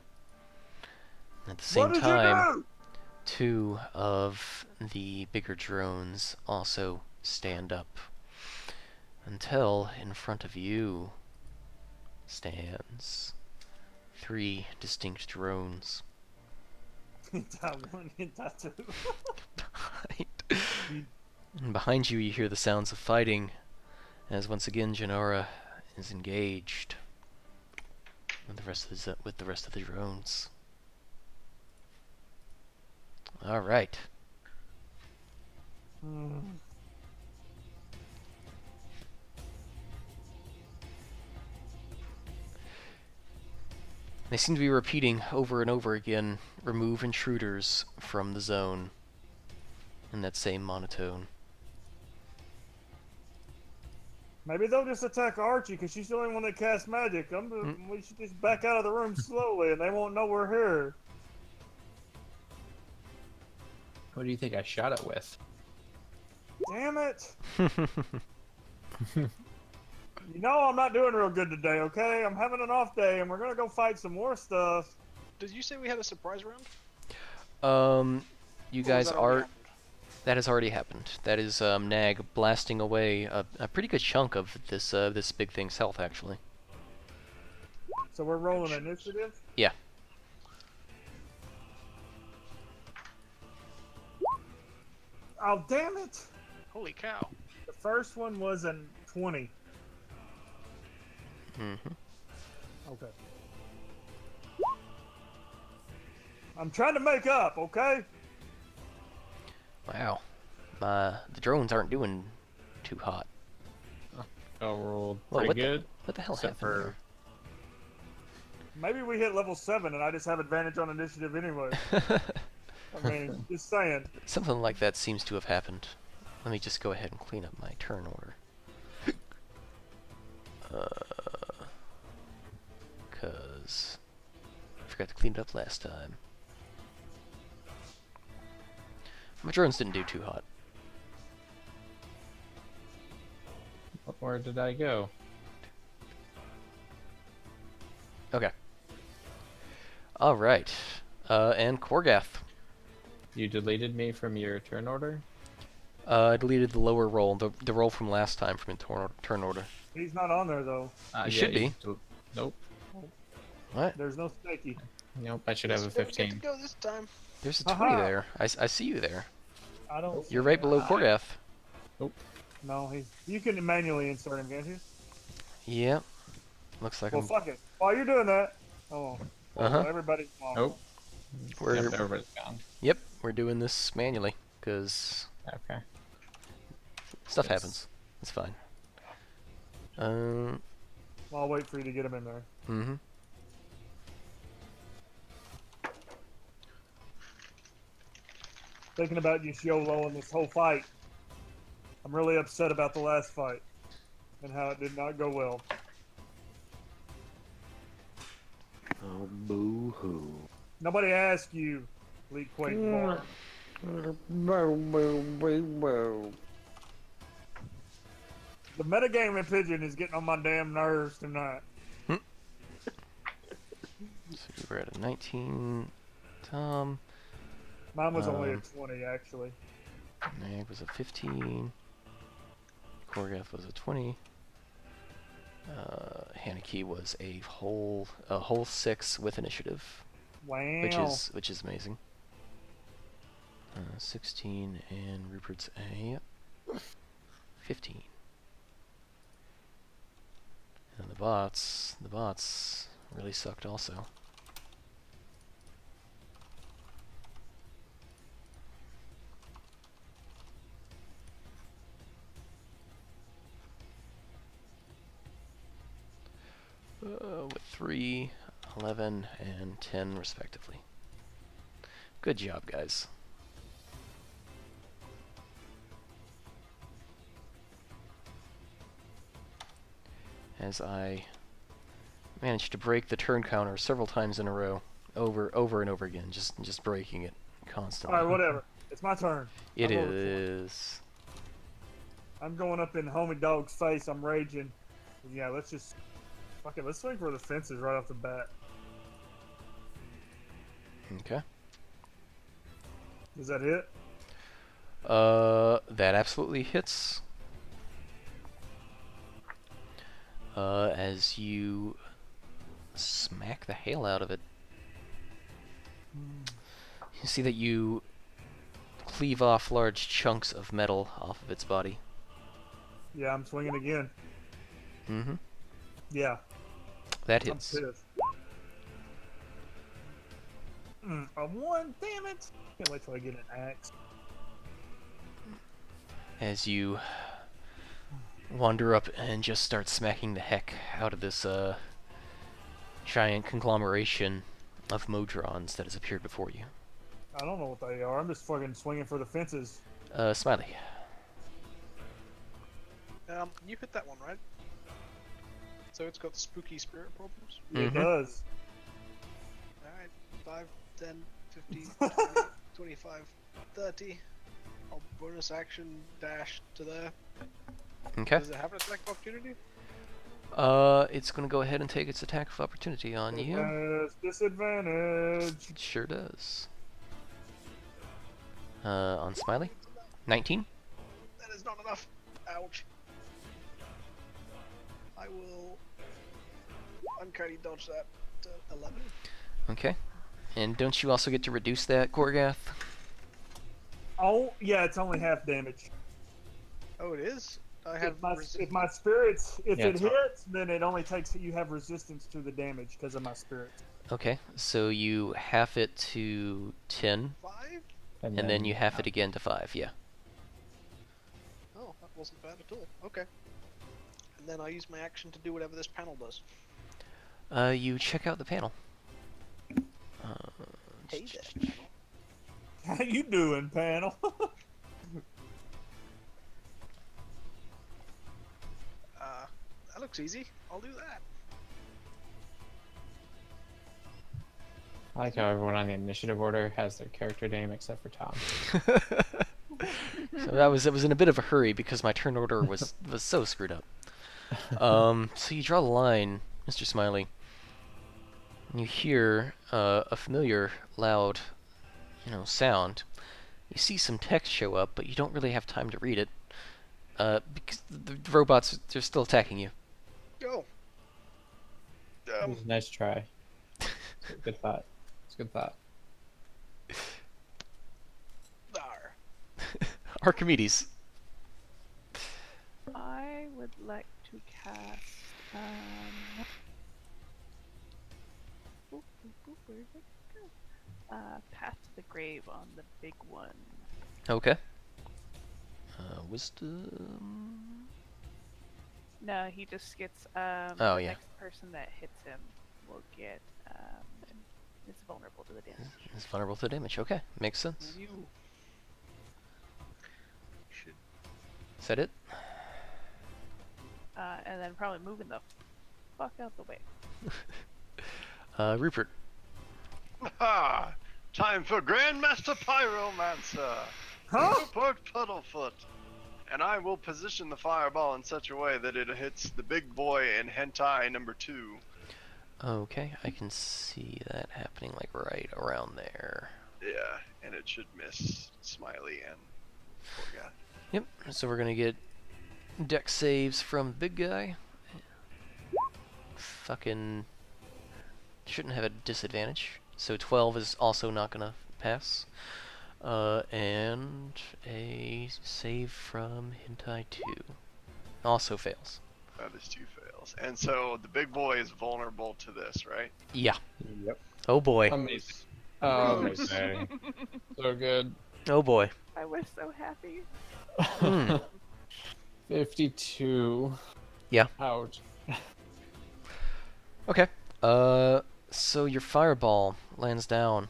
At the same time, two of the bigger drones also stand up, until in front of you stands three distinct drones. That one hit that too. And behind you, you hear the sounds of fighting, as once again Janora is engaged with the rest of the drones. All right. They seem to be repeating over and over again, remove intruders from the zone, in that same monotone. Maybe they'll just attack Archie because she's the only one that casts magic. We should just back out of the room slowly and they won't know we're here. What do you think I shot it with? Damn it. You know I'm not doing real good today, okay? I'm having an off day and we're gonna go fight some more stuff. Did you say we had a surprise round? You Or was guys that already are... happened? That has already happened. That is Nag blasting away a pretty good chunk of this big thing's health, actually. So we're rolling initiative? Yeah. Oh, damn it. Holy cow. The first one was a 20. Mm-hmm. Okay. I'm trying to make up, okay? Wow. The drones aren't doing too hot. I rolled Well, pretty what good. what the hell except happened for there? Maybe we hit level 7 and I just have advantage on initiative anyway. I mean, just saying. Something like that seems to have happened. Let me just go ahead and clean up my turn order. Cause I forgot to clean it up last time. My drones didn't do too hot. where did I go? Okay. Alright. And Korgath. You deleted me from your turn order? I deleted the lower roll, the roll from last time from your turn order. He's not on there, though. You should be. Nope. What? There's no snaky. Nope, I should have a Yes, we get 15. to go this time. There's a Haha. 20 there. I see you there. I don't. You're right below Korgath. No, you can manually insert him, can't you? Yep. Looks like Well, I'm... fuck it. While you're doing that, oh, Uh-huh. everybody's on. Nope. We're, Yep, everybody's gone. yep, we're doing this manually, because Okay. stuff Yes. happens. It's fine. Well, I'll wait for you to get him in there. Mm-hmm. Thinking about just YOLO in this whole fight. I'm really upset about the last fight and how it did not go well. Oh, boo-hoo. Nobody asked you, Lee Quaid Bar. The metagaming pigeon is getting on my damn nerves tonight. So we're at a 19. Tom. Mine was only a 20, actually. Mag was a 15. Korgath was a 20. Haneke was a whole 6 with initiative, Wow. which is amazing. 16 and Rupert's a 15. And the bots really sucked also. With 3, 11, and 10 respectively. Good job, guys. As I managed to break the turn counter several times in a row, over and over again, just breaking it constantly. Alright, whatever. It's my turn. It I'm over for is. I'm going up in homie dog's face. I'm raging. Yeah, let's just... Fuck it, let's swing for the fences right off the bat. Okay. Does that hit? That absolutely hits. As you smack the hail out of it. You see that you cleave off large chunks of metal off of its body. Yeah, I'm swinging again. Mm-hmm. Yeah, That I'm hits. pissed. A 1, damn it! Can't wait till I get an axe. As you wander up and just start smacking the heck out of this giant conglomeration of Modrons that has appeared before you. I don't know what they are. I'm just fucking swinging for the fences. Smiley. You hit that one, right? So it's got spooky spirit problems. It Mhm. does. Alright, 5, 10, 15, 20, 25, 30. I'll bonus action dash to there. Okay. Does it have an attack of opportunity? It's gonna go ahead and take its attack of opportunity on It you. has disadvantage. It sure does. On Smiley. 19. That is not enough. Ouch. I will uncanny dodge that to 11. Okay. And don't you also get to reduce that, Gorgath? Oh, yeah, it's only half damage. Oh, it is? I have If my spirits, if Yeah, it it's fine. hits, then it only takes you have resistance to the damage because of my spirits. Okay, so you half it to 10, 5? and then you half it again to 5, yeah. Oh, that wasn't bad at all. Okay. And then I'll use my action to do whatever this panel does. You check out the panel. Hey there, panel. How you doing, panel? That looks easy. I'll do that. I like how everyone on the initiative order has their character name except for Tom. So it was in a bit of a hurry because my turn order was so screwed up. So you draw the line, Mr. Smiley. And you hear a familiar, loud, sound. You see some text show up, but you don't really have time to read it. Because the robots, they're still attacking you. Go. It was a nice try. Good thought. It's a good thought. There. Archimedes. I would like to cast. Where did it go? Path to the Grave on the big one. Okay. Wisdom. No, he just gets. Oh, The yeah. next person that hits him will get. Is vulnerable to the damage. It's vulnerable to damage. Okay, makes sense. You should. Is that it? And then probably moving the fuck out the way. Rupert. Ha! Time for Grandmaster Pyromancer! Huh? Rupert Puddlefoot! And I will position the fireball in such a way that it hits the big boy in hentai number 2. Okay, I can see that happening like right around there. Yeah, and it should miss Smiley and poor guy. Yep, so we're gonna get dex saves from big guy. Fucking shouldn't have a disadvantage. So 12 is also not gonna pass. And a save from hentai 2 also fails. That is 2 fails. And so the big boy is vulnerable to this, right? Yeah. Yep. Oh boy. Amazing. Oh, amazing. So good. Oh boy. I was so happy. Hmm. 52. Yeah. Ouch. Okay. So your fireball lands down,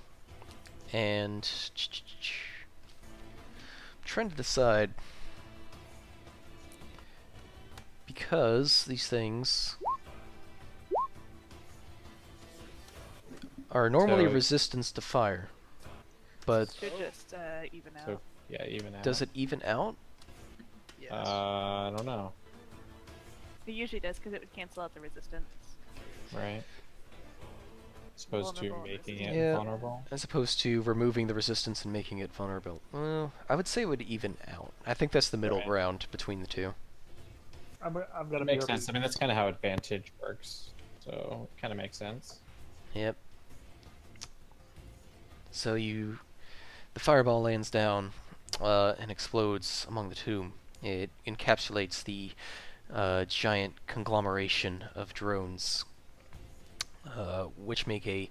and I'm trying to decide because these things are normally So- resistance to fire, but Should just even out. So, yeah, even out. does it even out? Yes. I don't know. It usually does because it would cancel out the resistance. Right? As opposed to Vulnerable making resistance. it Yeah. vulnerable. As opposed to removing the resistance and making it vulnerable. Well, I would say it would even out. I think that's the middle Right. ground between the two. I'm gonna It be makes able sense. I mean, that's kind of how advantage works. So, it kind of makes sense. Yep. So the fireball lands down and explodes among the two. It encapsulates the giant conglomeration of drones, which make a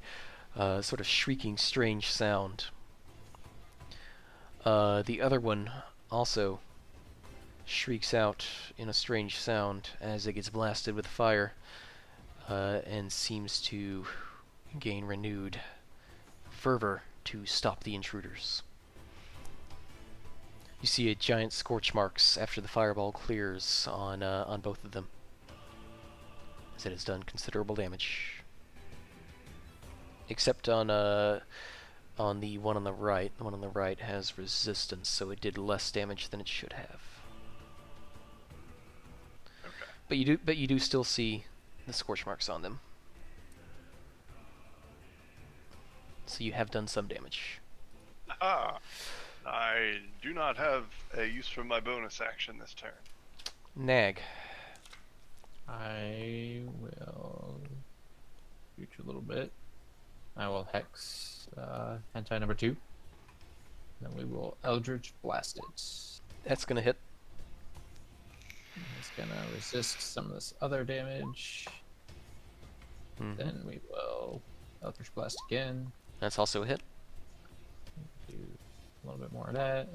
sort of shrieking, strange sound. The other one also shrieks out in a strange sound as it gets blasted with fire, and seems to gain renewed fervor to stop the intruders. You see a giant scorch marks after the fireball clears on both of them, as it has done considerable damage. Except on the one on the right. The one on the right has resistance, so it did less damage than it should have. Okay. But you do still see the scorch marks on them. So you have done some damage. Ah, I do not have a use for my bonus action this turn. Nag. I will shoot you a little bit. I will hex hentai number 2. Then we will Eldritch Blast it. That's gonna hit. It's gonna resist some of this other damage. Mhm. Then we will Eldritch Blast again. That's also a hit. Do a little bit more of that.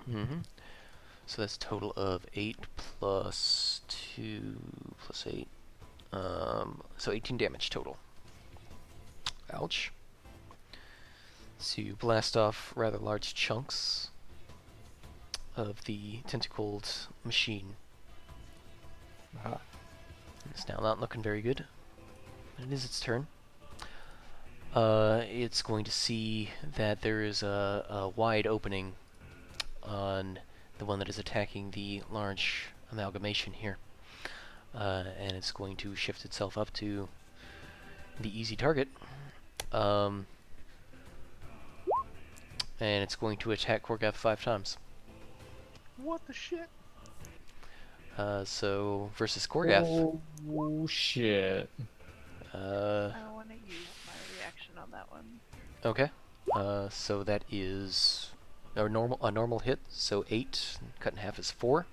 Mm-hmm. So that's a total of 8 plus 2 plus 8. So 18 damage total. Ouch. So you blast off rather large chunks of the tentacled machine. Ah, It's now not looking very good. It is its turn. It's going to see that there is a wide opening on the one that is attacking the large amalgamation here. And it's going to shift itself up to the easy target. And it's going to attack Korgath 5 times. What the shit? So, versus Korgath. oh shit. I want to use my reaction on that one. Okay. So that is a normal hit. So 8 cut in half is 4.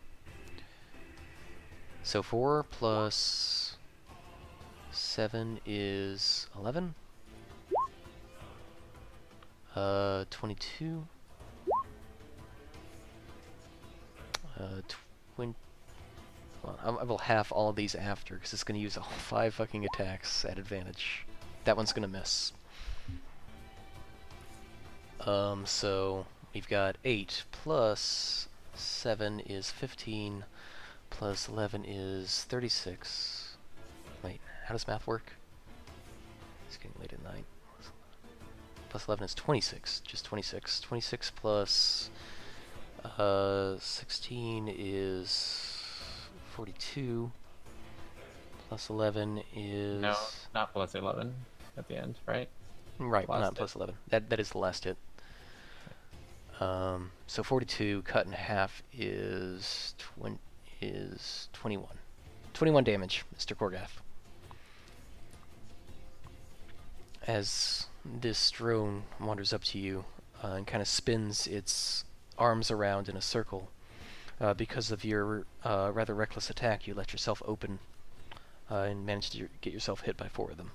So 4 plus 7 is 11. 22. 20. I will half all of these after because it's going to use all 5 fucking attacks at advantage. That one's going to miss. So we've got 8 plus 7 is 15, plus 11 is 36. Wait, how does math work? It's getting late at night. Plus 11 is 26, just 26. 26 plus 16 is 42. Plus 11 is... No, not plus 11 at the end, right? Right, Last not hit. plus 11. That is the last hit. So 42 cut in half is 21. 21 damage, Mr. Korgath. As this drone wanders up to you and kind of spins its arms around in a circle, because of your rather reckless attack, you let yourself open and managed to get yourself hit by 4 of them.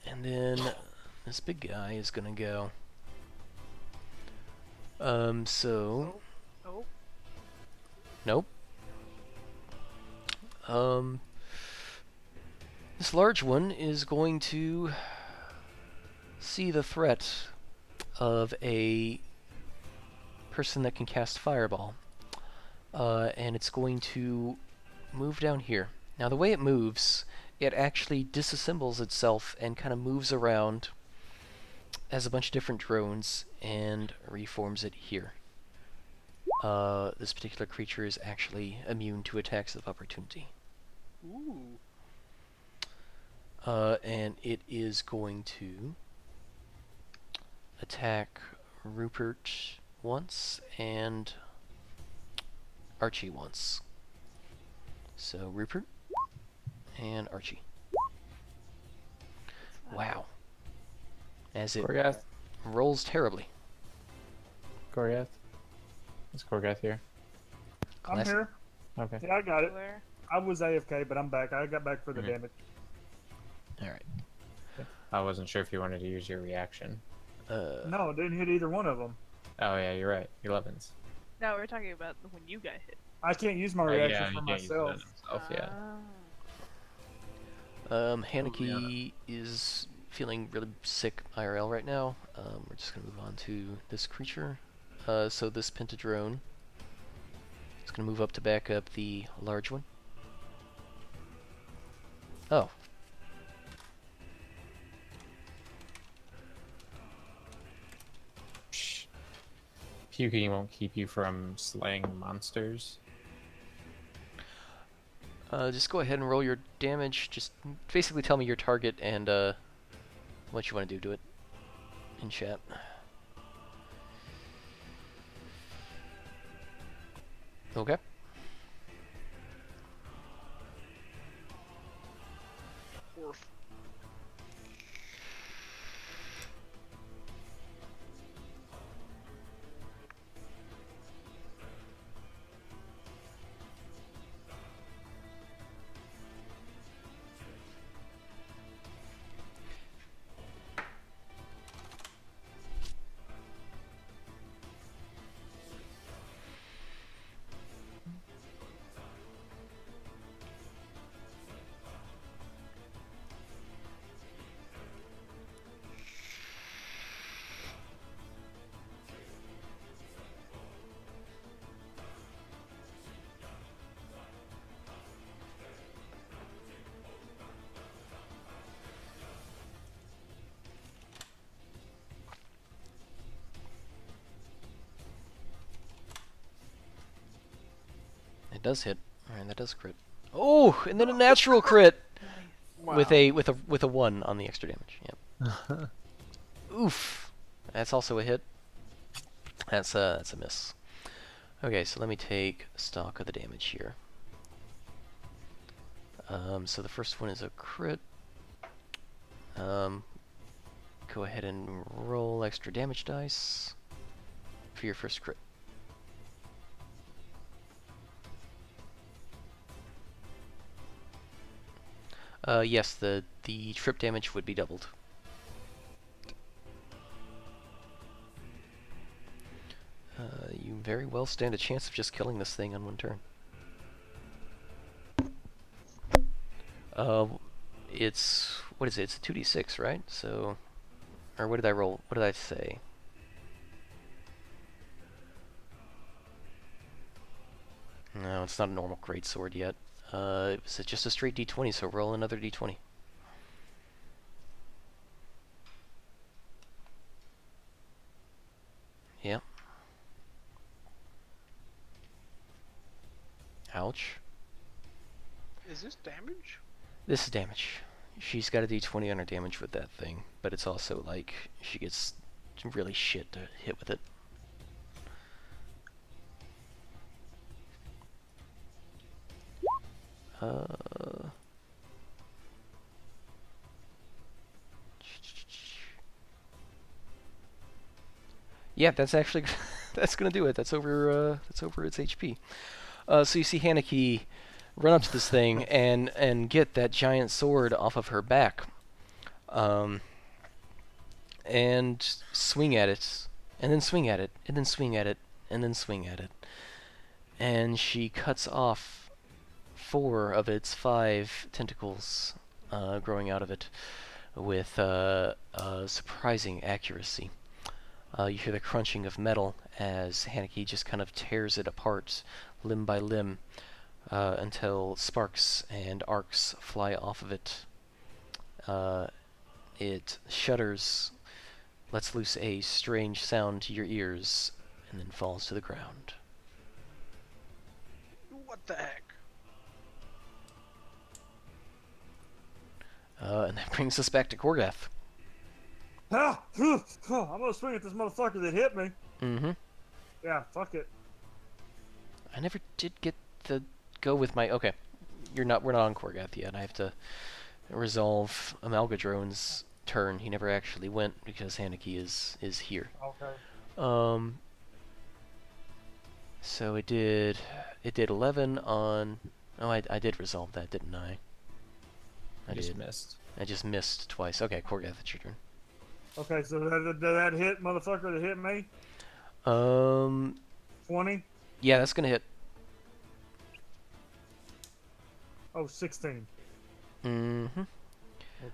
And then this big guy is gonna go. So Oh, nope. This large one is going to see the threat of a person that can cast Fireball. And it's going to move down here. Now the way it moves, it actually disassembles itself and kind of moves around as a bunch of different drones and reforms it here. This particular creature is actually immune to attacks of opportunity. Ooh. And it is going to attack Rupert once and Archie once. So Rupert and Archie. Wow. As it Korgath? rolls terribly. Korgath? Is Korgath here? I'm Classic. here. Okay. Yeah, I got it. where? I was AFK, but I'm back. I got back for the Okay. damage. Alright. I wasn't sure if you wanted to use your reaction. No, it didn't hit either one of them. Oh yeah, you're right. 11s. No, we're talking about when you got hit. I can't use my Oh, reaction yeah, for you can't use it on myself. himself, yeah. Haneke is feeling really sick IRL right now. We're just going to move on to this creature. So this Pentadrone is going to move up to back up the large one. Oh. Shh. Puking won't keep you from slaying monsters. Just go ahead and roll your damage. Just basically tell me your target and what you want to do to it in chat. Okay. Orf. It does hit. Alright, that does crit. Oh, and then a natural crit with a 1 on the extra damage. Yep. Oof. That's also a hit. That's a miss. Okay, so let me take stock of the damage here. So the first one is a crit. Go ahead and roll extra damage dice for your first crit. Yes, the trip damage would be doubled. You very well stand a chance of just killing this thing on one turn. It's, what is it? It's a 2d6, right? So, or what did I roll? What did I say? No, it's not a normal greatsword yet. It's just a straight d20, so roll another d20. Yep. Ouch. Is this damage? This is damage. She's got a d20 on her damage with that thing, but it's also like she gets really shit to hit with it. Yeah, that's actually that's gonna do it. That's over its HP. So you see Haneke run up to this thing and get that giant sword off of her back, and swing at it, and then swing at it, and then swing at it, and then swing at it, and she cuts off 4 of its 5 tentacles growing out of it with surprising accuracy. You hear the crunching of metal as Haneke just kind of tears it apart limb by limb until sparks and arcs fly off of it. It shudders, lets loose a strange sound to your ears, and then falls to the ground. What the heck? And that brings us back to Korgath. I'm gonna swing at this motherfucker that hit me. Mm-hmm. Yeah, fuck it. I never did get to go with my... Okay, we're not on Korgath yet. I have to resolve Amalgadrone's turn. He never actually went because Haneke is here. Okay. So it did 11 on... Oh, I did resolve that, didn't I? I just did. missed. I just missed twice. Okay, Korgath, it's your turn. Okay, so did that hit motherfucker that hit me? 20? Yeah, that's gonna hit. Oh, 16. Mm-hmm.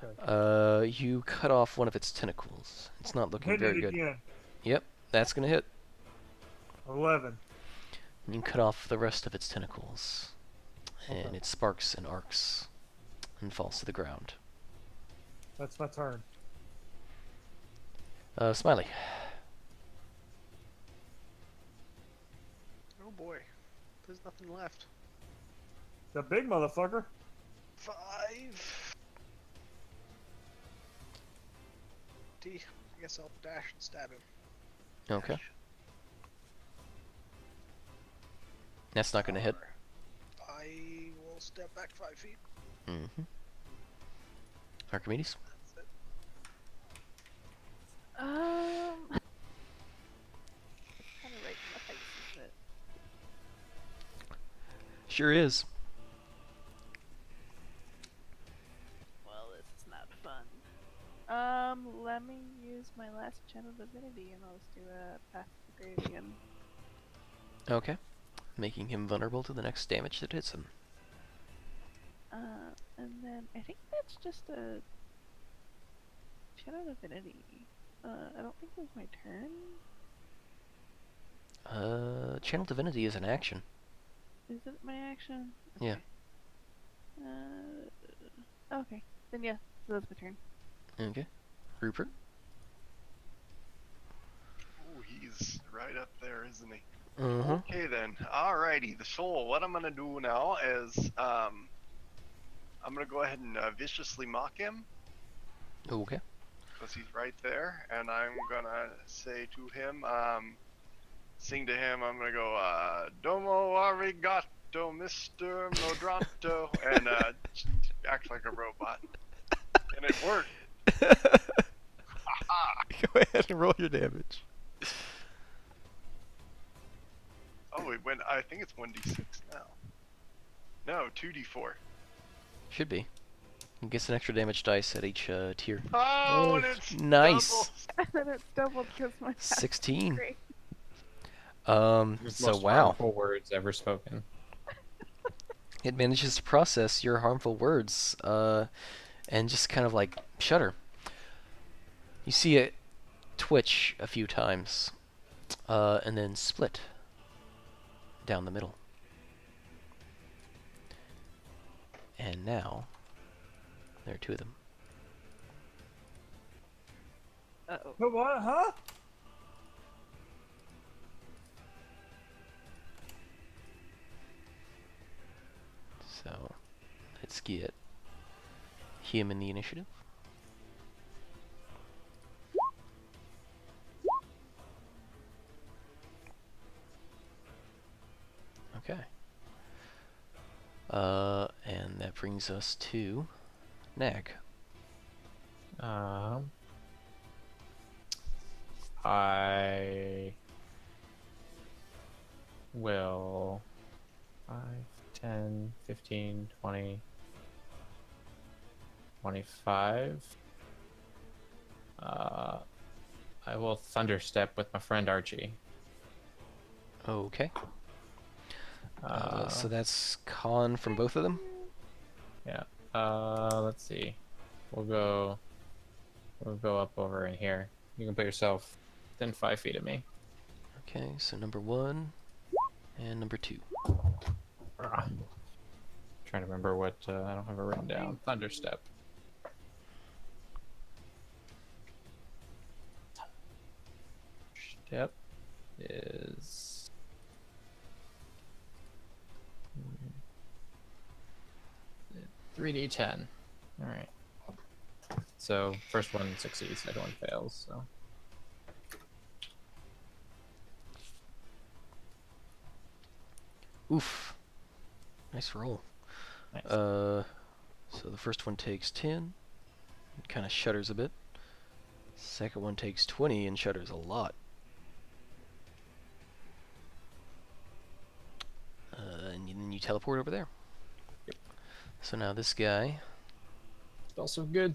Okay. You cut off one of its tentacles. It's not looking Hit very it good. again. Yep, that's gonna hit. 11. And you cut off the rest of its tentacles. And Okay. it sparks and arcs and falls to the ground. That's my turn. Smiley. Oh boy. There's nothing left. The big motherfucker. 5. I guess I'll dash and stab him. Okay. That's not gonna hit. I will step back 5 feet. Mm-hmm. Archimedes? That's it. Kind of right in the face, isn't it? Sure is. Well, this is not fun. Let me use my last channel divinity and I'll just do a path to the grave again. Okay. Making him vulnerable to the next damage that hits him. And then I think that's just a channel divinity. I don't think it was my turn. Channel Divinity is an action. Is it my action? Yeah. Okay. Then yeah, so that's my turn. Okay. Rupert? Ooh, he's right up there, isn't he? Mm-hmm. Okay then. Alrighty. So what I'm gonna do now is I'm gonna go ahead and viciously mock him Okay. because he's right there, and I'm gonna say to him, sing to him. I'm gonna go, "Domo arigato, Mr. Modranto," and act like a robot, and it worked. Go ahead and roll your damage. Oh, it went. I think it's 1d6 now. No, 2d4. Should be. It gets an extra damage dice at each tier. Oh, and it's Nice. double. And then it's doubled because my math is 16. great. So Most wow. harmful words ever spoken. It manages to process your harmful words, and just kind of like shudder. You see it twitch a few times, and then split down the middle. And now, there are two of them. Uh-oh. But what? Huh? So, let's get him in the initiative. Okay. And that brings us to Nag. I will 5, 10, 15, 20, 25. I will thunderstep with my friend Archie. Okay. So that's con from both of them? Yeah. Let's see. We'll go up over in here. You can put yourself within 5 feet of me. Okay, so number 1 and number 2. Trying to remember what I don't have it written down. Thunderstep. Step is 3d10. All right. So first one succeeds, second one fails. So Oof. Nice roll. nice. So the first one takes 10. It kind of shudders a bit. Second one takes 20 and shudders a lot. And then you teleport over there. Yep. So now this guy... Spell's so good.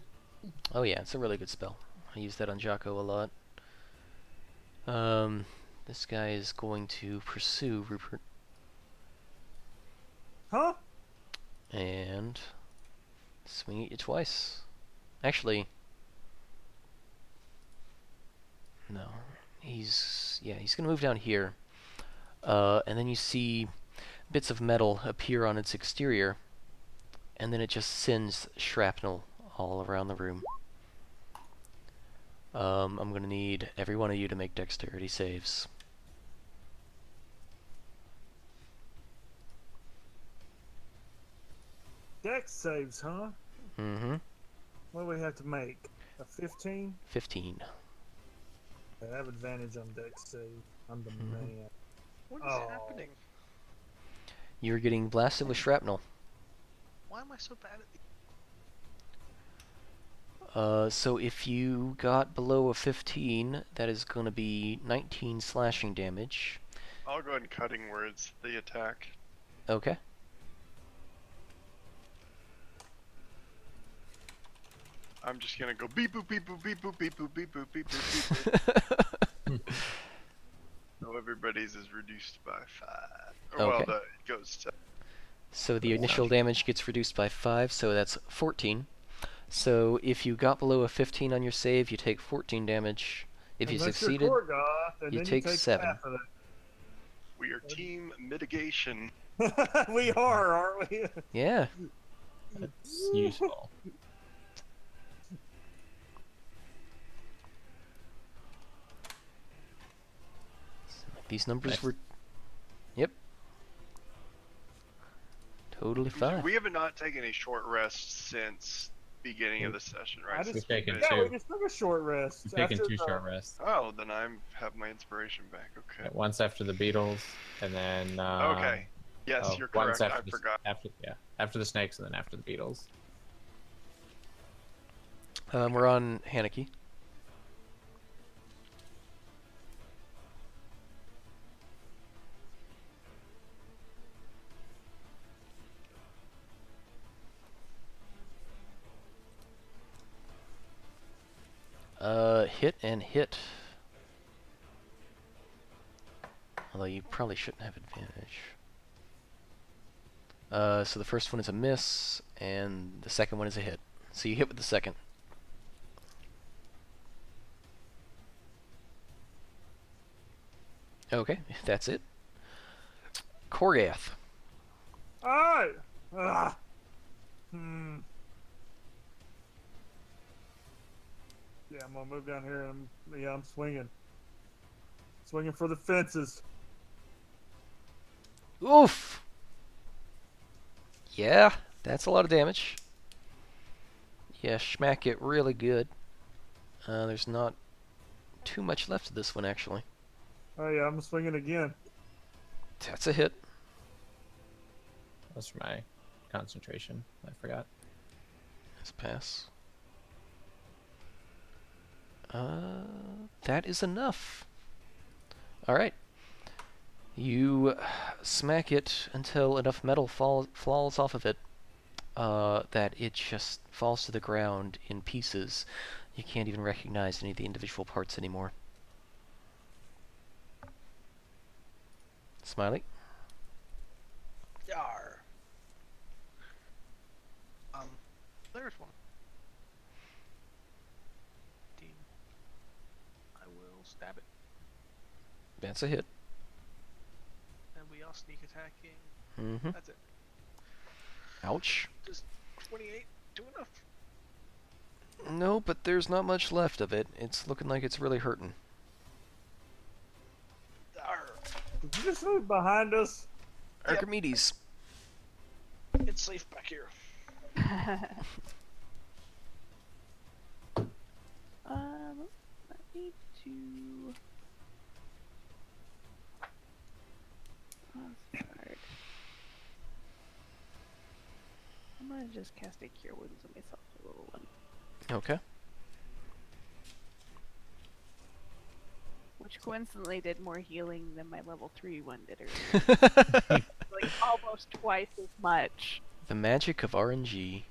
Oh yeah, it's a really good spell. I use that on Jocko a lot. This guy is going to pursue Rupert Huh? and swing at you twice. Actually, no. He's gonna move down here. And then you see bits of metal appear on its exterior, and then it just sends shrapnel all around the room. I'm gonna need every one of you to make dexterity saves. Dex saves, huh? Mm-hmm. What do we have to make? A 15? 15. I have advantage on Dex save. I'm the Mhm. man. What is Oh. happening? You're getting blasted with shrapnel. Why am I so bad at these? So if you got below a 15, that is going to be 19 slashing damage. I'll go ahead and cutting words the attack. Okay. I'm just gonna go beep boop beep boop beep boop beep boop beep boop beep boop beep boop. So everybody's is reduced by 5. Or, Okay. well, it goes to. So the initial damage gets reduced by 5, so that's 14. So if you got below a 15 on your save, you take 14 damage. If you Unless succeeded, you're Korgoth, and you then take you take 7. half of We are team mitigation. it. We are, aren't we? yeah. That's useful. These numbers Nice. were Totally fine. We have not taken a short rest since beginning of the session, right? I just We've taken yeah, we two. just took a short rest. We've taken after two the- short rests. Oh, then I have my inspiration back. Okay. Once after the beetles, and then Okay. Yes, oh, you're once correct. I after the, forgot. after the snakes, and then after the beetles. We're on Haneke. Hit and hit. Although you probably shouldn't have advantage. So the first one is a miss, and the second one is a hit. So you hit with the second. Okay, that's it. Korgath. Alright. Ah. Yeah, I'm gonna move down here and I'm swinging. Swinging for the fences. Oof! Yeah, that's a lot of damage. Yeah, schmack it really good. There's not too much left of this one, actually. Oh yeah, I'm swinging again. That's a hit. That's for my concentration. I forgot. That's a pass. That is enough. Alright. You smack it until enough metal falls off of it that it just falls to the ground in pieces. You can't even recognize any of the individual parts anymore. Smiley? Yar. There's one. I will stab it. That's a hit. And we all sneak attacking. Mm-hmm. That's it. Ouch. Does 28 do enough? No, but there's not much left of it. It's looking like it's really hurting. Arr. Did you just move behind us? Yep. Archimedes. It's safe back here. Let me do. Oh, this is hard. I'm gonna just cast a Cure Wounds on myself, a little one. Okay. Which coincidentally did more healing than my level 3 one did earlier. Like almost twice as much. The magic of RNG.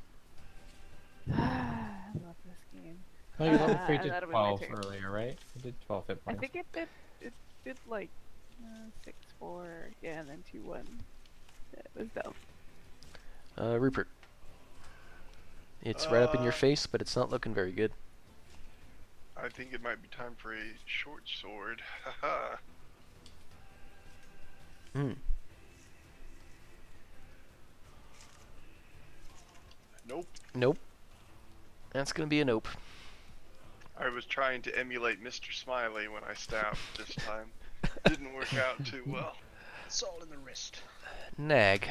I love this game. Oh, you level 3 and did that'll be my 12 turn. earlier, right? You did 12 hit I points. think it did like 6, 4, yeah, and then 2, 1. It was dumb. Rupert. It's right up in your face, but it's not looking very good. I think it might be time for a short sword. Haha. Hmm. Nope. Nope. That's gonna be a nope. I was trying to emulate Mr. Smiley when I stabbed this time. Didn't work out too well. It's all in the wrist. Nag.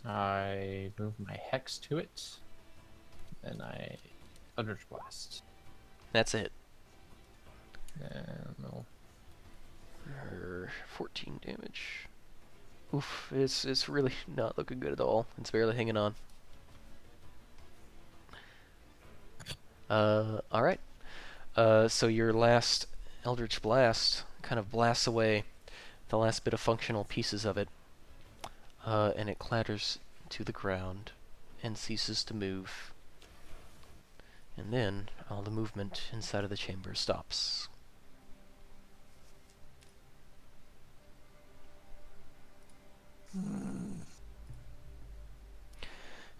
I move my hex to it, and I Eldritch Blast. That's a hit. No. 14 damage. Oof, it's really not looking good at all. It's barely hanging on. Alright. So your last Eldritch Blast kind of blasts away the last bit of functional pieces of it. And it clatters to the ground and ceases to move. And then all the movement inside of the chamber stops.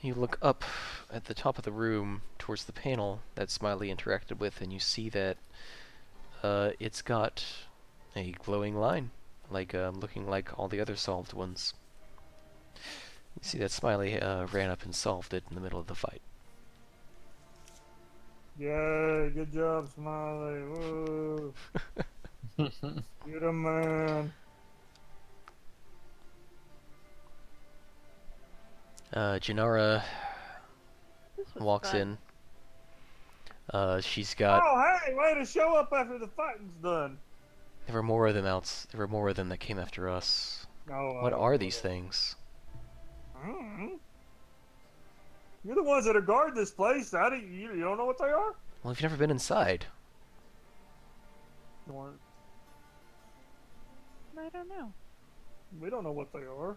You look up at the top of the room towards the panel that Smiley interacted with, and you see that it's got a glowing line, like looking like all the other solved ones. You see that Smiley ran up and solved it in the middle of the fight. Yay, good job, Smiley. Woo. You're the man. Janara This was walks fun. in. She's got. Oh, hey, way to show up after the fighting's done. There were more of them There were more of them that came after us. No, What are these things? You're the ones that are guarding this place. How do you don't know what they are? Well, you've never been inside. I don't know. We don't know what they are.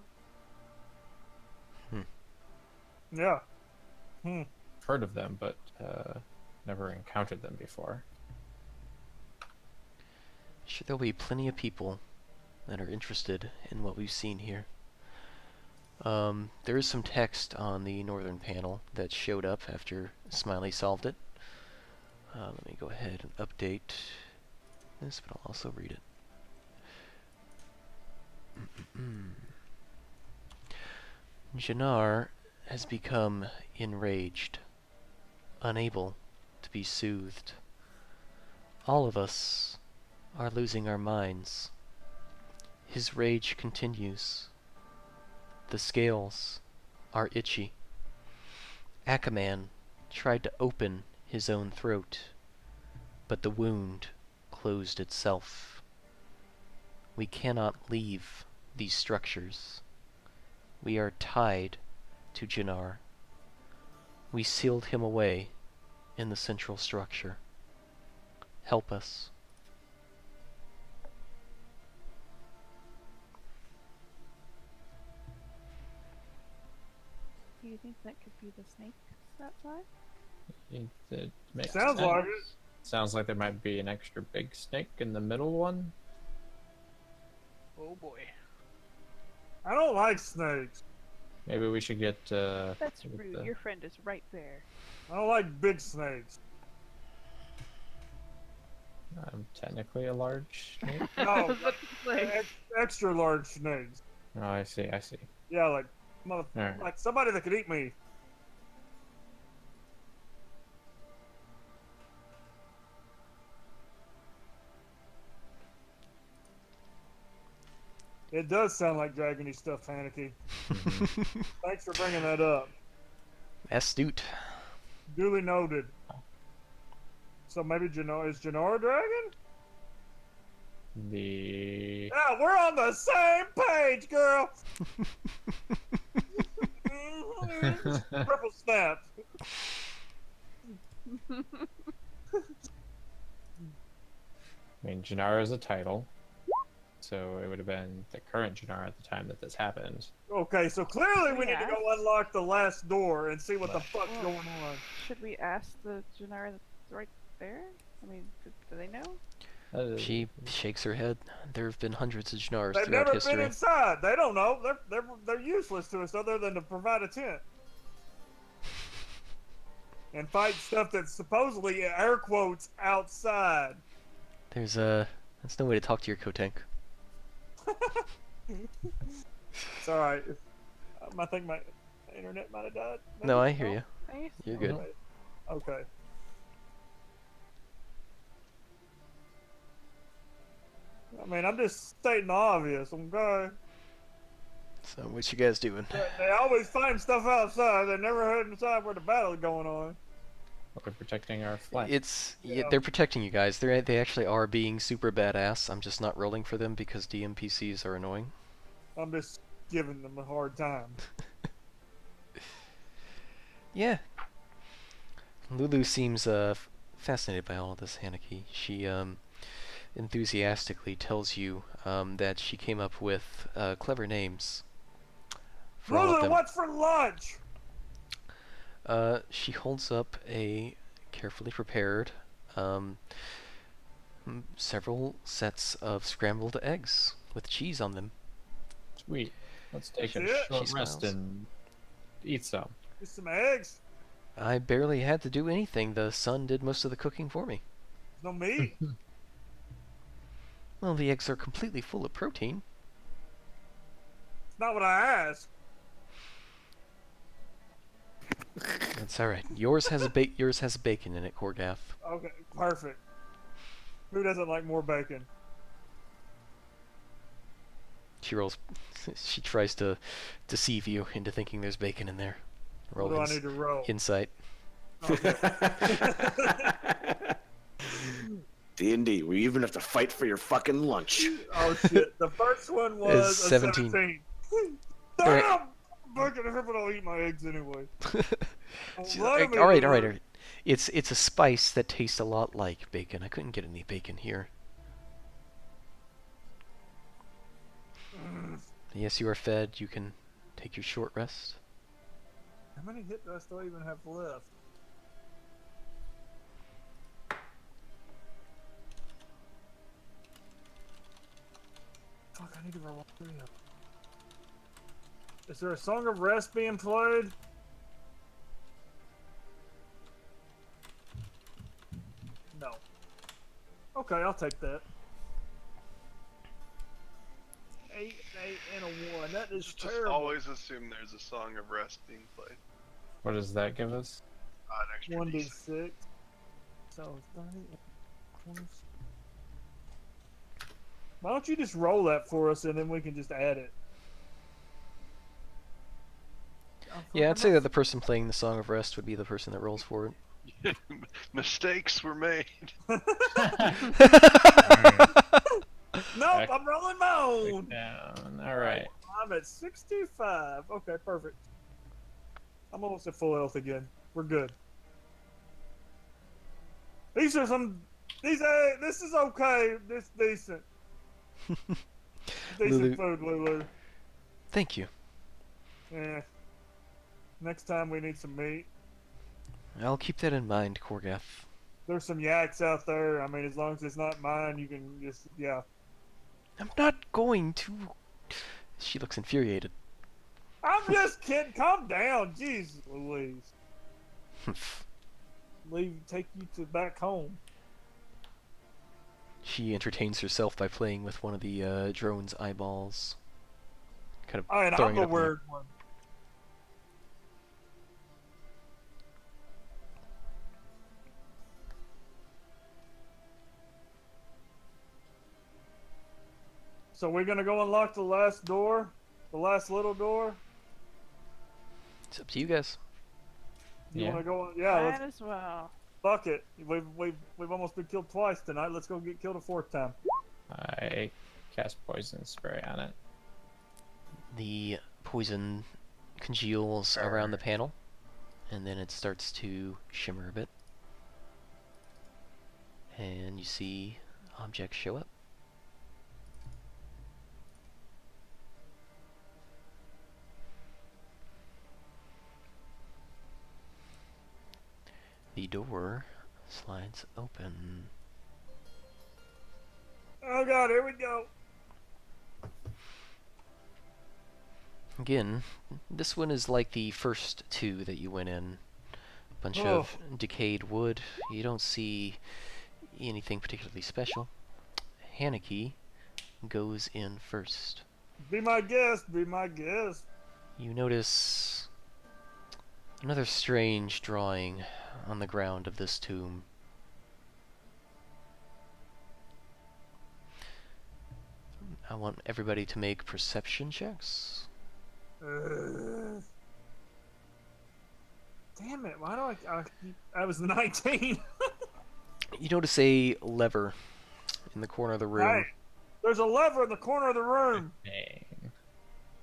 Hmm. Yeah. Heard of them, but never encountered them before. Sure, there'll be plenty of people that are interested in what we've seen here. There is some text on the northern panel that showed up after Smiley solved it. Let me go ahead and update this, but I'll also read it. Jannar has become enraged, unable to be soothed. All of us are losing our minds. His rage continues. The scales are itchy. Akaman tried to open his own throat, but the wound closed itself. We cannot leave these structures. We are tied to Jannar. We sealed him away in the central structure. Help us. Do you think that could be the snake outside? It makes Sounds sense. like it. Sounds like there might be an extra big snake in the middle one. Oh boy. I don't like snakes. Maybe we should get. That's get rude. the- Your friend is right there. I don't like big snakes. I'm technically a large snake. No, Like, extra large snakes. Oh, I see. I see. Yeah, like Alright. like somebody that could eat me. It does sound like dragony stuff, Haneke. Thanks for bringing that up. Astute. Duly noted. So maybe Jannar is Jannar a dragon? The Yeah, we're on the same page, girl. Triple snap. I mean, Janara is a title, so it would have been the current Janara at the time that this happened. Okay, so clearly we need to Yeah. go unlock the last door and see what the fuck's Well, going on. should we ask the Janara that's right there? I mean, do they know? She shakes her head. There have been hundreds of Jannars They've throughout never history. been inside. They don't know. They're useless to us other than to provide a tent and fight stuff that's supposedly air quotes outside. That's no way to talk to your Kotank. It's all right. I think my internet might have died. No, I hear you. I You're good. Okay. Okay. I mean, I'm just stating the obvious, okay? So what you guys doing? They always find stuff outside. They never heard inside where the battle's going on. We're protecting our flank. Yeah, they're protecting you guys. They actually are being super badass. I'm just not rolling for them because DMPCs are annoying. I'm just giving them a hard time. Yeah. Lulu seems fascinated by all of this, Haneke. She enthusiastically tells you that she came up with clever names for all of Lulu, them. what's for lunch? She holds up a carefully prepared several sets of scrambled eggs with cheese on them. Sweet. Let's take That's a it? short She rest smiles. and eat some. Just some eggs. I barely had to do anything. The sun did most of the cooking for me. No meat. Well, the eggs are completely full of protein. It's not what I asked. That's all right. Yours has bacon in it, Korgath. Okay, perfect. Who doesn't like more bacon? She rolls. She tries to deceive you into thinking there's bacon in there. Roll What do I need to roll? insight. Okay. D&D, we even have to fight for your fucking lunch. Oh shit! The first one was Is a 17. 17. Alright. Damn! Fucking everybody will eat my eggs anyway. She's Let like, 'em eat all right, it, all right, Lou. all right. It's a spice that tastes a lot like bacon. I couldn't get any bacon here. Yes, you are fed. You can take your short rest. How many hit dice do I even have left? Fuck, I need to roll 3 of them. Is there a Song of Rest being played? No. Okay, I'll take that. 8, 8, and a 1. That is Just terrible. always assume there's a Song of Rest being played. What does that give us? An extra D6. 1d6. So 30, 20. Why don't you just roll that for us and then we can just add it? Yeah, I'd say that the person playing the Song of Rest would be the person that rolls for it. Mistakes were made. Nope, I'm rolling my own. Down. All right. I'm at 65. Okay, perfect. I'm almost at full health again. We're good. These are some. These. This is okay. This decent. Decent Lulu. food, Lulu. Thank you. Yeah. Next time we need some meat. I'll keep that in mind, Korgath. There's some yaks out there. I mean, as long as it's not mine, you can just yeah. I'm not going to. She looks infuriated. I'm just kidding. Calm down. Jeez Louise. Take you to back home. She entertains herself by playing with one of the drone's eyeballs. Kind of Oh, and throwing I'm it the up in the- weird one. So we're gonna go unlock the last door, the last little door. It's up to you guys. You Yeah. wanna go? Yeah, Might let's as well. fuck it. We've almost been killed twice tonight. Let's go get killed a 4th time. I cast poison spray on it. The poison congeals around the panel, and then it starts to shimmer a bit. And you see objects show up. The door slides open. Oh god, here we go. Again, this one is like the first two that you went in. Bunch Oh. of decayed wood. You don't see anything particularly special. Haneke goes in first. Be my guest. Be my guest. You notice another strange drawing on the ground of this tomb. I want everybody to make perception checks. Damn it! Why do I was 19. You notice a lever in the corner of the room. Hey, there's a lever in the corner of the room. Dang.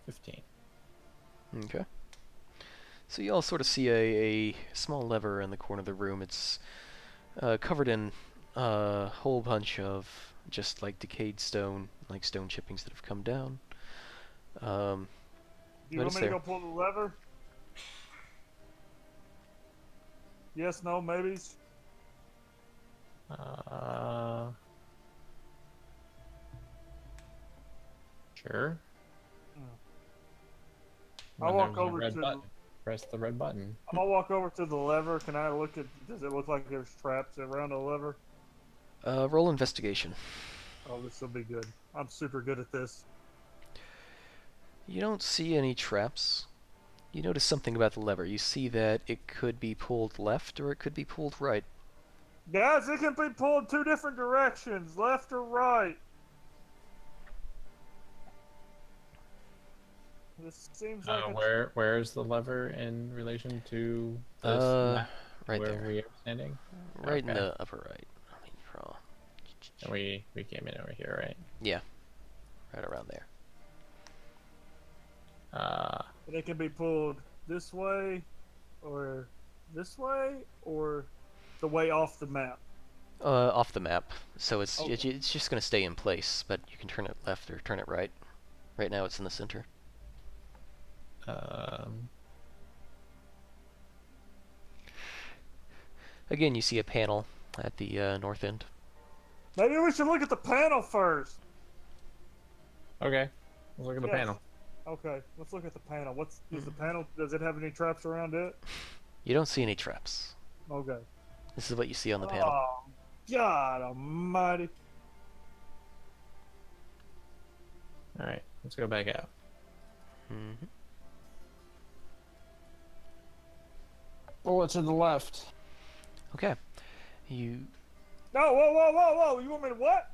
15. Okay. So you all sort of see a small lever in the corner of the room. It's covered in a whole bunch of just like decayed stone, like stone chippings that have come down. Do you want Notice me to there. go pull the lever? Yes, no, maybes. Sure. I'll When walk there's a over red to. button, press the red button. I'll walk over to the lever. Can I look at? Does it look like there's traps around the lever? Roll investigation. Oh, this will be good. I'm super good at this. You don't see any traps. You notice something about the lever. You see that it could be pulled left or it could be pulled right. Guys, it can be pulled 2 different directions, left or right. This seems like a where's the lever in relation to this map right where there. we are standing? Right in Okay. the upper right. Let me draw. And we came in over here, right? Yeah, right around there. They can be pulled this way, or this way, or the way off the map. Off the map. So it's Okay. it's just gonna stay in place, but you can turn it left or turn it right. Right now it's in the center. Again, you see a panel at the north end. Maybe we should look at the panel first. Okay. Let's look at the Yes. panel. Okay, let's look at the panel. Is the panel? Does it have any traps around it? You don't see any traps. Okay. This is what you see on the panel. Oh, God Almighty! All right. Let's go back out. Mm-hmm. Bullet to the left. Okay. You. No! Whoa! You want me to what?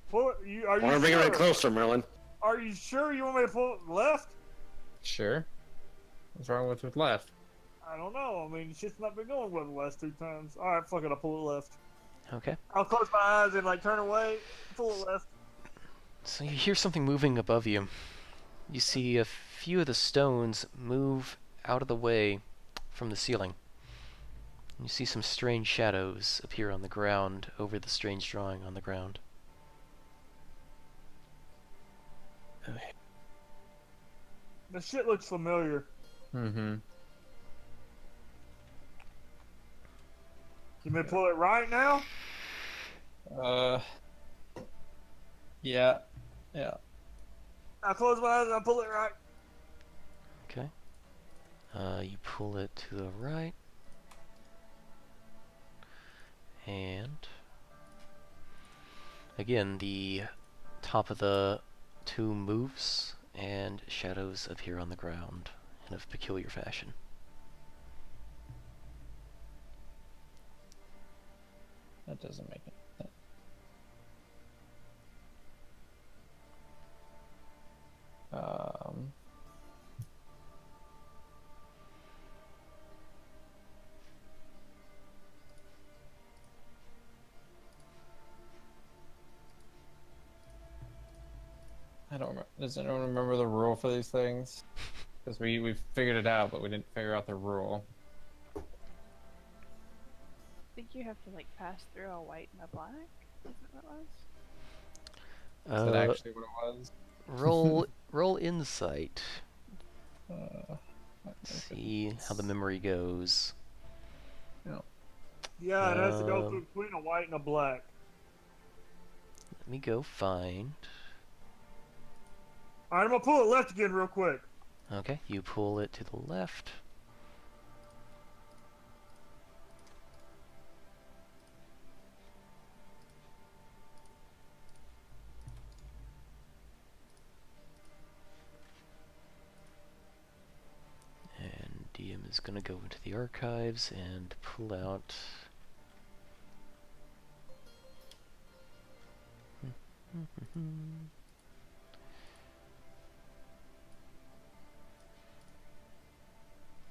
Pull it. Are I want you to bring it sure? in closer, Merlin. Are you sure you want me to pull it left? Sure. What's wrong with left? I don't know. I mean, shit's not been going well the last 2 times. All right, fuck it. I'll pull it left. Okay. I'll close my eyes and like turn away. Pull it left. So you hear something moving above you. You see a few of the stones move out of the way from the ceiling. You see some strange shadows appear on the ground over the strange drawing on the ground. The shit looks familiar. Mm-hmm. You may pull it right now. Yeah. I'll close my eyes and I'll pull it right. Okay. You pull it to the right. And again, the top of the tomb moves and shadows appear on the ground in a peculiar fashion. That doesn't make any sense. I don't remember. Does anyone remember the rule for these things? Because we figured it out, but we didn't figure out the rule. I think you have to like pass through a white and a black. Isn't that what it was? Is that actually what it was? Roll insight. Let's See how the memory goes. Yeah, it has to go through between a white and a black. Let me go find. All right, I'm gonna pull it left again real quick. Okay, you pull it to the left. And DM is going to go into the archives and pull out...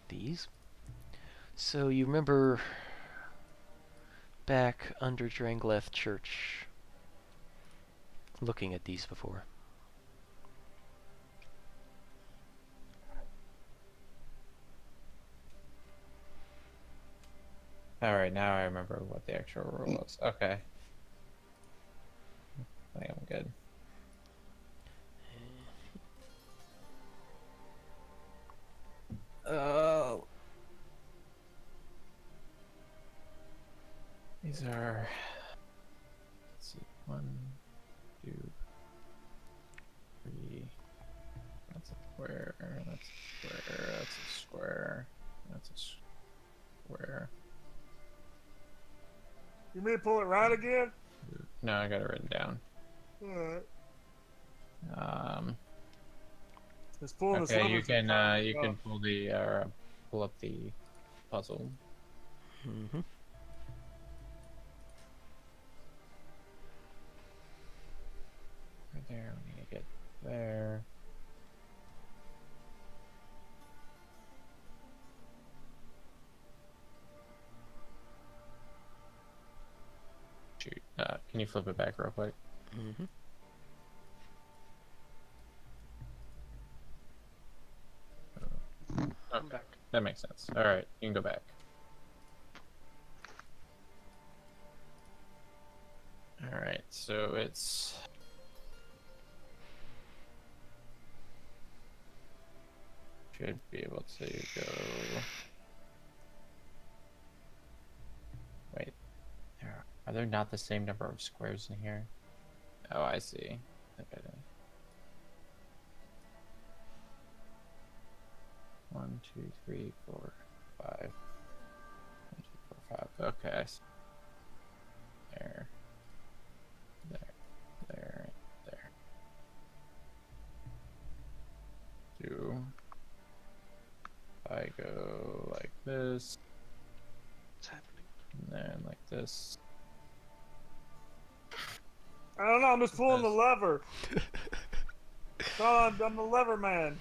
these. So you remember back under Drangleth Church looking at these before. Alright, now I remember what the actual rule was. Okay. I think I'm good. Oh. These are. Let's see. 1, 2, 3. That's a square. That's a square. That's a square. That's a square. You mean to pull it right again? No, I got it written down. Alright. It's pulling the Okay, you summons can and you stuff. can pull up the puzzle. Mm-hmm. Right there. We need to get there. Can you flip it back real quick? Mm-hmm. Okay, that makes sense. All right, you can go back. All right, so it's should be able to go. Wait, are there not the same number of squares in here? Oh, I see. Okay. 1, 2, 3, 4, 5. 1, 2, 4, 5. Okay, I see. There, there, there. 2. I go like this, What's happening? and then like this. I don't know. I'm just pulling the This. lever. Son, I'm the lever man.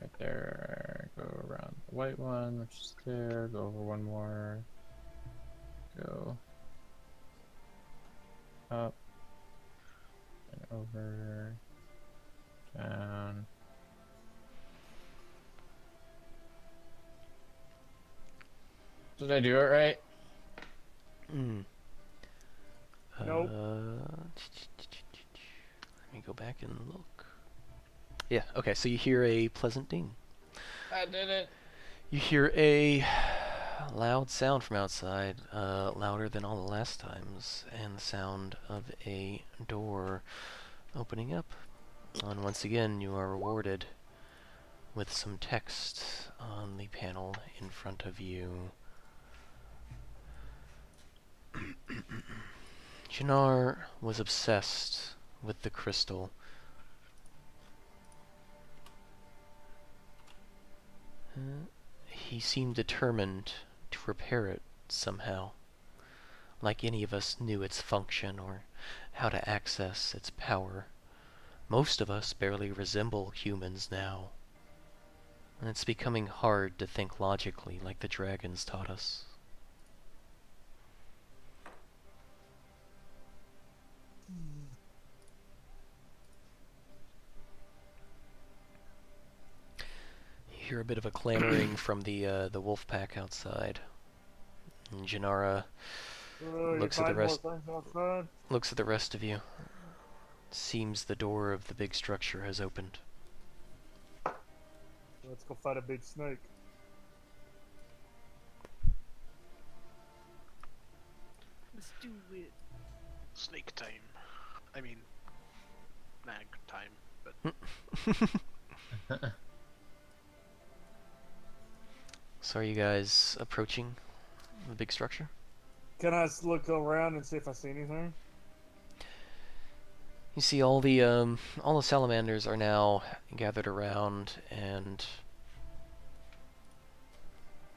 Right there. Go around the white one, which is there. Go over one more. Go up and over, down. Did I do it right? Mm. Nope. Let me go back and look. Yeah, okay, so you hear a pleasant ding. I did it. You hear a loud sound from outside, louder than all the last times, and the sound of a door opening up. And once again, you are rewarded with some text on the panel in front of you. Jannar was obsessed with the crystal. He seemed determined to repair it somehow, like any of us knew its function or how to access its power. Most of us barely resemble humans now, and it's becoming hard to think logically like the dragons taught us. You hear a bit of a clamoring from the wolf pack outside. And Janara looks at the rest. Looks at the rest of you. Seems the door of the big structure has opened. Let's go fight a big snake. Let's do it. Snake time. I mean, nag time, but So are you guys approaching the big structure? Can I look around and see if I see anything? You see all the salamanders are now gathered around and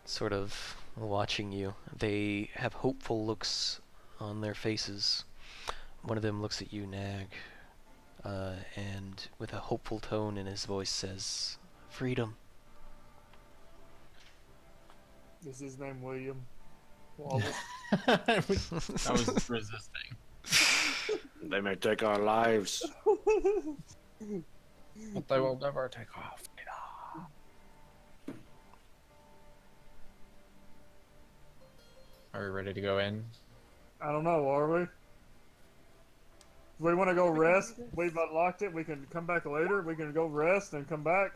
sort of watching you. They have hopeful looks on their faces. One of them looks at you, Nag, and with a hopeful tone in his voice says, "Freedom." Is his name William? Wallace? I was resisting. They may take our lives. But they will never take off. Are we ready to go in? I don't know, are we? We want to go rest. We've unlocked it. We can come back later. We can go rest and come back.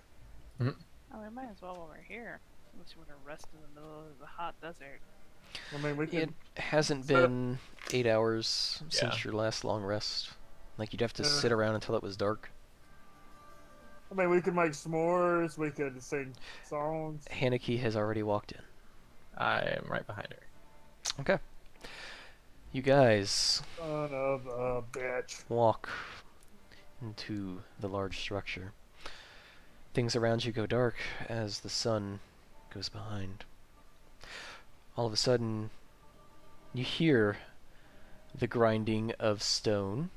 Oh, we might as well while we're here. Unless you want to rest in the middle of the hot desert. I mean, we It can. hasn't been 8 hours since Yeah. your last long rest. Like, you'd have to Yeah. sit around until it was dark. I mean, we could make s'mores. We could sing songs. Haneke has already walked in. I am right behind her. Okay. You guys Son of a bitch. walk into the large structure. Things around you go dark as the sun goes behind. All of a sudden, you hear the grinding of stone.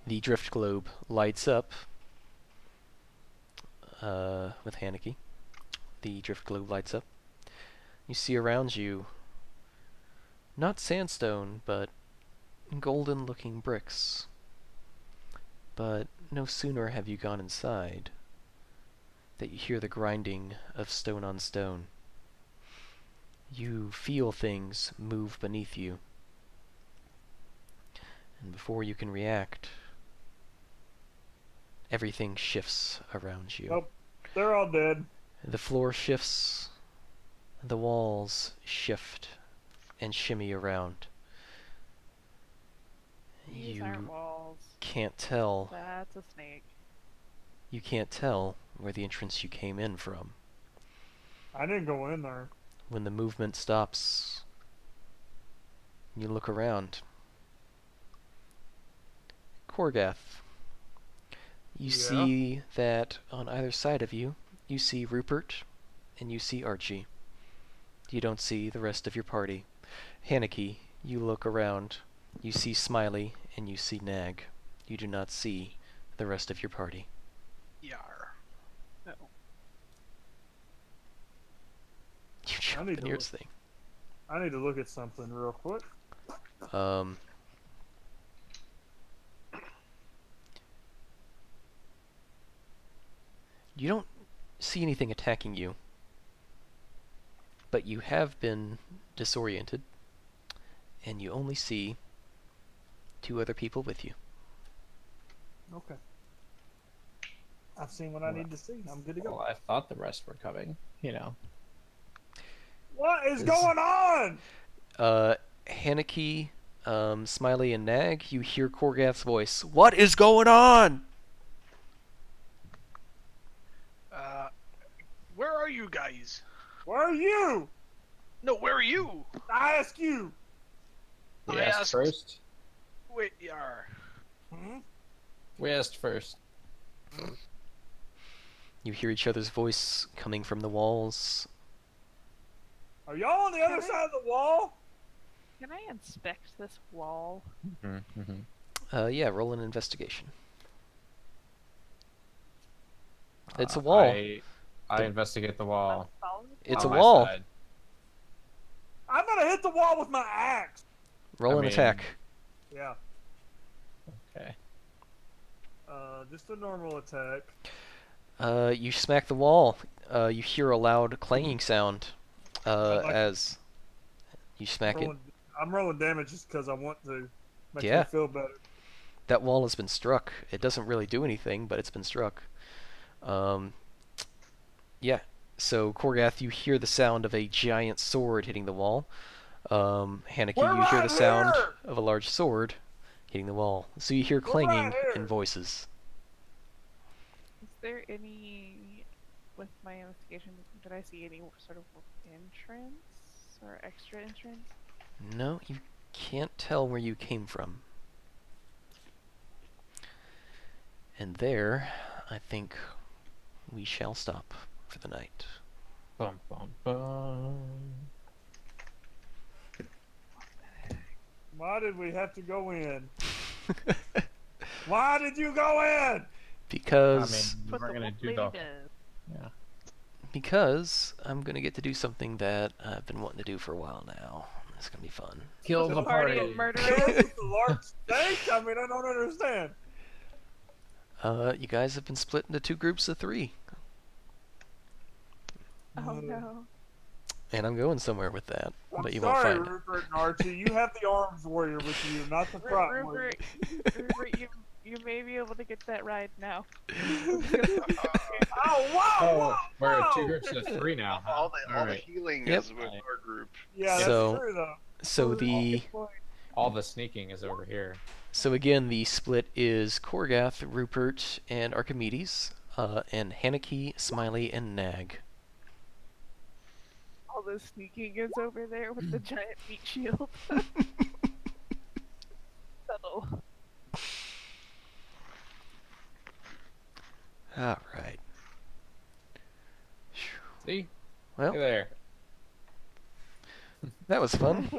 The drift globe lights up with Haneke. The drift globe lights up. You see around you not sandstone, but golden-looking bricks. But no sooner have you gone inside that you hear the grinding of stone on stone. You feel things move beneath you. And before you can react, everything shifts around you. Nope. They're all dead. The floor shifts, the walls shift and shimmy around. These aren't walls. Can't tell. That's a snake. You can't tell where the entrance you came in from. I didn't go in there. When the movement stops, you look around. Korgath, you see that on either side of you, you see Rupert and you see Archie. You don't see the rest of your party. Haneke, you look around. You see Smiley and you see Nag. You do not see the rest of your party. Yar. No. You jump the nearest thing. I need to look at something real quick. You don't see anything attacking you, but you have been disoriented, and you only see 2 other people with you. Okay. I've seen what I need to see. I'm good to go. Well, I thought the rest were coming, you know. What is going on? Haneke, Smiley, and Nag, you hear Korgath's voice. What is going on? Where are you guys? Where are you? No, where are you? I ask you. We I asked asked- first. Wait, Yar. We asked first. You hear each other's voice coming from the walls. Are y'all on the other side of the wall? Can I inspect this wall? Yeah, roll an investigation. It's a wall. I investigate the wall. It's on a my wall. side. I'm gonna hit the wall with my axe. Roll an mean- attack. Yeah. Okay. Just a normal attack. You smack the wall. You hear a loud clanging sound like- as you smack it. I'm rolling damage just because I want to. Make Yeah. me feel better. That wall has been struck. It doesn't really do anything, but it's been struck. Yeah. So, Korgath, you hear the sound of a giant sword hitting the wall. Haneke, We're you hear right the sound here! of a large sword hitting the wall. So you hear We're right clanging here! in voices. Is there any, with my investigation, did I see any sort of entrance or extra entrance? No, you can't tell where you came from. And there, I think we shall stop for the night. Bum, bum, bum. Why did we have to go in? Why did you go in? Because I mean, What we're the gonna wolf do lady the. does. Yeah. because I'm gonna get to do something that I've been wanting to do for a while now. It's gonna be fun. Kill The the party party. of murderers. The large steak? I mean, I don't understand. You guys have been split into 2 groups of 3, Oh no. and I'm going somewhere with that, I'm but you won't sorry, find it. Rupert and Archie. You have the arms warrior with you, not the front warrior. Rupert, you may be able to get that ride now. Oh, wow! Oh, we're whoa! 2 groups of 3 now. Huh? All the Alright. healing Yep. is with our group. Yeah, that's So- true, though. So the All the sneaking is over here. So again, the split is Korgath, Rupert, and Archimedes, and Haneke, Smiley, and Nag. All the sneaking is over there with the giant meat shield. Subtle. All right. See? Well, Look there. that was fun.